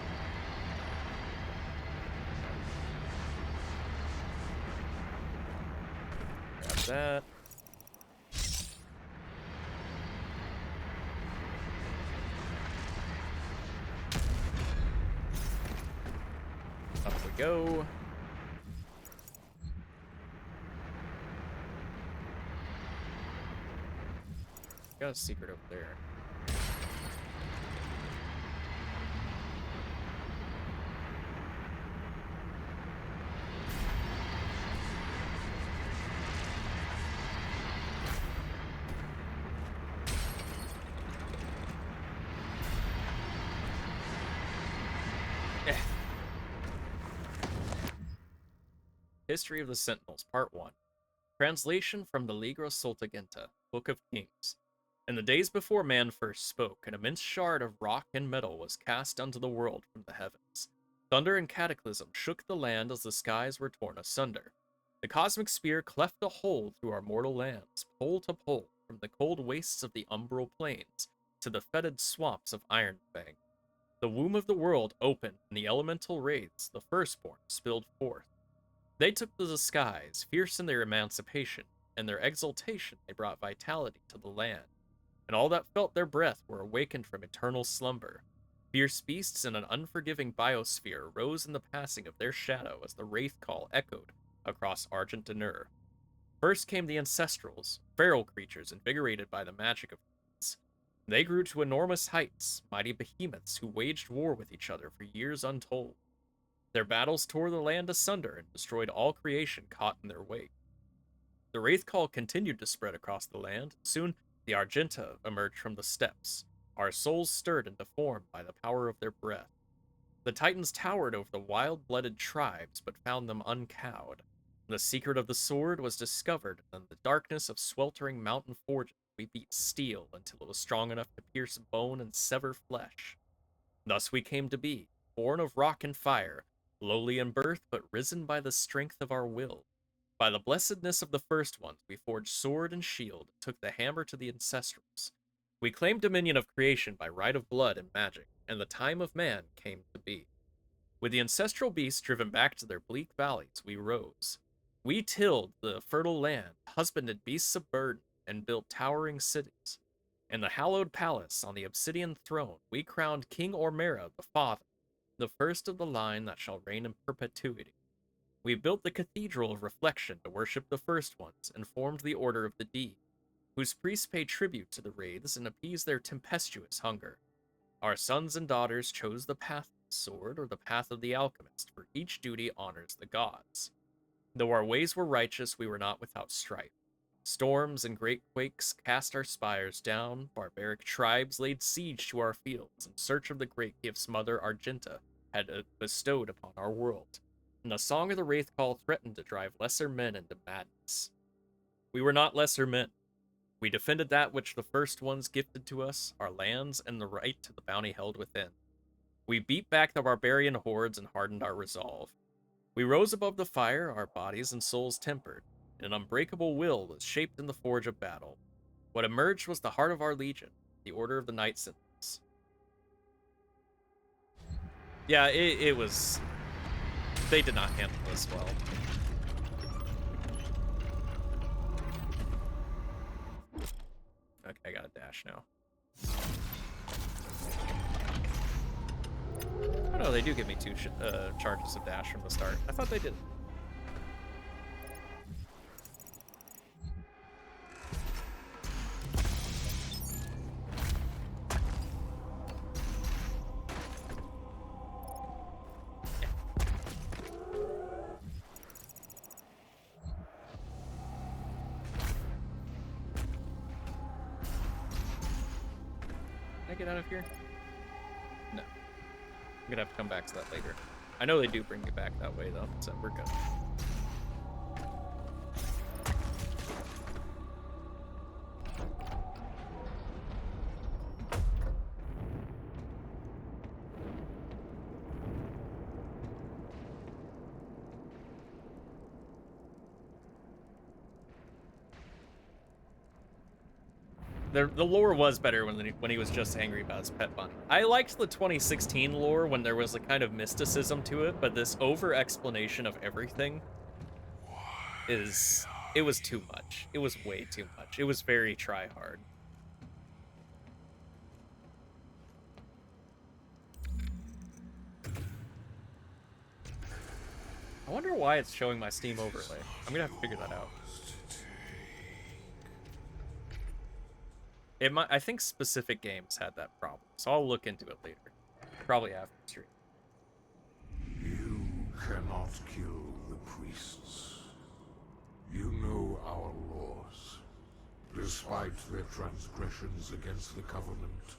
Grab that. Up we go. Got a secret over there. History of the Sentinels, Part 1. Translation from the Ligra Soltagenta, Book of Kings. In the days before man first spoke, an immense shard of rock and metal was cast unto the world from the heavens. Thunder and cataclysm shook the land as the skies were torn asunder. The cosmic spear cleft a hole through our mortal lands, pole to pole, from the cold wastes of the umbral plains to the fetid swamps of Ironfang. The womb of the world opened, and the elemental wraiths, the firstborn, spilled forth. They took to the skies, fierce in their emancipation, and their exultation they brought vitality to the land. And all that felt their breath were awakened from eternal slumber. Fierce beasts in an unforgiving biosphere rose in the passing of their shadow as the wraith call echoed across Argent D'Nur. First came the Ancestrals, feral creatures invigorated by the magic of gods. They grew to enormous heights, mighty behemoths who waged war with each other for years untold. Their battles tore the land asunder and destroyed all creation caught in their wake. The wraith call continued to spread across the land. Soon, the Argenta emerged from the steppes, our souls stirred into form by the power of their breath. The Titans towered over the wild-blooded tribes, but found them uncowed. The secret of the sword was discovered, and in the darkness of sweltering mountain forges, we beat steel until it was strong enough to pierce bone and sever flesh. Thus we came to be, born of rock and fire, lowly in birth, but risen by the strength of our will. By the blessedness of the first ones, we forged sword and shield, and took the hammer to the Ancestrals. We claimed dominion of creation by right of blood and magic, and the time of man came to be. With the ancestral beasts driven back to their bleak valleys, we rose. We tilled the fertile land, husbanded beasts of burden, and built towering cities. In the hallowed palace on the obsidian throne, we crowned King Ormera the Father, the first of the line that shall reign in perpetuity. We built the Cathedral of Reflection to worship the first ones, and formed the Order of the Deed, whose priests pay tribute to the wraiths and appease their tempestuous hunger. Our sons and daughters chose the path of the sword or the path of the alchemist, for each duty honors the gods. Though our ways were righteous, we were not without strife. Storms and great quakes cast our spires down, barbaric tribes laid siege to our fields in search of the great gifts Mother Argenta had bestowed upon our world, and the song of the wraith call threatened to drive lesser men into madness. We were not lesser men. We defended that which the first ones gifted to us, our lands and the right to the bounty held within. We beat back the barbarian hordes and hardened our resolve. We rose above the fire, our bodies and souls tempered. An unbreakable will was shaped in the forge of battle. What emerged was the heart of our legion, the Order of the Night Sentinels. Yeah, it was they did not handle this well. Okay, I got a dash now. Oh no, they do give me 2 charges of dash from the start. I thought they did. Get out of here? No. I'm gonna have to come back to that later. I know they do bring you back that way though, so we're good. The lore was better when he was just angry about his pet bunny. I liked the 2016 lore when there was a kind of mysticism to it, but this over-explanation of everything it was too much. It was way too much. It was very try-hard. I wonder why it's showing my Steam overlay. I'm gonna have to figure that out. It might, I think specific games had that problem, so I'll look into it later. Probably after the stream. You cannot kill the priests. You know our laws. Despite their transgressions against the Covenant,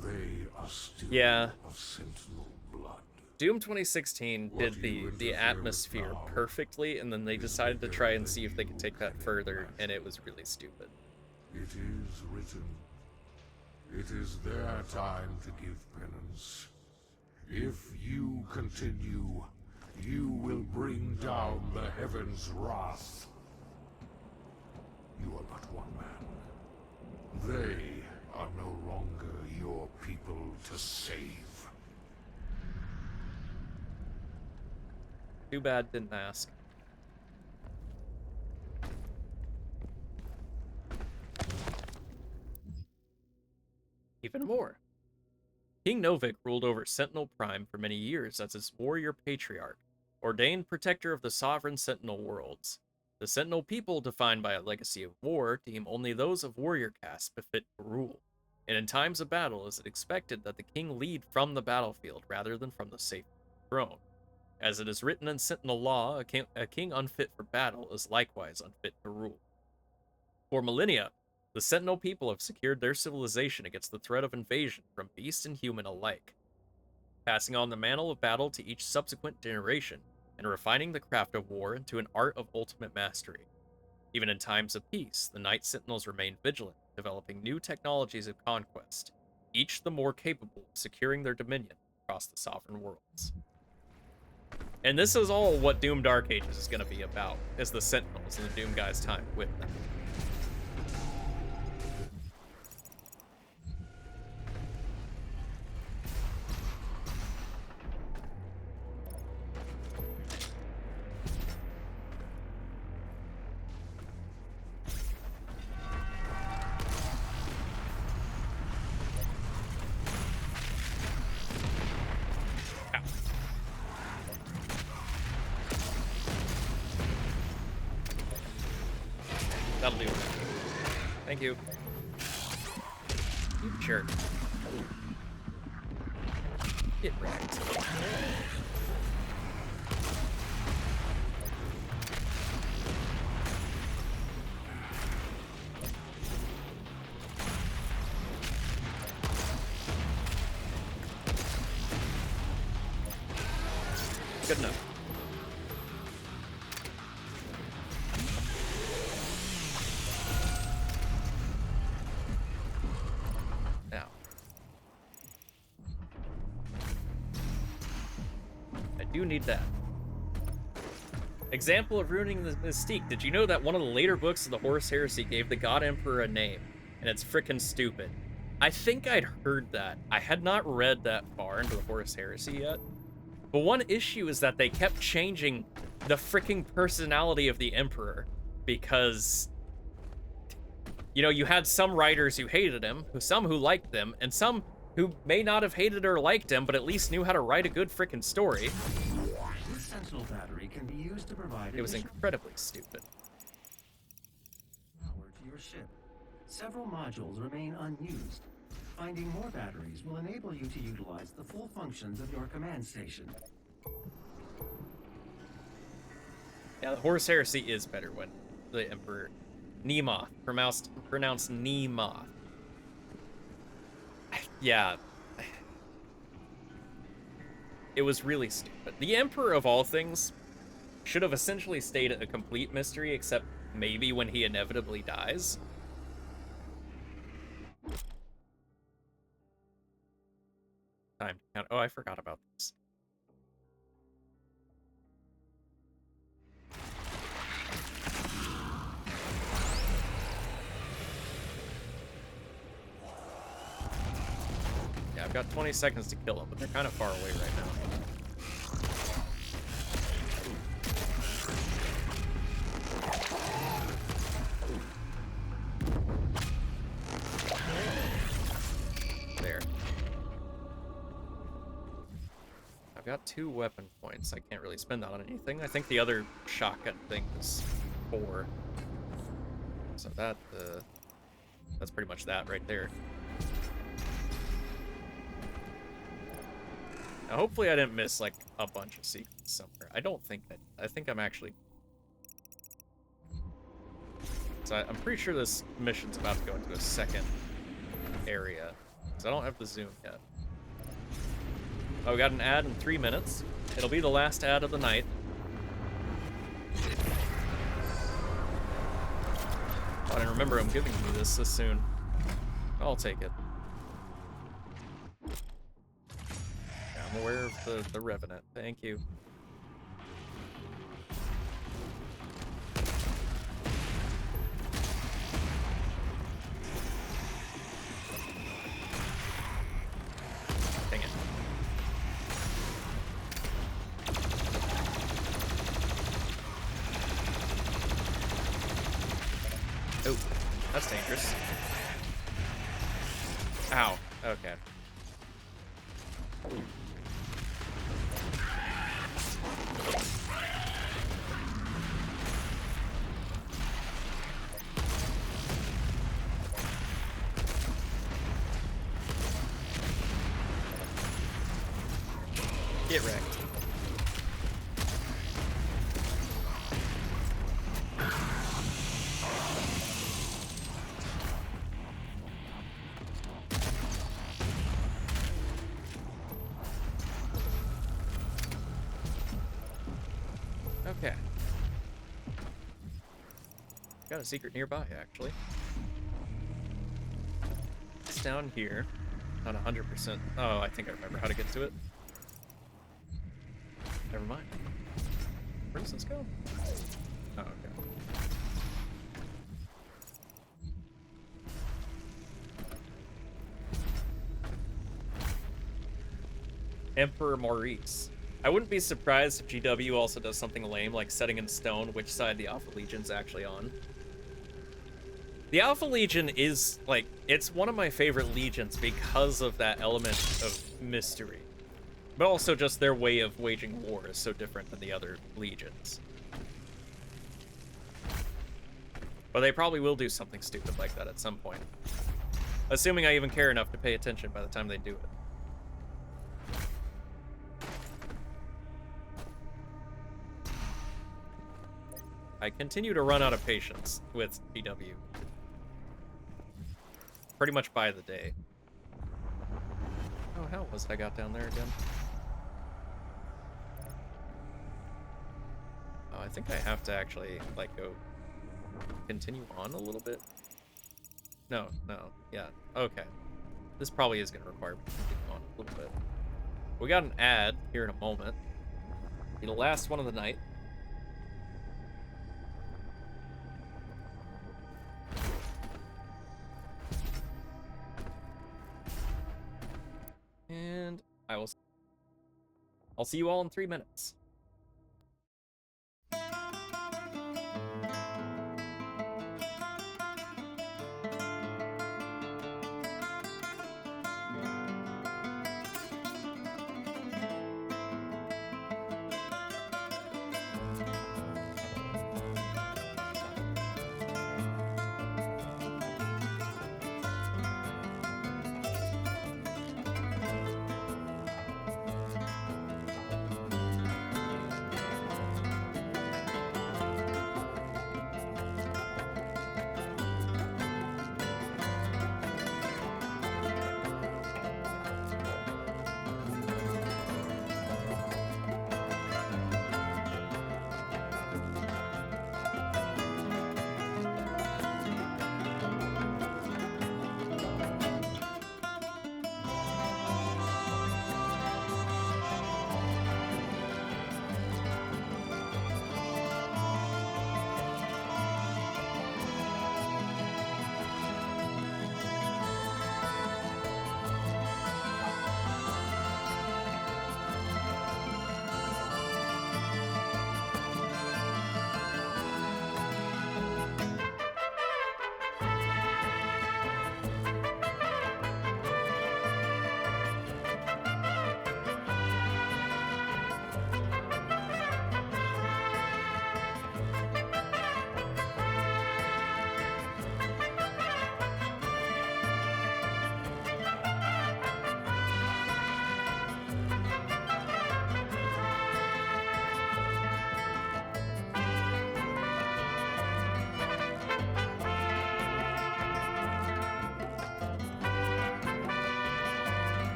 they are still of Sentinel blood. Doom 2016 did the atmosphere perfectly, and then they decided to try and see if they could take that further, and it was really stupid. It is written. It is their time to give penance. If you continue, you will bring down the heavens' wrath. You are but one man. They are no longer your people to save. Too bad didn't ask. Even more. King Novik ruled over Sentinel Prime for many years as its warrior patriarch, ordained protector of the sovereign Sentinel worlds. The Sentinel people, defined by a legacy of war, deem only those of warrior caste befit to rule, and in times of battle is it expected that the king lead from the battlefield rather than from the safe throne. As it is written in Sentinel law, a king unfit for battle is likewise unfit to rule. For millennia, the Sentinel people have secured their civilization against the threat of invasion from beast and human alike, passing on the mantle of battle to each subsequent generation and refining the craft of war into an art of ultimate mastery. Even in times of peace, the Night Sentinels remain vigilant, developing new technologies of conquest, each the more capable of securing their dominion across the sovereign worlds. And this is all what Doom Dark Ages is going to be about, is the Sentinels and the Doom guys' time with them. That'll do it. Thank you. You jerk. Get wrecked. Good enough. You need that. Example of ruining the mystique. Did you know that one of the later books of the Horus Heresy gave the God Emperor a name? And it's frickin' stupid. I think I'd heard that. I had not read that far into the Horus Heresy yet. But one issue is that they kept changing the freaking personality of the Emperor because, you know, you had some writers who hated him, some who liked them, and some who may not have hated or liked him, but at least knew how to write a good freaking story. This Sentinel battery can be used to provide It was incredibly stupid. power to your ship. Several modules remain unused. Finding more batteries will enable you to utilize the full functions of your command station. Yeah, the Horus Heresy is better when the Emperor Nemoth, pronounced Nemoth. Yeah. It was really stupid. The Emperor of all things should have essentially stayed a complete mystery, except maybe when he inevitably dies. Time to count. Oh, I forgot about this. Yeah, I've got 20 seconds to kill them, but they're kind of far away right now. There. I've got 2 weapon points. I can't really spend that on anything. I think the other shotgun thing is 4. So that, that's pretty much that right there. Now, hopefully I didn't miss, like, a bunch of secrets somewhere. I don't think that. I think I'm actually... So I'm pretty sure this mission's about to go into a second area. Because I don't have the zoom yet. Oh, we got an ad in 3 minutes. It'll be the last ad of the night. I didn't remember him giving me this soon. I'll take it. Yeah, I'm aware of the Revenant. Thank you. Dang it. Oh, that's dangerous. Ow. Okay. Get wrecked. Okay. Got a secret nearby, actually. It's down here. Not 100%. Oh, I think I remember how to get to it. Never mind. Where does this go? Oh, okay. Emperor Maurice. I wouldn't be surprised if GW also does something lame, like setting in stone which side the Alpha Legion's actually on. The Alpha Legion is, like, it's one of my favorite legions because of that element of mystery. But also just their way of waging war is so different than the other legions. But they probably will do something stupid like that at some point. Assuming I even care enough to pay attention by the time they do it. I continue to run out of patience with GW. Pretty much by the day. Oh, how was I got down there again? Oh, I think I have to actually, like, go continue on a little bit. No, yeah, okay. This probably is going to require me to continue on a little bit. We got an ad here in a moment. Be the last one of the night. And I'll see you all in 3 minutes.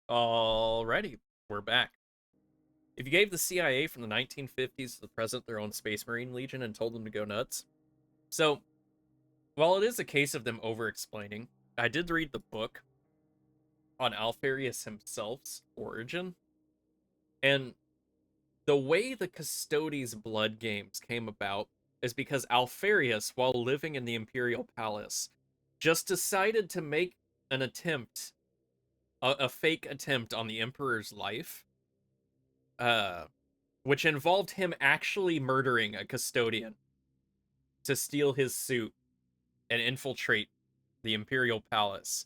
Alrighty, we're back. If you gave the CIA from the 1950s to the present their own Space Marine Legion and told them to go nuts. So, while it is a case of them over-explaining, I did read the book on Alfarius himself's origin, and the way the Custodes Blood Games came about is because Alfarius, while living in the Imperial Palace, just decided to make an attempt, a fake attempt on the Emperor's life, which involved him actually murdering a custodian to steal his suit and infiltrate the Imperial Palace.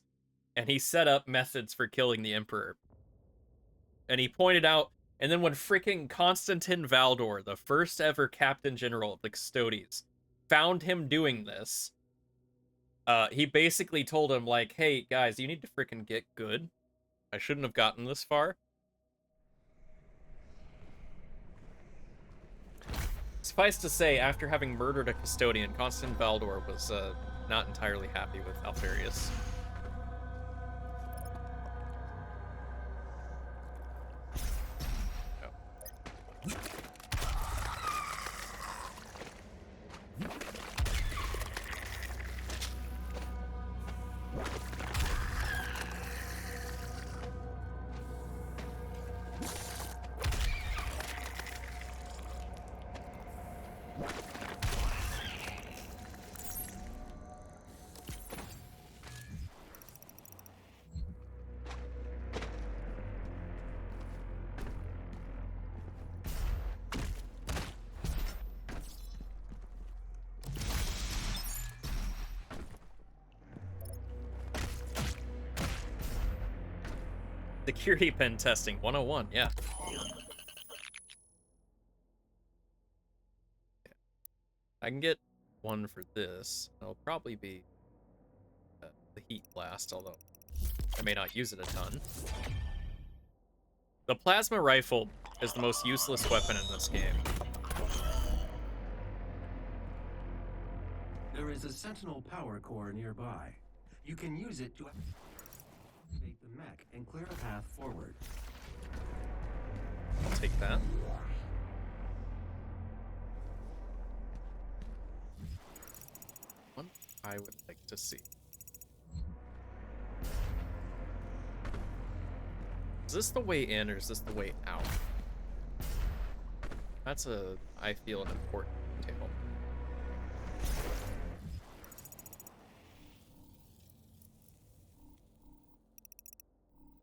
And he set up methods for killing the Emperor. And he pointed out, and then when freaking Constantin Valdor, the first ever Captain General of the Custodes, found him doing this, he basically told him, like, hey, guys, you need to freaking get good. I shouldn't have gotten this far. Suffice to say, after having murdered a custodian, Constant Valdor was not entirely happy with Alfarius. Security pen testing 101, yeah. I can get one for this. It'll probably be the heat blast, although I may not use it a ton. The plasma rifle is the most useless weapon in this game. There is a Sentinel power core nearby. You can use it to activate the mech and clear a path forward. I'll take that. One I would like to see. Is this the way in or is this the way out? That's I feel, an important detail.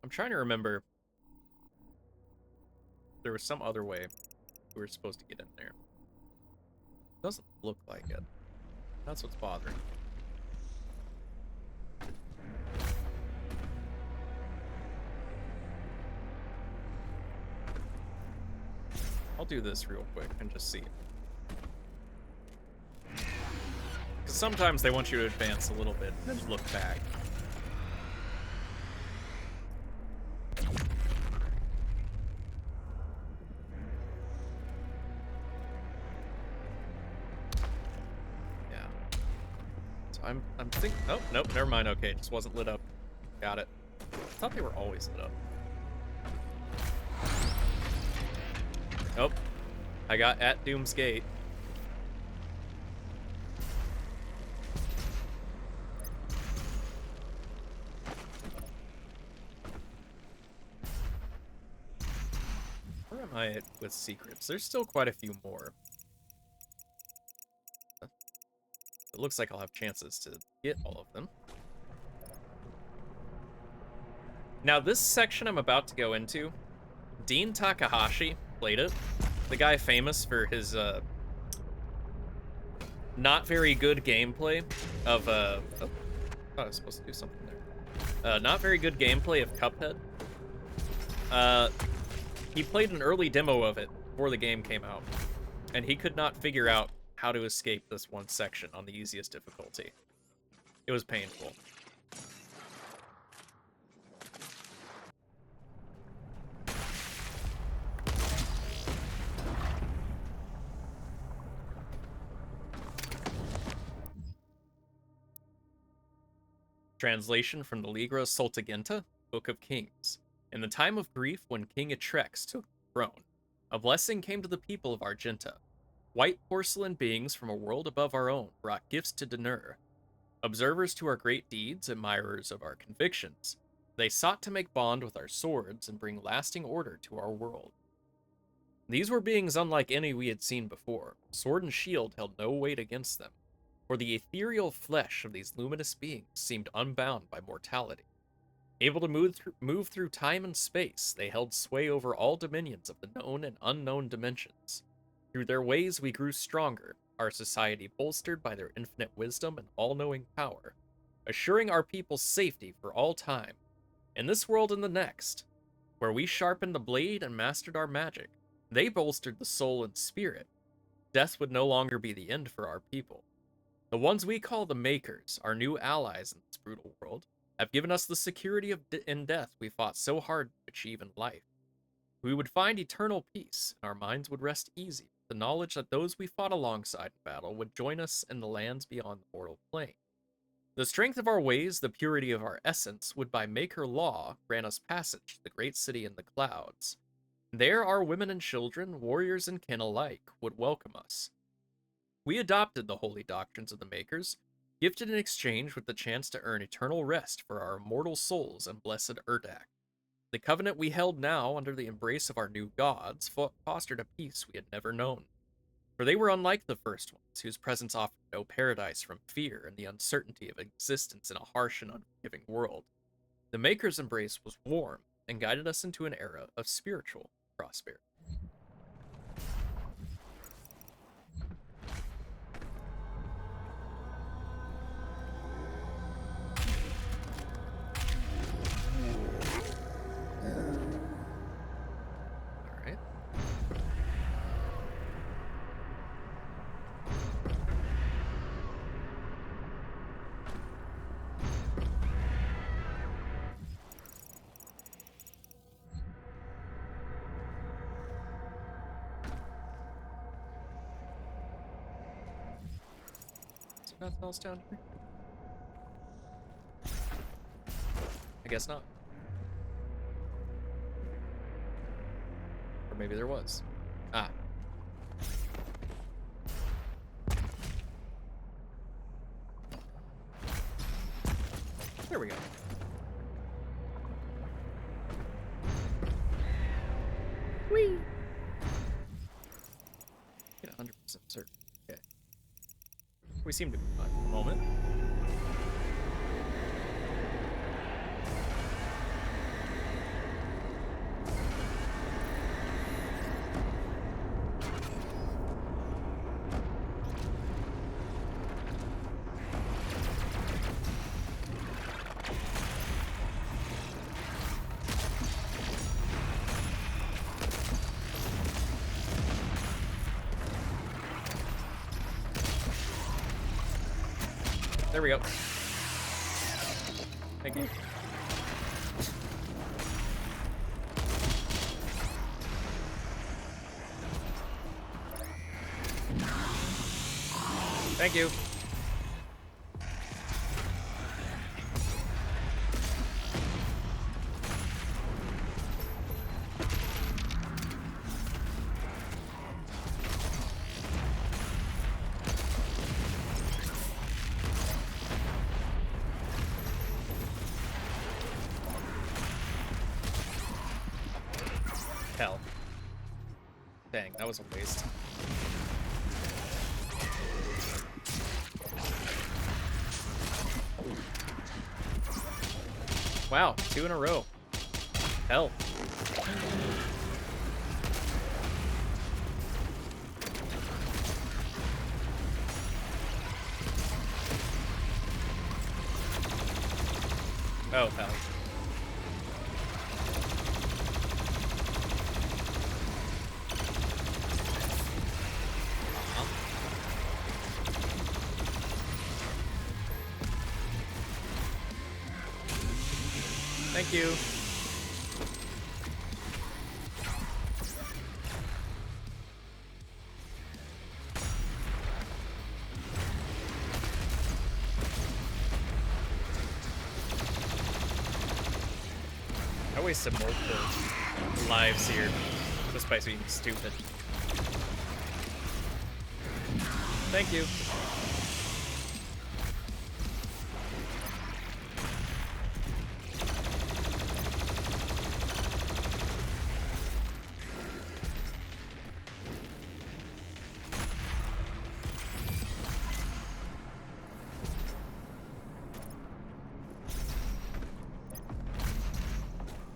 I'm trying to remember. There was some other way we were supposed to get in there. Doesn't look like it. That's what's bothering. I'll do this real quick and just see. Because sometimes they want you to advance a little bit and then look back. I'm thinking. Oh, nope, never mind. Okay, it just wasn't lit up. Got it. I thought they were always lit up. Nope. I got at Doom's Gate. Where am I at with secrets? There's still quite a few more. It looks like I'll have chances to get all of them. Now, this section I'm about to go into, Dean Takahashi played it. The guy famous for his not very good gameplay of oh, I thought I was supposed to do something there. Not very good gameplay of Cuphead. He played an early demo of it before the game came out, and he could not figure out how to escape this one section on the easiest difficulty. It was painful. Translation from the Ligra Soltaginta, Book of Kings. In the time of grief when King Atrex took the throne, a blessing came to the people of Argenta. White porcelain beings from a world above our own brought gifts to Danur. Observers to our great deeds, admirers of our convictions, they sought to make bond with our swords and bring lasting order to our world. These were beings unlike any we had seen before. Sword and shield held no weight against them, for the ethereal flesh of these luminous beings seemed unbound by mortality. Able to move through time and space, they held sway over all dominions of the known and unknown dimensions. Through their ways we grew stronger, our society bolstered by their infinite wisdom and all-knowing power, assuring our people's safety for all time, in this world and the next. Where we sharpened the blade and mastered our magic, they bolstered the soul and spirit. Death would no longer be the end for our people. The ones we call the Makers, our new allies in this brutal world, have given us the security of in death we fought so hard to achieve in life. We would find eternal peace, and our minds would rest easy with the knowledge that those we fought alongside in battle would join us in the lands beyond the mortal plane. The strength of our ways, the purity of our essence, would by Maker law grant us passage to the great city in the clouds. There our women and children, warriors and kin alike, would welcome us. We adopted the holy doctrines of the Makers, gifted in exchange with the chance to earn eternal rest for our immortal souls in blessed Urdak. The covenant we held now under the embrace of our new gods fostered a peace we had never known. For they were unlike the first ones, whose presence offered no paradise from fear and the uncertainty of existence in a harsh and unforgiving world. The Maker's embrace was warm and guided us into an era of spiritual prosperity. Nothing else down here? I guess not. Or maybe there was. Ah. There we go. Whee! Get 100% certain. Okay. We seem to be fine for the moment. There we go. Thank you. Thank you. Hell. Dang, that was a waste. Wow, 2 in a row. Hell. Oh, hell. Thank you. I wasted multiple lives here just by being stupid. Thank you.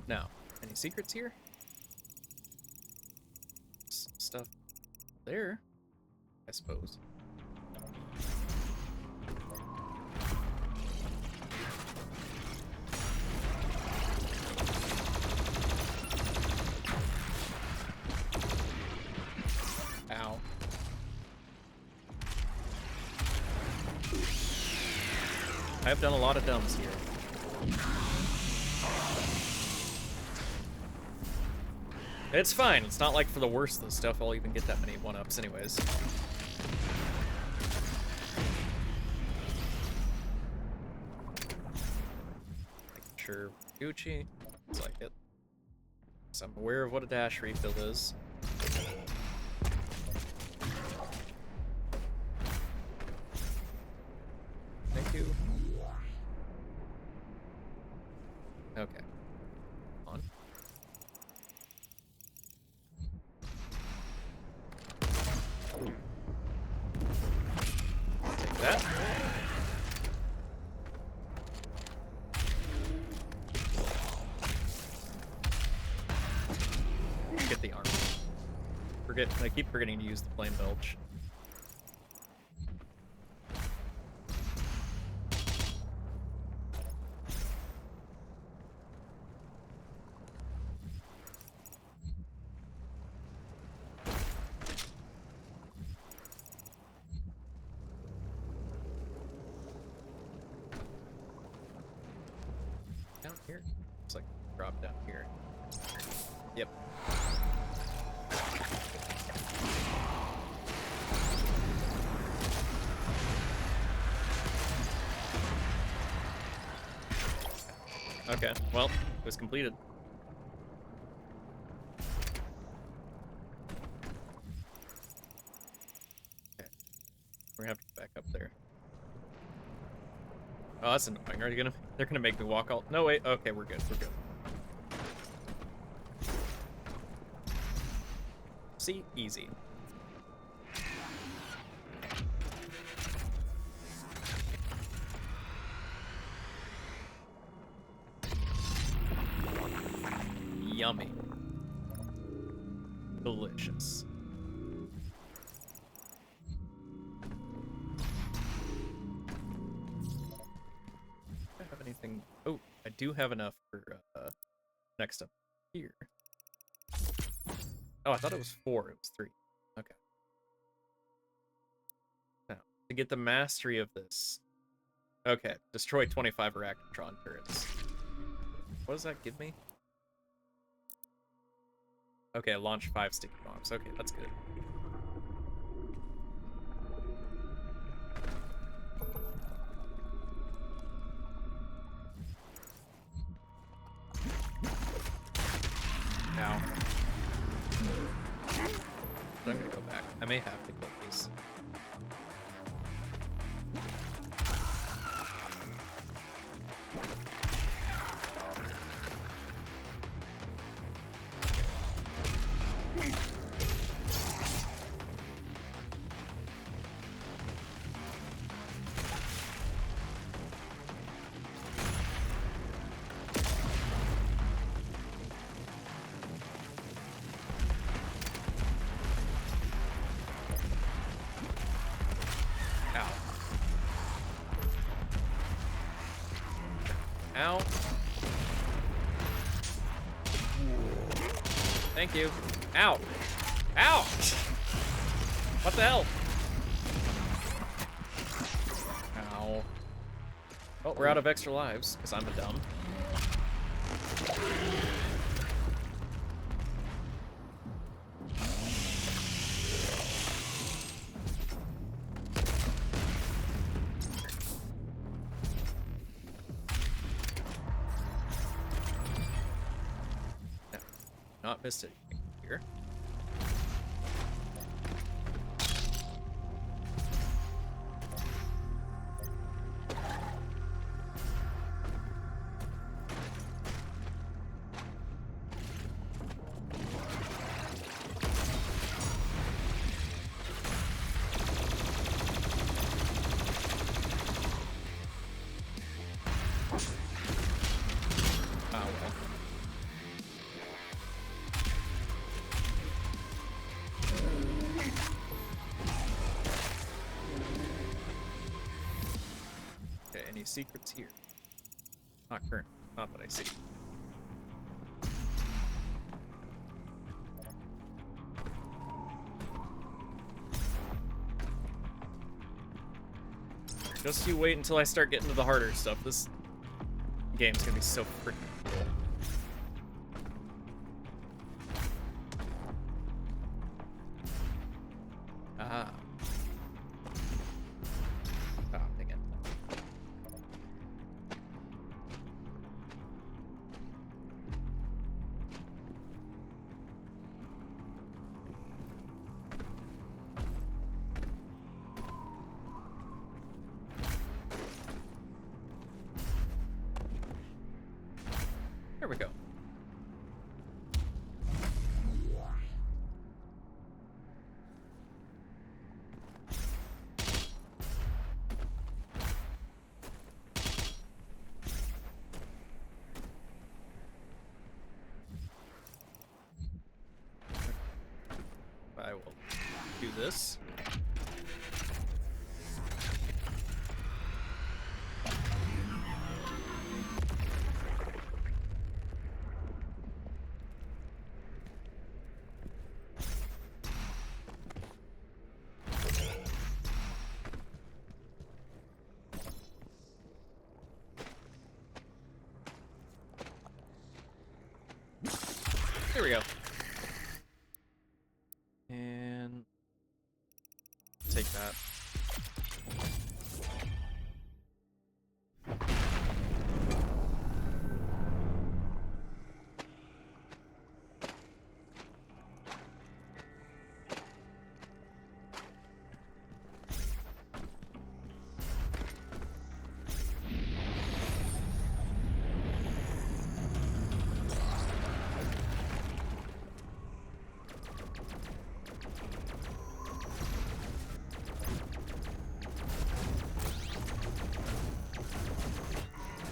Now, any secrets here? Stuff there, I suppose. Ow. I've done a lot of dumbs here. It's fine. It's not like for the worst of the stuff I'll even get that many 1-ups anyways. Making sure Gucci. Looks like it. So I'm aware of what a dash refill is. Thank you. Okay. On. Take that. Get the armor. I keep forgetting to use the flame belch. Down here? Looks like drop down here. Yep. Okay, well, it was completed. Okay. We're gonna have to get back up there. Oh, that's annoying. Are you gonna? They're gonna make me walk all. No, wait. Okay, we're good. We're good. See, easy. Yummy. Delicious. Do I have anything? Oh, I do have enough for next up here. Oh, I thought it was 4. It was 3. Okay. Now, to get the mastery of this. Okay, destroy 25 Arachnotron turrets. What does that give me? Okay, launch 5 sticky bombs. Okay, that's good. Ow. I'm gonna go back. I may have to kill these. Ow. Thank you. Ow. Ow! What the hell? Ow. Oh, we're out of extra lives, because I'm a dumb. Not missed anything here. Secrets here. Not current. Not that I see. Just you wait until I start getting to the harder stuff. This game's gonna be so freaking cool. Ah. Oh, dang it. There we go. I will do this. There we go. And take that.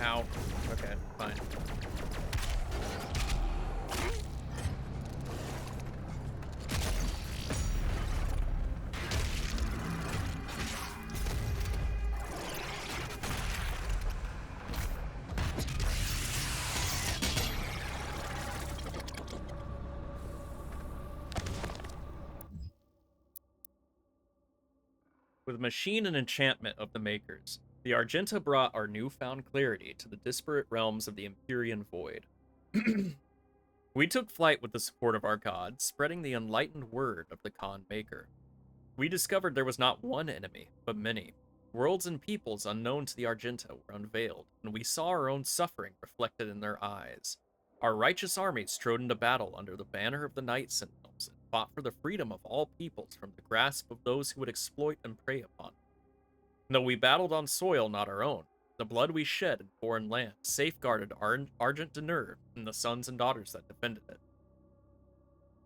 Ow. Okay, fine. With machine and enchantment of the makers, the Argenta brought our newfound clarity to the disparate realms of the Empyrean Void. We took flight with the support of our god, spreading the enlightened word of the Khan Maker. We discovered there was not one enemy, but many. Worlds and peoples unknown to the Argenta were unveiled, and we saw our own suffering reflected in their eyes. Our righteous armies strode into battle under the banner of the Night Sentinels and fought for the freedom of all peoples from the grasp of those who would exploit and prey upon them. Though we battled on soil not our own, the blood we shed in foreign lands safeguarded Argent Deneuve and the sons and daughters that defended it.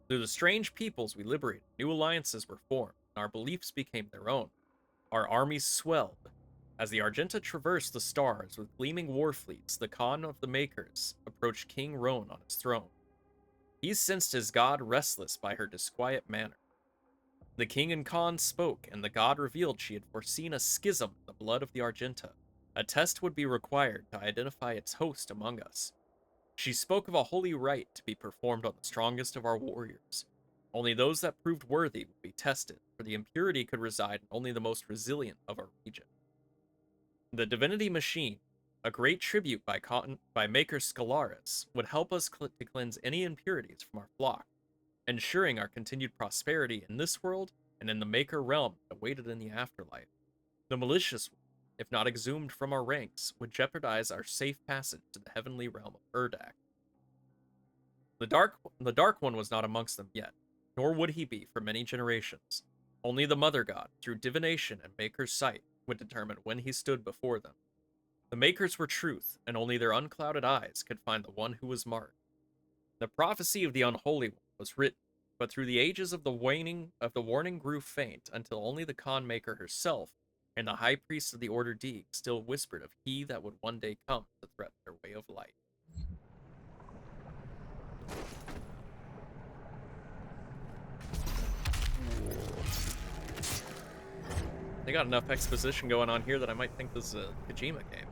Through the strange peoples we liberated, new alliances were formed, and our beliefs became their own. Our armies swelled. As the Argenta traversed the stars with gleaming war fleets, the Khan of the Makers approached King Roan on his throne. He sensed his god restless by her disquiet manner. The king and Khan spoke, and the god revealed she had foreseen a schism in the blood of the Argenta. A test would be required to identify its host among us. She spoke of a holy rite to be performed on the strongest of our warriors. Only those that proved worthy would be tested, for the impurity could reside in only the most resilient of our region. The divinity machine, a great tribute by Maker Scalaris, would help us to cleanse any impurities from our flock, ensuring our continued prosperity in this world and in the Maker realm that awaited in the afterlife. The malicious, if not exhumed from our ranks, would jeopardize our safe passage to the heavenly realm of Urdak. The Dark One was not amongst them yet, nor would he be for many generations. Only the Mother God, through divination and Maker's sight, would determine when he stood before them. The Makers were truth, and only their unclouded eyes could find the one who was marked. The prophecy of the Unholy One was written, but through the ages of the warning grew faint, until only the Khan Maker herself and the High Priest of the Order Deeg still whispered of he that would one day come to threaten their way of light. They got enough exposition going on here that I might think this is a Kojima game.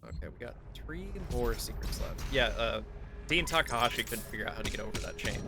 Okay, we got 3 more secrets left. Yeah, Dean Takahashi couldn't figure out how to get over that chain.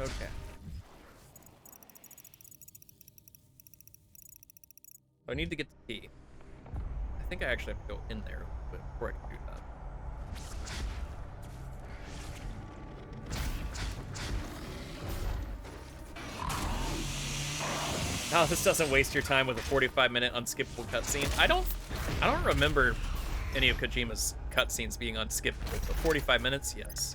Okay. So I need to get the key. I think I actually have to go in there a little bit before I can do that. Oh, this doesn't waste your time with a 45-minute unskippable cutscene. I don't remember any of Kojima's cutscenes being unskippable, but 45 minutes, yes.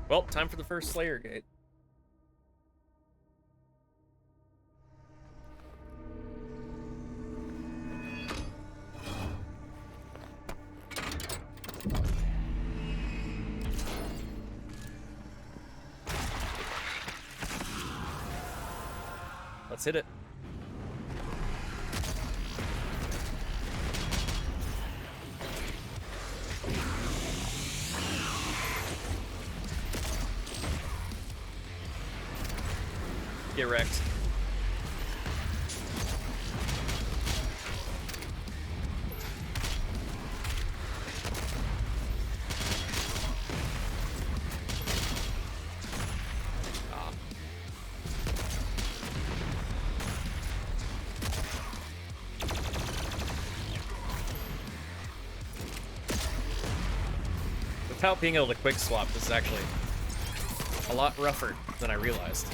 Well, time for the first Slayer Gate. Let's hit it. Get wrecked. Without being able to quick swap, this is actually a lot rougher than I realized.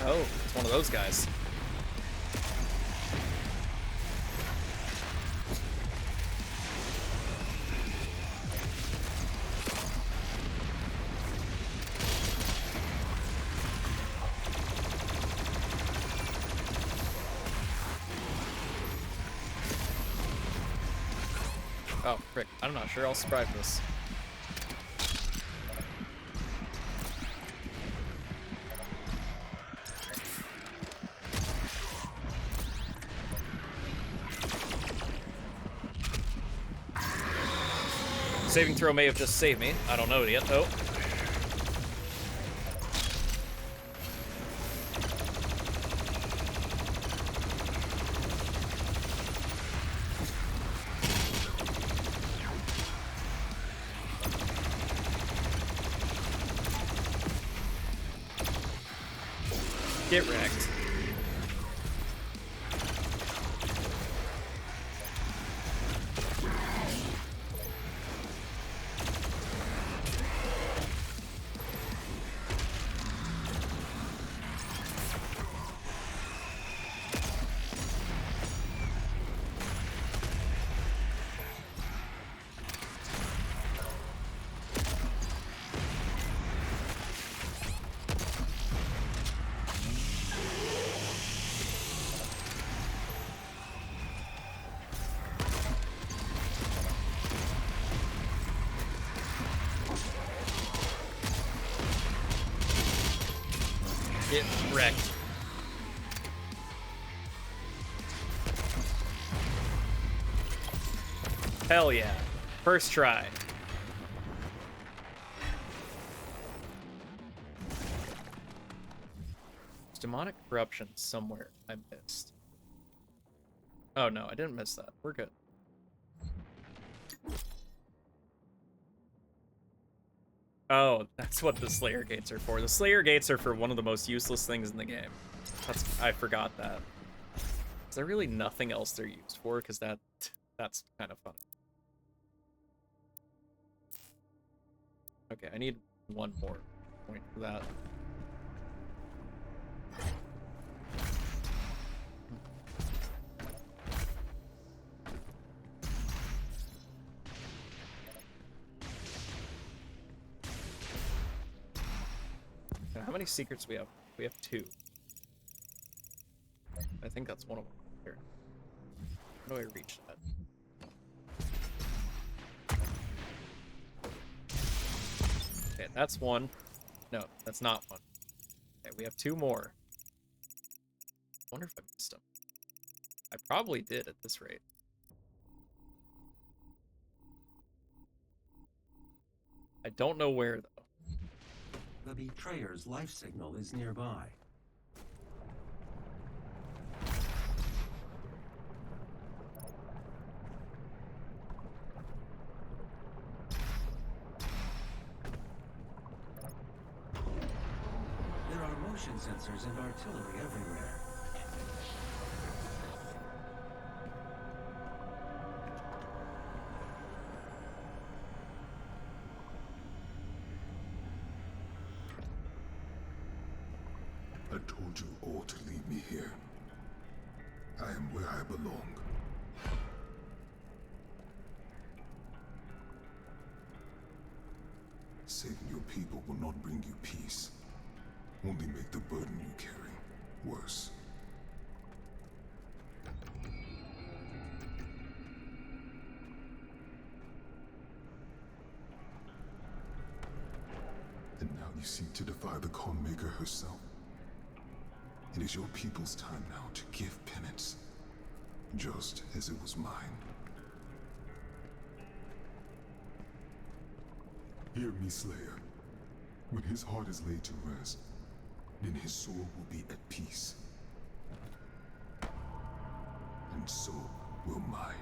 Oh, it's one of those guys. Oh, frick. I'm not sure I'll survive this. Saving throw may have just saved me. I don't know it yet, though. Get wrecked. Get wrecked. Hell yeah. First try. There's demonic corruption somewhere I missed. Oh no, I didn't miss that. We're good. Oh, that's what the Slayer Gates are for. The Slayer Gates are for one of the most useless things in the game. I forgot that. Is there really nothing else they're used for? Because that's kind of fun. Okay, I need one more point for that. How many secrets we have? We have 2. I think that's one of them. Here. How do I reach that? Okay, that's one. No, that's not one. Okay, we have 2 more. I wonder if I missed them. I probably did at this rate. I don't know where, though. The Betrayer's life signal is nearby. There are motion sensors and artillery everywhere. I told you all to leave me here. I am where I belong. Saving your people will not bring you peace. Only make the burden you carry worse. And now you seek to defy the Khan Maker herself. It is your people's time now to give penance, just as it was mine. Hear me, Slayer. When his heart is laid to rest, then his soul will be at peace. And so will mine.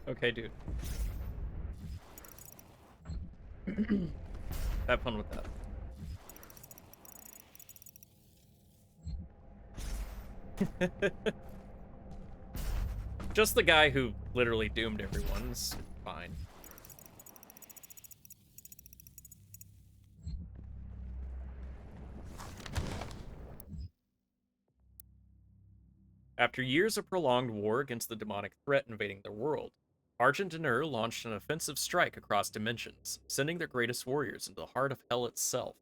Okay, dude. Have fun with that. Just the guy who literally doomed everyone's fine. After years of prolonged war against the demonic threat invading their world, Argent D'Nur launched an offensive strike across dimensions, sending their greatest warriors into the heart of Hell itself.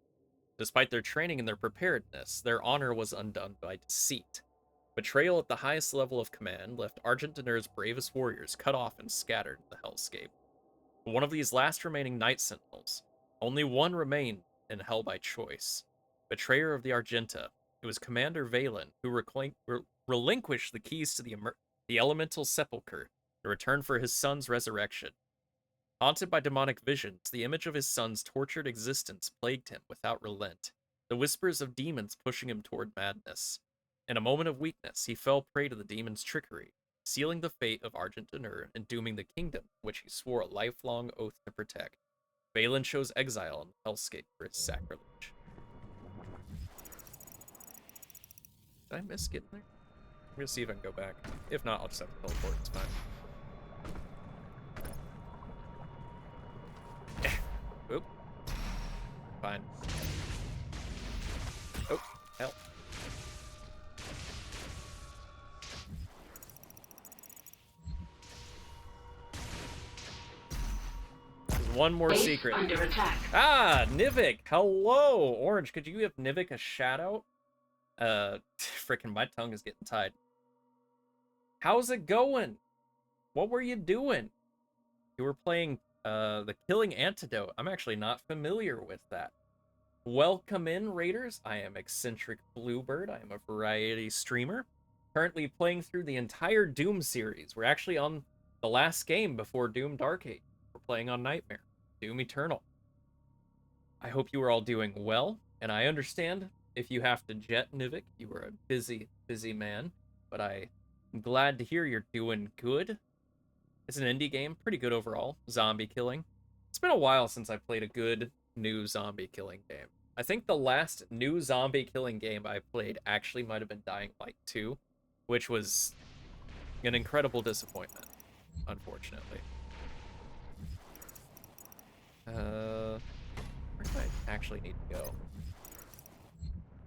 Despite their training and their preparedness, their honor was undone by deceit. Betrayal at the highest level of command left Argent D'Nur's bravest warriors cut off and scattered in the hellscape. One of these last remaining Night Sentinels, only one remained in Hell by choice. Betrayer of the Argenta, it was Commander Vaylin who relinquished the keys to the Elemental Sepulchre in return for his son's resurrection. Haunted by demonic visions, the image of his son's tortured existence plagued him without relent, the whispers of demons pushing him toward madness. In a moment of weakness, he fell prey to the demon's trickery, sealing the fate of Argent D'Nur and dooming the kingdom which he swore a lifelong oath to protect. Vaylin chose exile in the hellscape for his sacrilege. Did I miss getting there? I'm gonna see if I can go back. If not, I'll just have to teleport. It's fine. Oop. Fine. Oh, hell. There's one more Base secret. under attack. Ah, Nivik. Hello, Orange. Could you give Nivik a shout out? Freaking my tongue is getting tied. How's it going? What were you doing? You were playing the Killing Antidote. I'm actually not familiar with that. Welcome in, Raiders. I am Eccentric Bluebird. I am a variety streamer. Currently playing through the entire Doom series. We're actually on the last game before Doom Dark Age. We're playing on Nightmare, Doom Eternal. I hope you are all doing well, and I understand if you have to jet, Nivik. You are a busy, busy man, but I'm glad to hear you're doing good. It's an indie game, pretty good overall. Zombie killing. It's been a while since I played a good new zombie killing game. I think the last new zombie killing game I played actually might have been Dying Light 2, which was an incredible disappointment, unfortunately. Where do I actually need to go?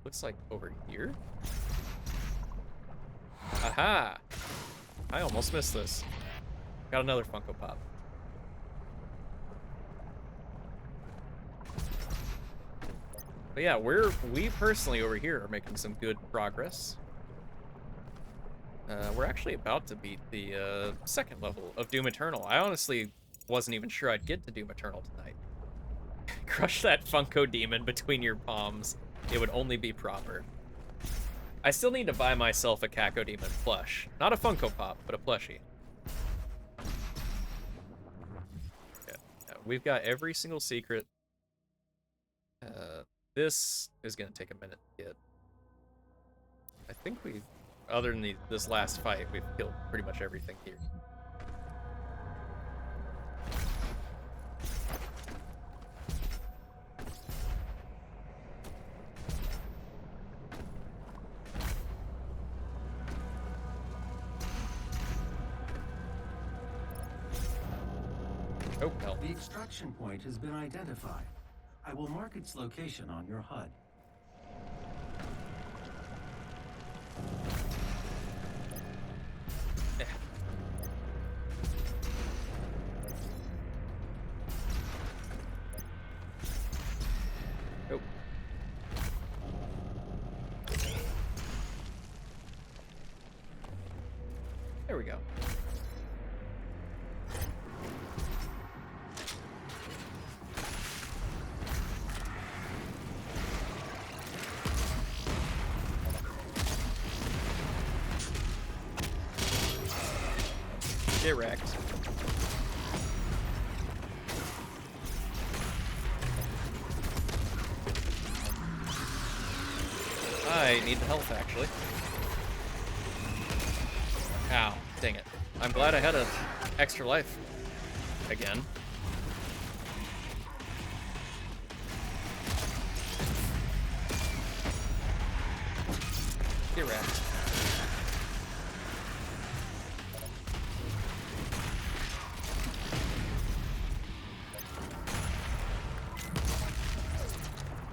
Looks like over here. Aha! I almost missed this. Got another Funko Pop. But yeah, we personally over here are making some good progress. We're actually about to beat the second level of Doom Eternal. I honestly wasn't even sure I'd get to Doom Eternal tonight, Crush that Funko Demon between your palms. It would only be proper. I still need to buy myself a Kako Demon plush. Not a Funko Pop, but a plushie. Okay. We've got every single secret. This is going to take a minute to get. I think we've, other than this last fight, we've killed pretty much everything here. Oh, hell. The extraction point has been identified. I will mark its location on your HUD. Nope. There we go. Get wrecked. I need the health, actually. Ow, dang it. I'm glad I had an extra life. Again. Get wrecked.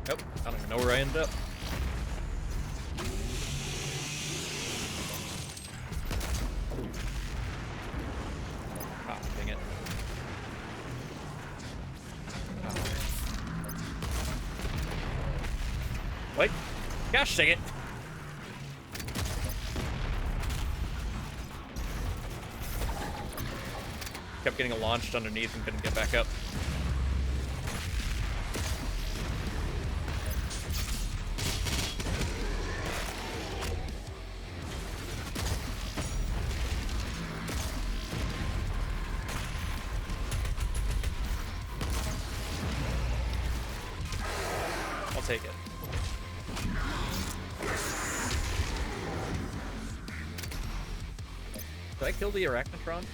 Nope, I don't even know where I ended up. Ah, dang it. Ah. Wait, gosh dang it. Kept getting launched underneath and couldn't get back up. I'll take it. Did I kill the Arachnotron?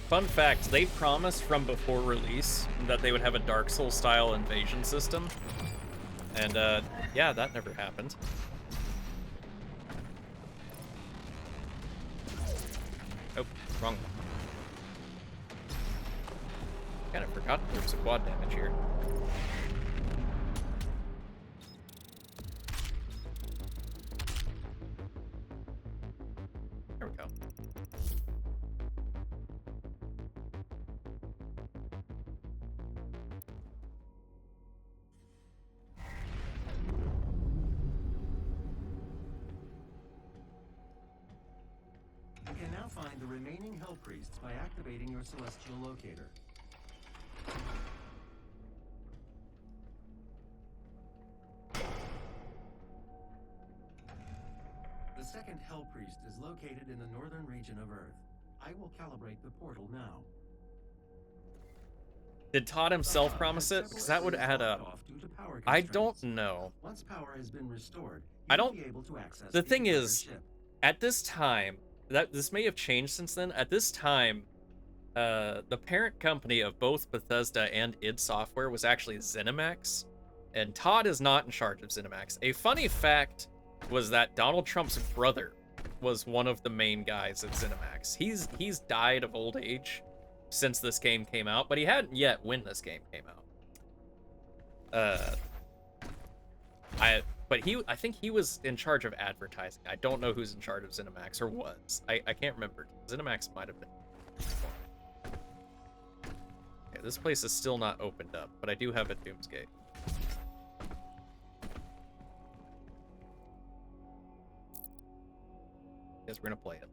Fun fact, they promised from before release that they would have a Dark Souls style invasion system. And yeah, that never happened. Oh, wrong one. Kind of forgot there was a quad damage here. There we go. You can now find the remaining Hell Priests by activating your Celestial Locator. The second Hell Priest is located in the northern region of Earth. I will calibrate the portal now. Did Todd himself promise it? Because that would add up. I don't know. Once power has been restored, I don't. you'll be able to access The thing entire is, ship. at this time, that this may have changed since then. At this time, the parent company of both Bethesda and id Software was actually ZeniMax, and Todd is not in charge of ZeniMax. A funny fact was that Donald Trump's brother was one of the main guys at ZeniMax. He's died of old age since this game came out, but he hadn't yet when this game came out. I think he was in charge of advertising. I don't know who's in charge of ZeniMax, or was. I can't remember. ZeniMax might have been. Okay, this place is still not opened up, but I do have a Doom's Gate. Guess we're gonna play it.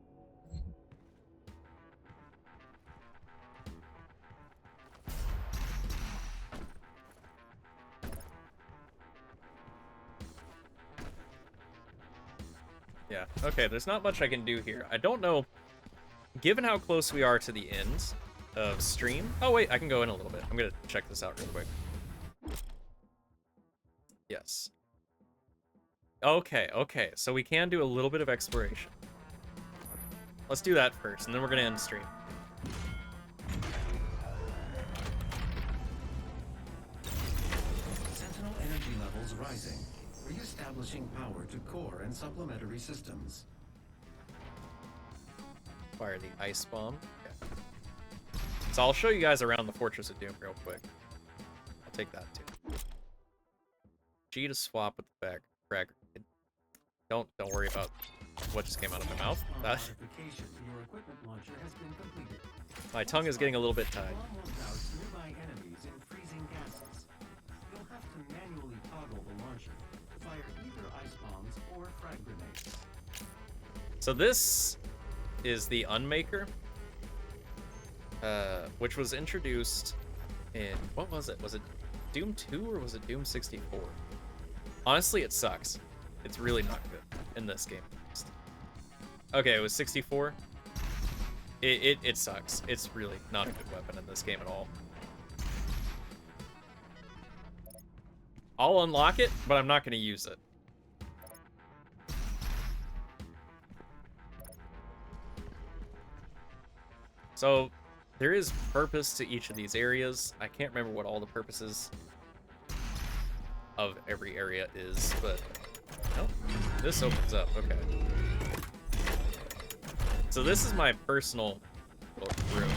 Yeah, okay, there's not much I can do here. I don't know, given how close we are to the end of stream. Oh wait, I can go in a little bit. I'm gonna check this out real quick. Yes. Okay, okay, so we can do a little bit of exploration. Let's do that first, and then we're gonna end stream. Sentinel energy levels rising. Re-establishing power to core and supplementary systems. Fire the ice bomb. Okay. So I'll show you guys around the Fortress of Doom real quick. I'll take that too. G to swap with the frag. Don't worry about what just came out of my mouth. Your equipment launcher has been completed. My tongue is getting a little bit tied. Bomb will douse nearby enemies in freezing gases. You'll have to manually toggle the launcher to fire either ice bombs or frag grenades. So this is the Unmaker, which was introduced in, what was it? Was it Doom 2 or was it Doom 64? Honestly, it sucks. It's really not good in this game. Okay, it was 64. It sucks. It's really not a good weapon in this game at all. I'll unlock it, but I'm not going to use it. So there is purpose to each of these areas. I can't remember what all the purposes of every area is, but nope. This opens up. Okay. So this is my personal little room.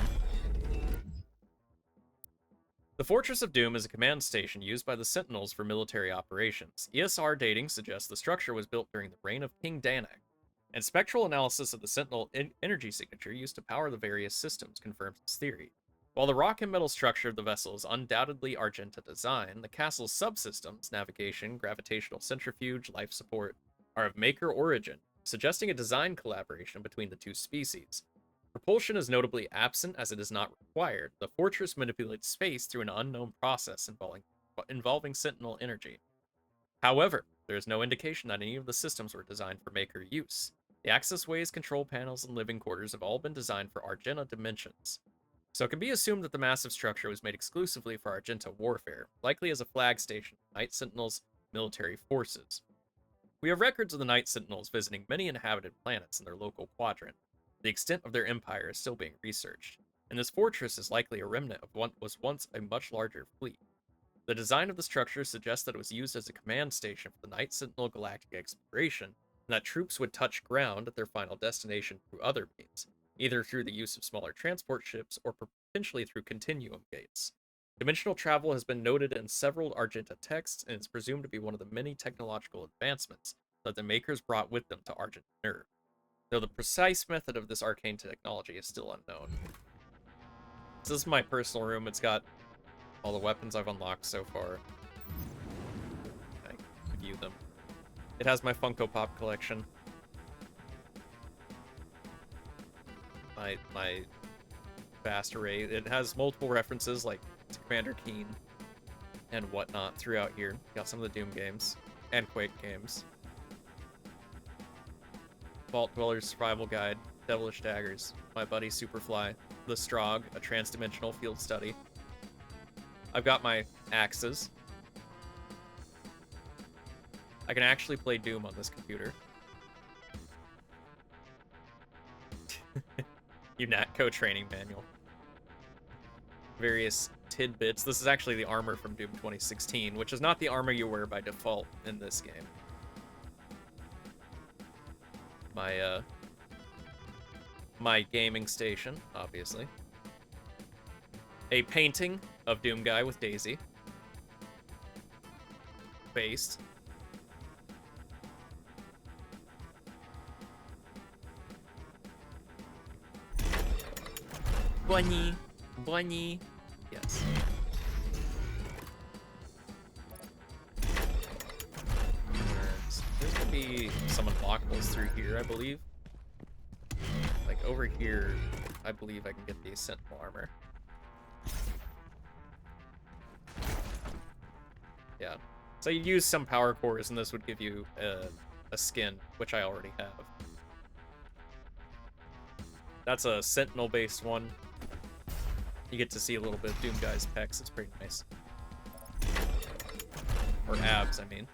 The Fortress of Doom is a command station used by the Sentinels for military operations. ESR dating suggests the structure was built during the reign of King Danak, and spectral analysis of the Sentinel energy signature used to power the various systems confirms this theory. While the rock and metal structure of the vessel is undoubtedly Argenta design, the castle's subsystems, navigation, gravitational centrifuge, life support, are of Maker origin, suggesting a design collaboration between the two species. Propulsion is notably absent as it is not required. The fortress manipulates space through an unknown process involving Sentinel energy. However, there is no indication that any of the systems were designed for Maker use. The access ways, control panels, and living quarters have all been designed for Argenta dimensions. So it can be assumed that the massive structure was made exclusively for Argenta warfare, likely as a flag station for Night Sentinels' military forces. We have records of the Night Sentinels visiting many inhabited planets in their local quadrant. The extent of their empire is still being researched, and this fortress is likely a remnant of what was once a much larger fleet. The design of the structure suggests that it was used as a command station for the Night Sentinel galactic exploration, and that troops would touch ground at their final destination through other means, either through the use of smaller transport ships or potentially through continuum gates. Dimensional travel has been noted in several Argenta texts, and is presumed to be one of the many technological advancements that the Makers brought with them to Argenta Nerve, though the precise method of this arcane technology is still unknown. So this is my personal room. It's got all the weapons I've unlocked so far. I can view them. It has my Funko Pop collection. My vast array. It has multiple references like to Commander Keen and whatnot throughout here. Got some of the Doom games and Quake games. Vault Dweller's Survival Guide, Devilish Daggers, my buddy Superfly, The Strogg, a trans-dimensional field study. I've got my axes. I can actually play Doom on this computer. UNATCO training manual. Various tidbits. This is actually the armor from Doom 2016, which is not the armor you wear by default in this game. My gaming station, obviously. A painting of Doom Guy with Daisy. Based. Bunny. Yes. And there's gonna be some unlockables through here, I believe. Like over here, I believe I can get the Sentinel armor. Yeah. So you use some power cores, and this would give you a skin, which I already have. That's a Sentinel-based one. You get to see a little bit of Doomguy's pecs. It's pretty nice. Or abs, I mean.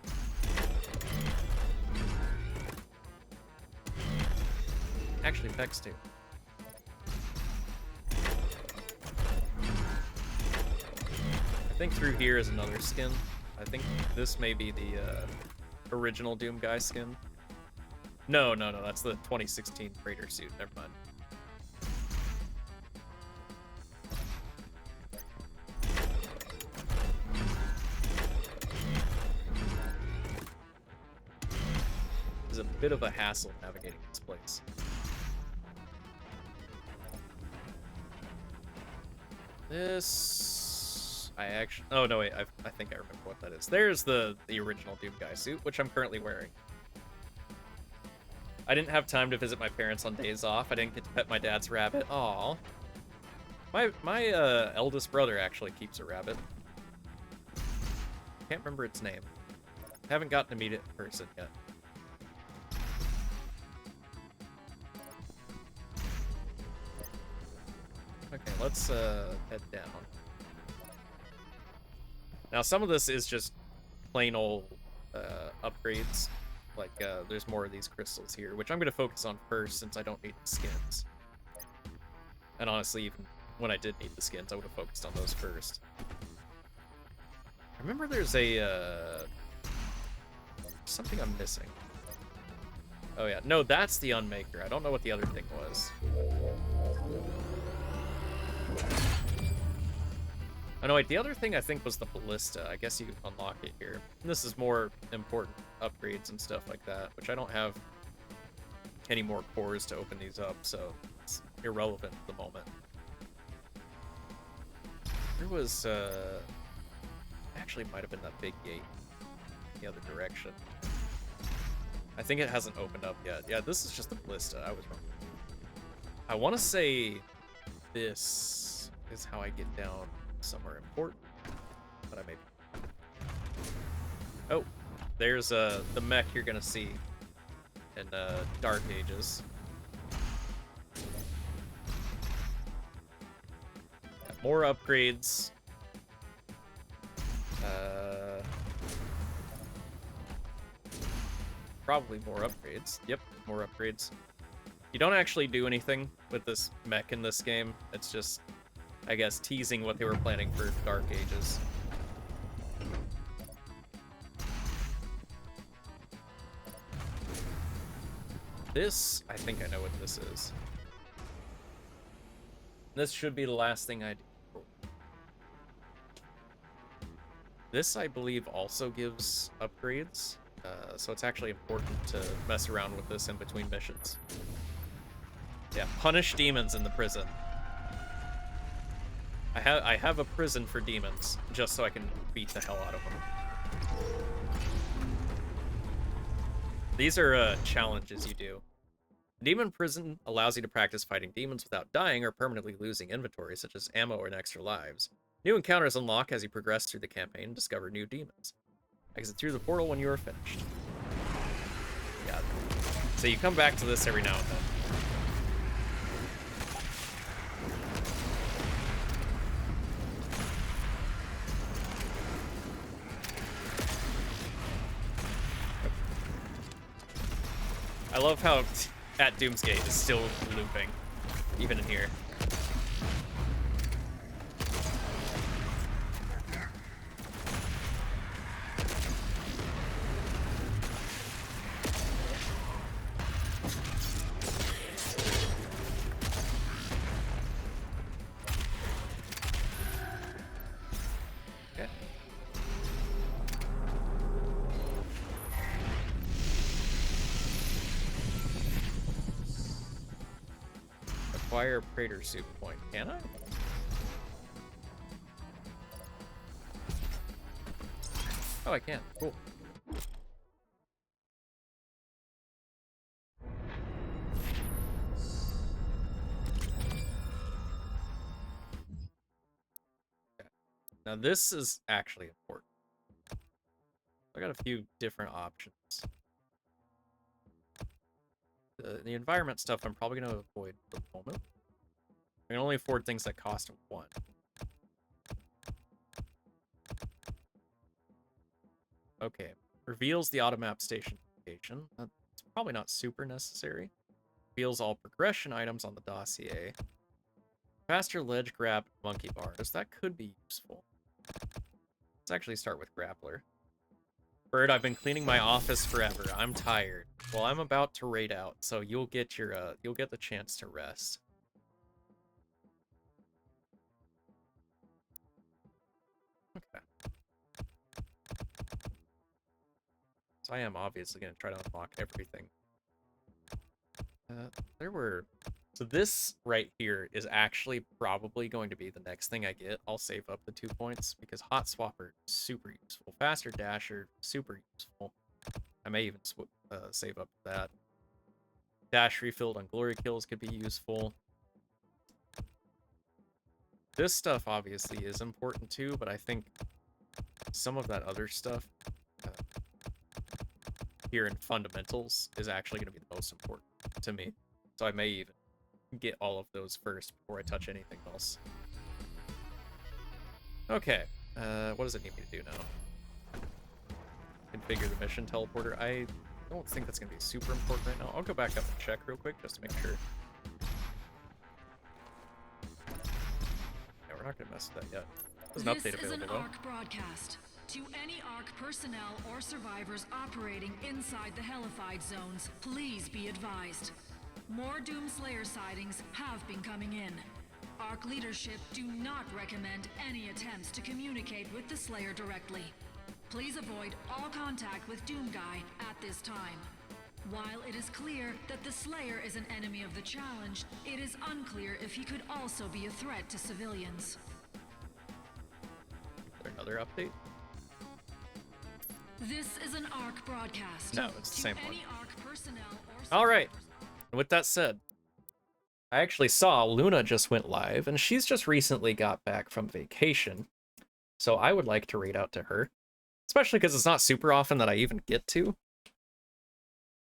Actually, pecs too. I think through here is another skin. I think this may be the original Doomguy skin. No, that's the 2016 Raider suit. Never mind. It's a bit of a hassle navigating this place. This... I actually... Oh, no, wait. I think I remember what that is. There's the original Doomguy suit, which I'm currently wearing. I didn't have time to visit my parents on days off. I didn't get to pet my dad's rabbit. Aw. My eldest brother actually keeps a rabbit. Can't remember its name. Haven't gotten to meet it in person yet. Okay, let's head down. Now, some of this is just plain old upgrades. Like, there's more of these crystals here, which I'm going to focus on first since I don't need the skins. And honestly, even when I did need the skins, I would have focused on those first. I remember there's a... something I'm missing. Oh yeah, no, that's the Unmaker. I don't know what the other thing was. Oh no, wait, the other thing I think was the Ballista. I guess you can unlock it here. And this is more important upgrades and stuff like that, which I don't have any more cores to open these up, so it's irrelevant at the moment. There was, actually might have been that big gate the other direction. I think it hasn't opened up yet. Yeah, this is just the Ballista. I was wrong. I want to say this is how I get down somewhere important, but I may be. Oh, there's the mech you're gonna see in Dark Ages. Got more upgrades. Probably more upgrades. Yep, more upgrades. You don't actually do anything with this mech in this game. It's just, I guess, teasing what they were planning for Dark Ages. This, I think I know what this is. This should be the last thing I do. This, I believe, also gives upgrades. So it's actually important to mess around with this in between missions. Yeah, punish demons in the prison. I have a prison for demons, just so I can beat the hell out of them. These are challenges you do. Demon Prison allows you to practice fighting demons without dying or permanently losing inventory, such as ammo and extra lives. New encounters unlock as you progress through the campaign and discover new demons. Exit through the portal when you are finished. Yeah. So you come back to this every now and then. I love how at Doomsgate is still looping, even in here. Acquire Praetor Suit point. Can I? Oh, I can. Cool. Okay. Now this is actually important. I got a few different options. The environment stuff I'm probably going to avoid for the moment. I can only afford things that cost 1. Okay. Reveals the automap station location. That's probably not super necessary. Reveals all progression items on the dossier. Faster ledge grab monkey bars. That could be useful. Let's actually start with Grappler. Bird, I've been cleaning my office forever. I'm tired. Well, I'm about to raid out, so you'll get your you'll get the chance to rest. Okay. So I am obviously going to try to unlock everything. So this right here is actually probably going to be the next thing I get. I'll save up the 2 points because Hot Swapper, super useful. Faster Dasher, super useful. I may even save up that. Dash refilled on glory kills could be useful. This stuff obviously is important too, but I think some of that other stuff here in fundamentals is actually going to be the most important to me. So I may even get all of those first before I touch anything else. Okay, what does it need me to do now? Configure the mission teleporter. I don't think that's going to be super important right now. I'll go back up and check real quick just to make sure. Yeah, we're not going to mess with that yet. There's an update available, though. This is an ARC broadcast. To any ARC personnel or survivors operating inside the Hellified zones, please be advised. More Doomslayer sightings have been coming in. ARC leadership do not recommend any attempts to communicate with the Slayer directly. Please avoid all contact with Doomguy at this time. While it is clear that the Slayer is an enemy of the challenge, it is unclear if he could also be a threat to civilians. Is there another update? This is an ARC broadcast. No, it's the same one. All right. With that said, I actually saw Luna just went live, and she's just recently got back from vacation. So I would like to raid out to her, especially because it's not super often that I even get to.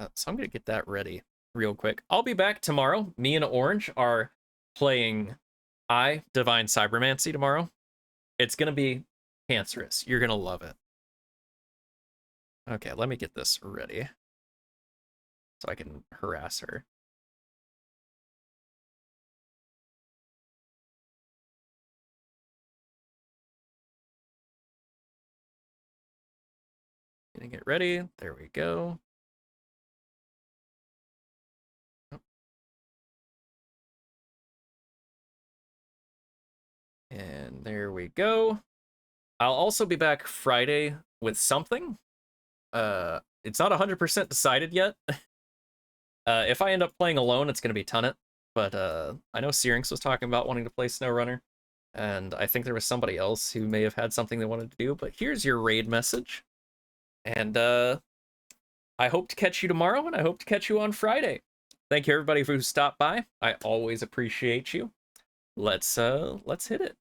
So I'm going to get that ready real quick. I'll be back tomorrow. Me and Orange are playing Divine Cybermancy tomorrow. It's going to be cancerous. You're going to love it. Okay, let me get this ready so I can harass her. Getting it ready. There we go. And there we go. I'll also be back Friday with something. It's not 100% decided yet. If I end up playing alone, it's going to be Tunnet. But I know Syrinx was talking about wanting to play SnowRunner. And I think there was somebody else who may have had something they wanted to do. But here's your raid message. And I hope to catch you tomorrow, and I hope to catch you on Friday. Thank you, everybody, who stopped by. I always appreciate you. Let's hit it.